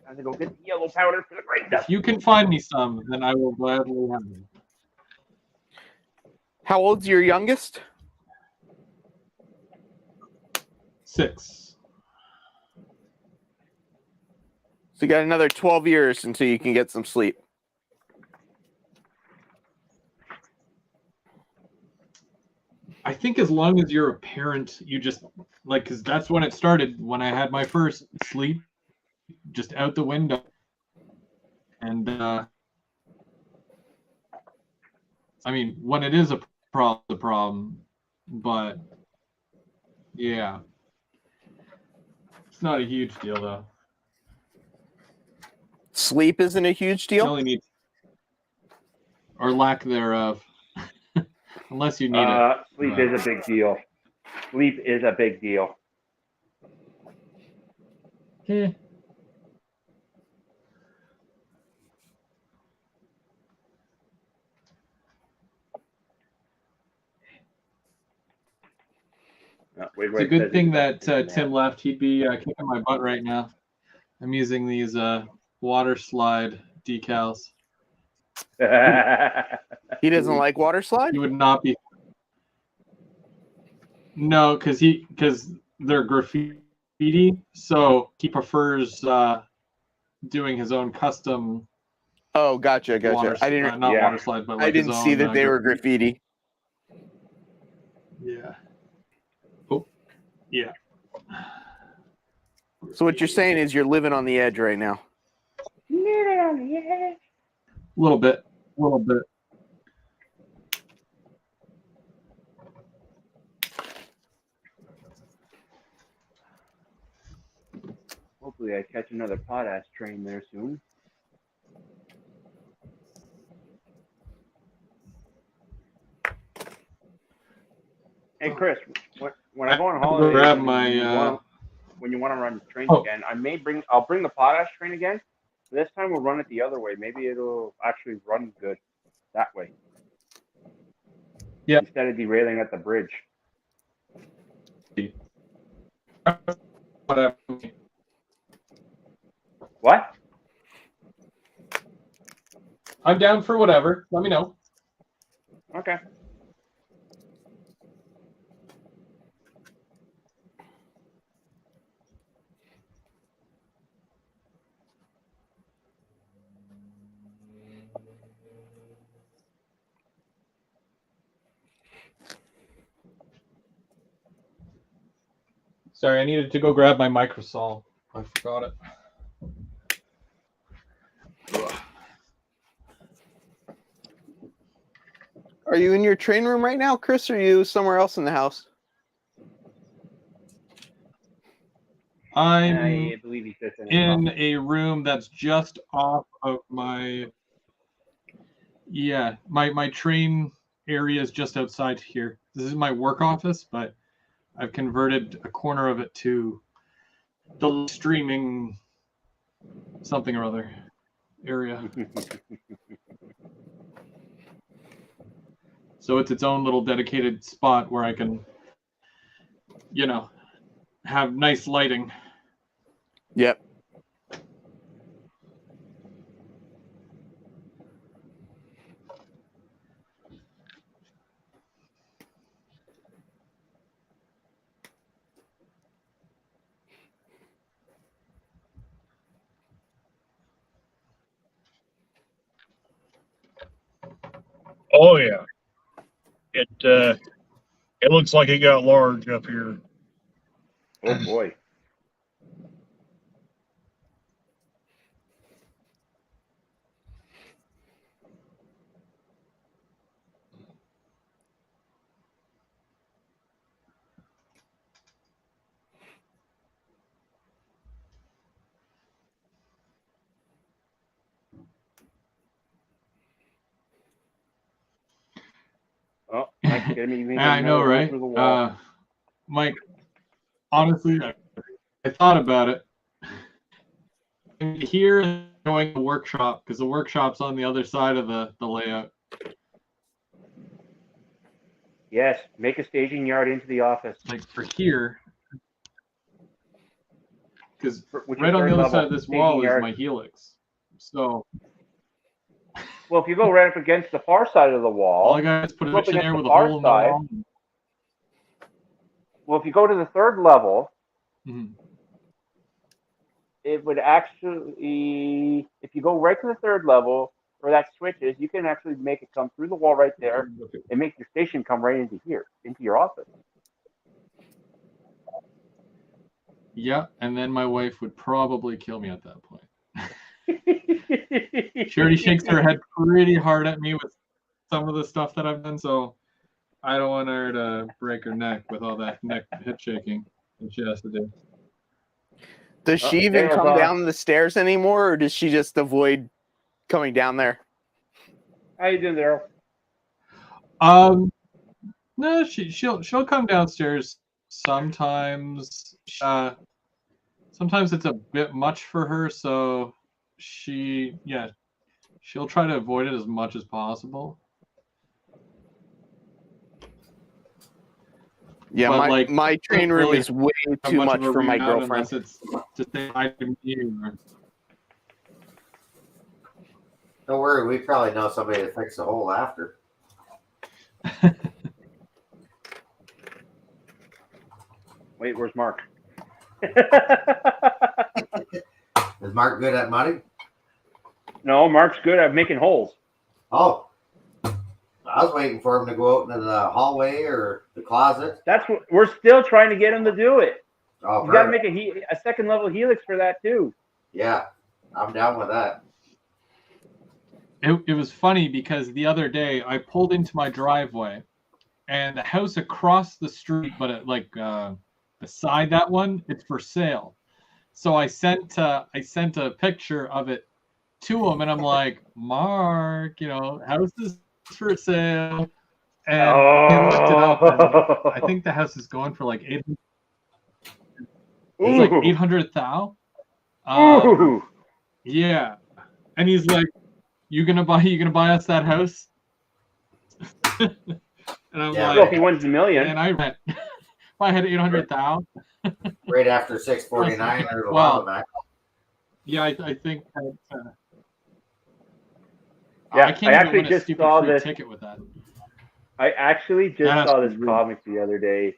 I have to go get the yellow powder for the great stuff. If you can find me some, then I will gladly have them. How old's your youngest? 6. So you got another 12 years until you can get some sleep. I think as long as you're a parent, you just like, because that's when it started. When I had my first sleep, just out the window, and I mean, when it is a problem, but yeah, it's not a huge deal though. Sleep isn't a huge You deal? only need, or lack thereof, unless you need it. Sleep is a big deal. Sleep is a big deal. Yeah. It's a good thing that Tim left. He'd be kicking my butt right now. I'm using these water slide decals. He doesn't like water slide? He would not be. No, because they're graffiti, so he prefers doing his own custom. Oh, gotcha. Water, I didn't. not water slide, but like I didn't his see own, that they were graffiti. Yeah. Oh, yeah. So what you're saying is you're living on the edge right now. Living on the edge. A little bit. Hopefully I catch another potash train there soon. Hey Chris, when I go on holiday, grab my. When you want to run trains again, I'll bring the potash train again. This time we'll run it the other way. Maybe it'll actually run good that way. Yeah. Instead of derailing at the bridge. What? I'm down for whatever. Let me know. Okay. Sorry, I needed to go grab my Microsol. I forgot it. Are you in your train room right now, Chris, or are you somewhere else in the house? I believe he sits in a room that's just off of my. Yeah, my train area is just outside here. This is my work office, but I've converted a corner of it to the streaming something or other. area. So it's its own little dedicated spot where I can, you know, have nice lighting. Yep. Oh yeah, it looks like it got large up here. Oh boy. Oh, Mike's gonna be making I know, another hole right? through the wall. Mike, honestly, I thought about it. Here, going to the workshop, because the workshop's on the other side of the layout. Yes, make a staging yard into the office. Like for here, because Which is right on third the other level, side of this staging wall is yard. my helix. So Well, if you go right up against the far side of the wall, all I got is put a go up switch in against there the with a far hole in the side. wall. Well, if you go to the third level, Mhm. it would actually, if you go right to the third level where that switch is, you can actually make it come through the wall right there and make your station come right into here, into your office. Yeah, and then my wife would probably kill me at that point. She already shakes her head pretty hard at me with some of the stuff that I've done, so I don't want her to break her neck with all that head shaking that she has to do. Does she even come down the stairs anymore, or does she just avoid coming down there? How you doing, Daryl? No, she'll come downstairs sometimes. Sometimes it's a bit much for her, so she'll try to avoid it as much as possible. Yeah, but my train room is way too much for my girlfriend. Unless it's just say hi to me. Don't worry, we probably know somebody to fix the hole after. Wait, where's Mark? Is Mark good at mudding? No, Mark's good at making holes. Oh, I was waiting for him to go out into the hallway or the closet. That's what we're still trying to get him to do it. Oh, you got to make a second level helix for that too. Yeah, I'm down with that. It was funny because the other day I pulled into my driveway, and the house across the street, but beside that one, it's for sale. So I sent a picture of it to him, and I'm like, Mark, house is for sale. And he looked it up, and I think the house is going for like $800,000. Yeah, and he's like, you gonna buy us that house? And I'm like, well, if he wins the million, and I rent. If I had 800,000, right after 649 or yeah, I think that. Yeah, I can't actually win a just stupid saw free this. ticket with that. I actually just saw this comic the other day,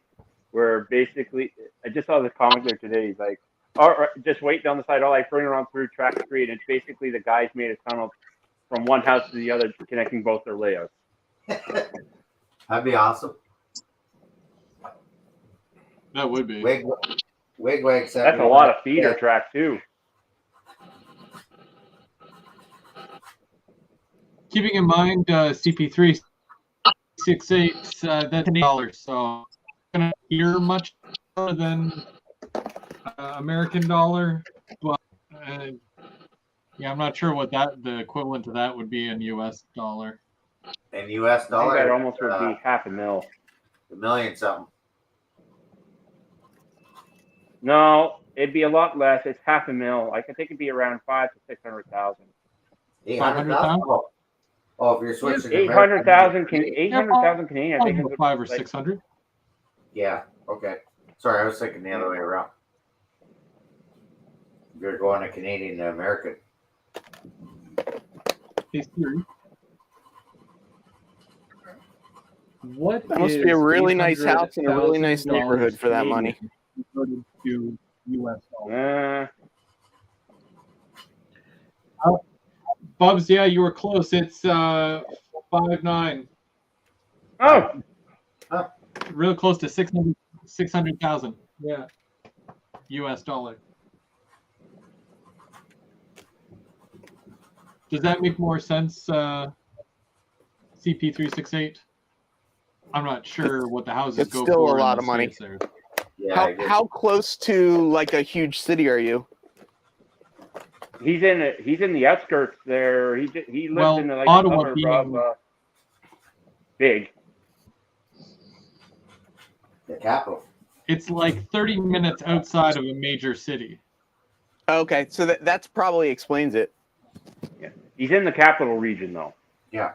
where basically I just saw this comic there today. He's like, just wait down the side, all like running around through track street, and it's basically the guys made a tunnel from one house to the other, connecting both their layouts. That'd be awesome. That would be. Wigwag said that's a lot of feeder track too. Keeping in mind CP368, that's $8, so it's gonna hear much more than American dollar, but yeah, I'm not sure what the equivalent to that would be in US dollar. In US dollar, I think that almost would be $500,000. $1 million something. No, it'd be a lot less. It's $500,000. I think it'd be around 500,000 to 600,000. 800,000. Oh, if you're switching to 800,000 American, 800,000 Canadian. I think About it's 500 or like, 600. yeah. Okay. Sorry, I was thinking the other way around. If you're going to Canadian to American. Hey Siri, what That must be a is really nice house and a really nice $800,000 neighborhood for that money. converted to US dollars? Bubs, yeah, you were close. It's 5.9. oh, Real close to 600,000. Yeah. US dollar. Does that make more sense, CP368? I'm not sure what the houses It's go still for a lot in of the money. States there. Yeah. How close to like a huge city are you? he's in the outskirts there. He lives Well, in like Ottawa the being- suburb of big. The capital. It's like 30 minutes outside of a major city. Okay, so that's probably explains it. Yeah, he's in the capital region though. Yeah.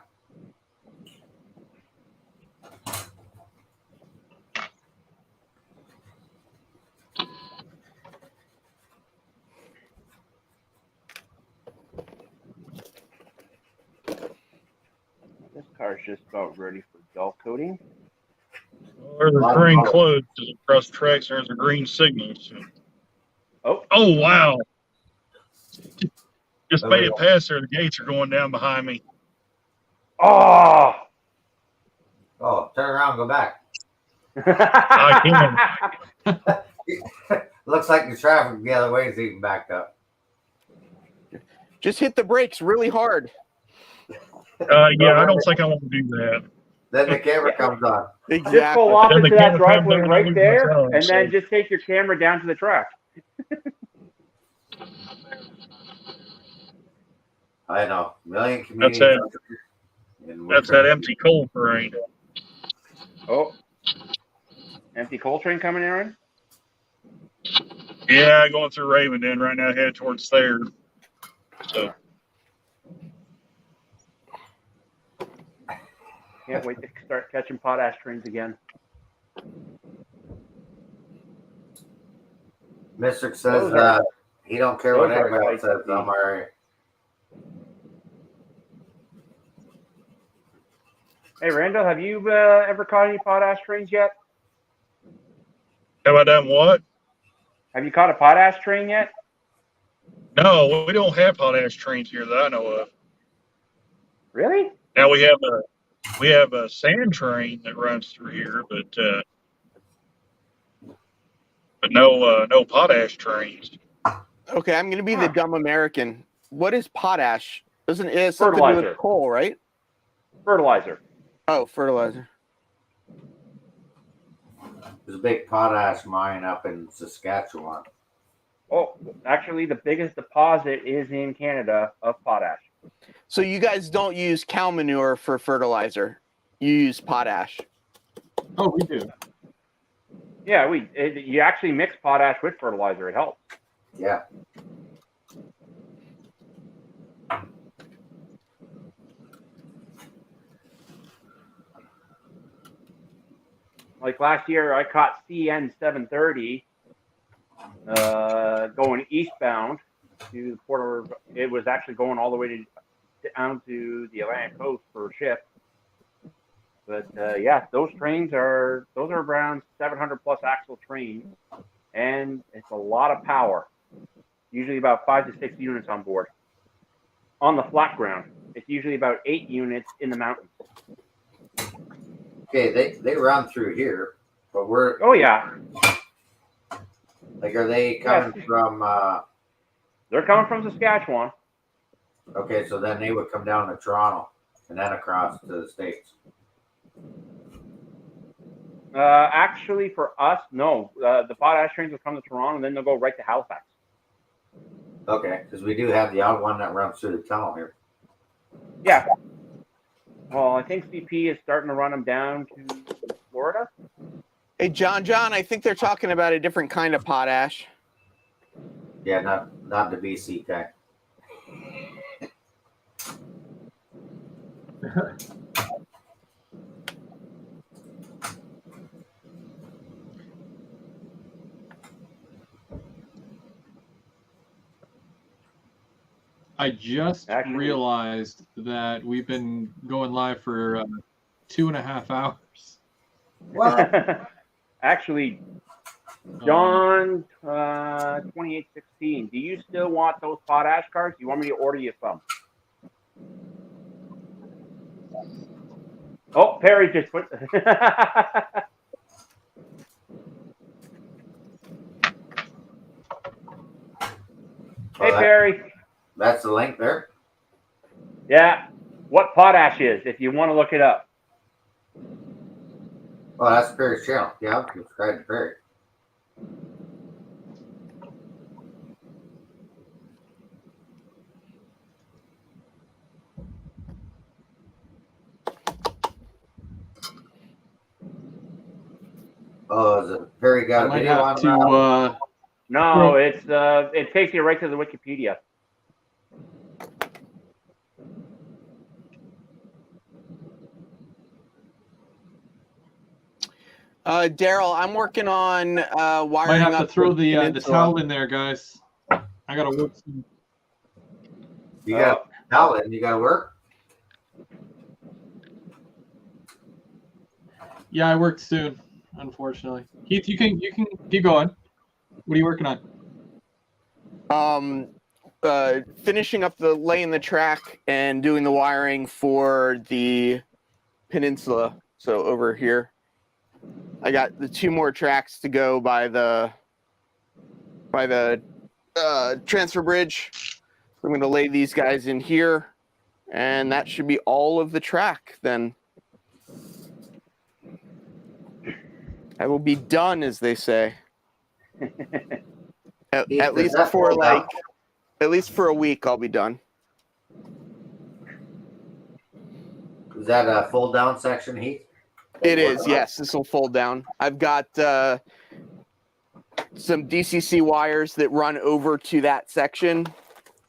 This car's just about ready for dull coating. There's a green closed across the tracks. There's a green signal. So. Oh. Oh, wow. Just made it past there. The gates are going down behind me. Oh. Oh, turn around and go back. I can. Looks like the traffic the other way is even backed up. Just hit the brakes really hard. Yeah, I don't think I want to do that. Then the camera comes on. Just Exactly. pull off Then the into that camera comes driveway on, I right lose there, my phone, and then so- just take your camera down to the track. I know. Million That's comedians. That's that empty coal train. Oh. Empty coal train coming in? Yeah, going through Ravenden right now, headed towards there. So Can't wait to start catching potash trains again. Mystic says he don't care what those are anybody else exciting says. to I'm see. alright. Hey, Randall, have you ever caught any potash trains yet? have I done what? Have you caught a potash train yet? No, we don't have potash trains here that I know of. Really? Now we have a sand train that runs through here, but no potash trains. Okay, I'm gonna be the dumb American. What is potash? Doesn't it have something to do with Fertilizer. coal, right? Fertilizer. Oh, fertilizer. There's a big potash mine up in Saskatchewan. Oh, actually, the biggest deposit is in Canada of potash. So you guys don't use cow manure for fertilizer. You use potash. Oh, we do. Yeah, you actually mix potash with fertilizer. It helps. Yeah. Like last year, I caught CN 730 going eastbound to the port of. It was actually going all the way down to the Atlantic coast for a ship. But yeah, those are around 700 plus axle trains, and it's a lot of power. Usually about 5 to 6 units on board. On the flat ground, it's usually about 8 units in the mountains. Okay, they run through here, but we're Oh yeah, like, are they coming from? they're coming from Saskatchewan. Okay, so then they would come down to Toronto and then across to the States. Actually, for us, no. The potash trains will come to Toronto, and then they'll go right to Halifax. Okay, because we do have the odd one that runs through the tunnel here. Yeah. Well, I think CP is starting to run them down to Florida. Hey, John, I think they're talking about a different kind of potash. Yeah, not the BC kind. I just Actually- realized that we've been going live for 2.5 hours. What? Actually, John 2816. Do you still want those potash cards? Do you want me to order you some? Oh, Perry just put. Hey, Perry. That's the link there. Yeah. What potash is, if you want to look it up. Oh, that's Perry's channel. Yeah, I'm subscribed to Perry. Oh, is it Perry got I a might video have on to. No, it's it takes you right to the Wikipedia. Daryl, I'm working on Might wiring have to up throw the peninsula. towel in there, guys. I gotta work. You got towel in. You got to work. Yeah, I worked soon, unfortunately. Heath, you can keep going. What are you working on? Finishing up laying the track and doing the wiring for the peninsula. So over here, I got the 2 more tracks to go by the transfer bridge. I'm going to lay these guys in here, and that should be all of the track. Then I will be done, as they say. At least for at least for a week, I'll be done. Is that a fold down section, Heath? It is, yes. This will fold down. I've got some DCC wires that run over to that section,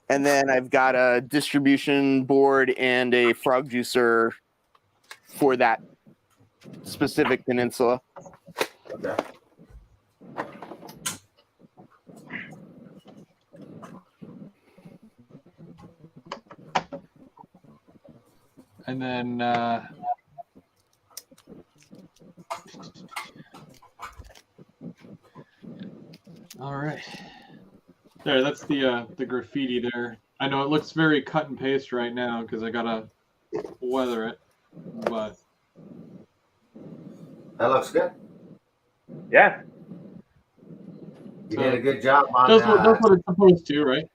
and then I've got a distribution board and a frog juicer for that specific peninsula. Okay. And then all right. There, that's the graffiti there. I know it looks very cut and paste right now because I gotta weather it, but That looks good. Yeah. You did a good job on that's what it's supposed to, right?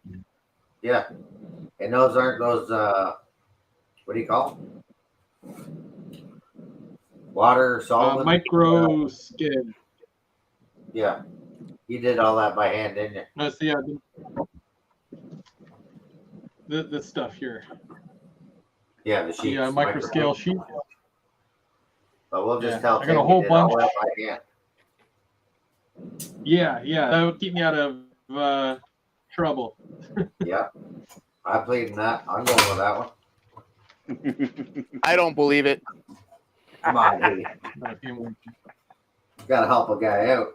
Yeah. And those aren't those what do you call them? Water solvent? Micro skin. Yeah. You did all that by hand, didn't you? That's the stuff here. Yeah, the sheets. The micro scale sheet. But we'll just Yeah, tell I got Tim a you whole did all bunch. that by hand. Yeah, that would keep me out of trouble. Yeah. I played in that. I'm going with that one. I don't believe it. Come on, baby. Gotta help a guy out.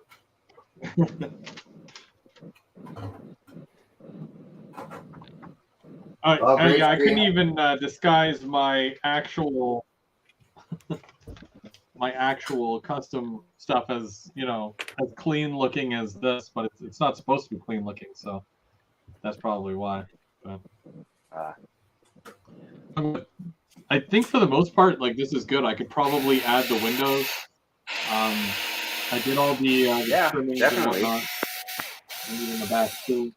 I couldn't even disguise my actual custom stuff as as clean looking as this, but it's not supposed to be clean looking, so that's probably why. But, I think for the most part, like, this is good. I could probably add the windows. I did all the trimmings and whatnot, and even the back too.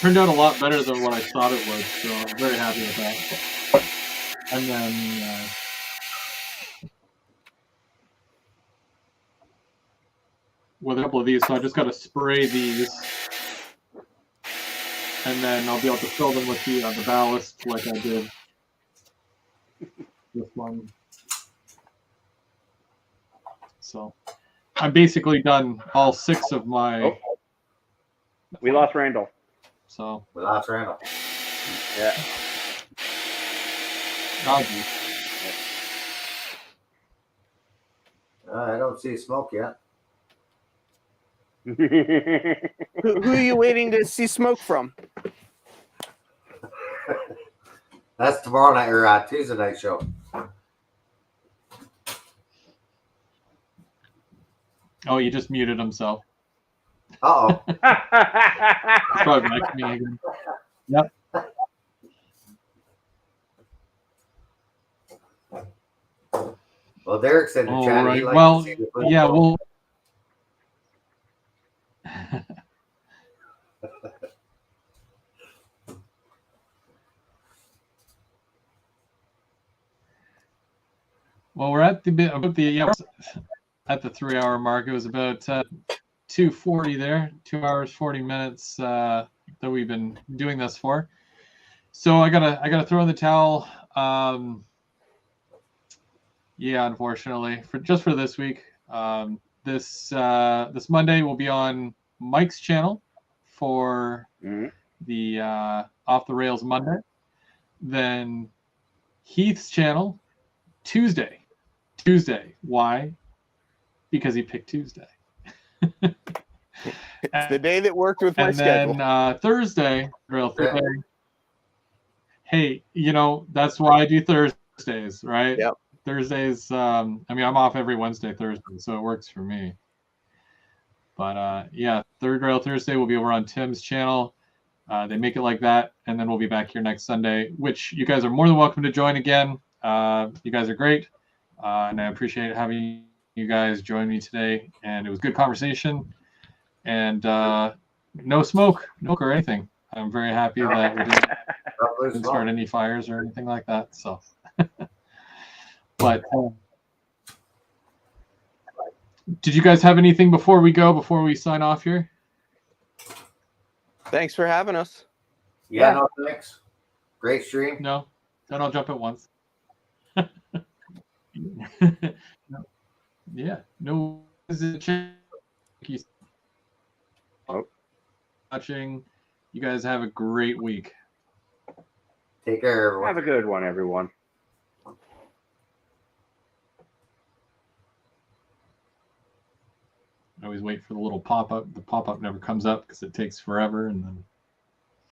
Turned out a lot better than what I thought it would, so I'm very happy with that. And then with a couple of these, so I just got to spray these, and then I'll be able to fill them with the ballast like I did this one. So I'm basically done all 6 of my. We lost Randall. So we lost Randall. Yeah. Doggy. I don't see smoke yet. Who are you waiting to see smoke from? That's tomorrow night or Tuesday night show. Oh, he just muted himself. Uh-oh. It's probably back to me again. Yep. Well, Derek's in the All chat. right. He'd like Well, to see the yeah, football. well, we're at the at the 3-hour mark. It was about 2:40 there, 2 hours 40 minutes that we've been doing this for. So I gotta throw in the towel. Yeah, unfortunately, for this week. This Monday will be on Mike's channel for the Off the Rails Monday. Then Heath's channel Tuesday. Why? Because he picked Tuesday. It's the day that worked with my schedule. And then Thursday. Hey, that's why I do Thursdays, right? Yep. Thursdays. I mean, I'm off every Wednesday, Thursday, so it works for me. But yeah, Third Rail Thursday will be over on Tim's channel. They make it like that, and then we'll be back here next Sunday, which you guys are more than welcome to join again. You guys are great, and I appreciate having you guys join me today. And it was good conversation, and no smoke or anything. I'm very happy that we didn't start any fires or anything like that. So, but did you guys have anything before we sign off here? Thanks for having us. Yeah, no thanks. Great stream. No, then I'll jump at once. Yeah, no. Watching. You guys have a great week. Take care, everyone. Have a good one, everyone. I always wait for the little pop-up. The pop-up never comes up because it takes forever, and then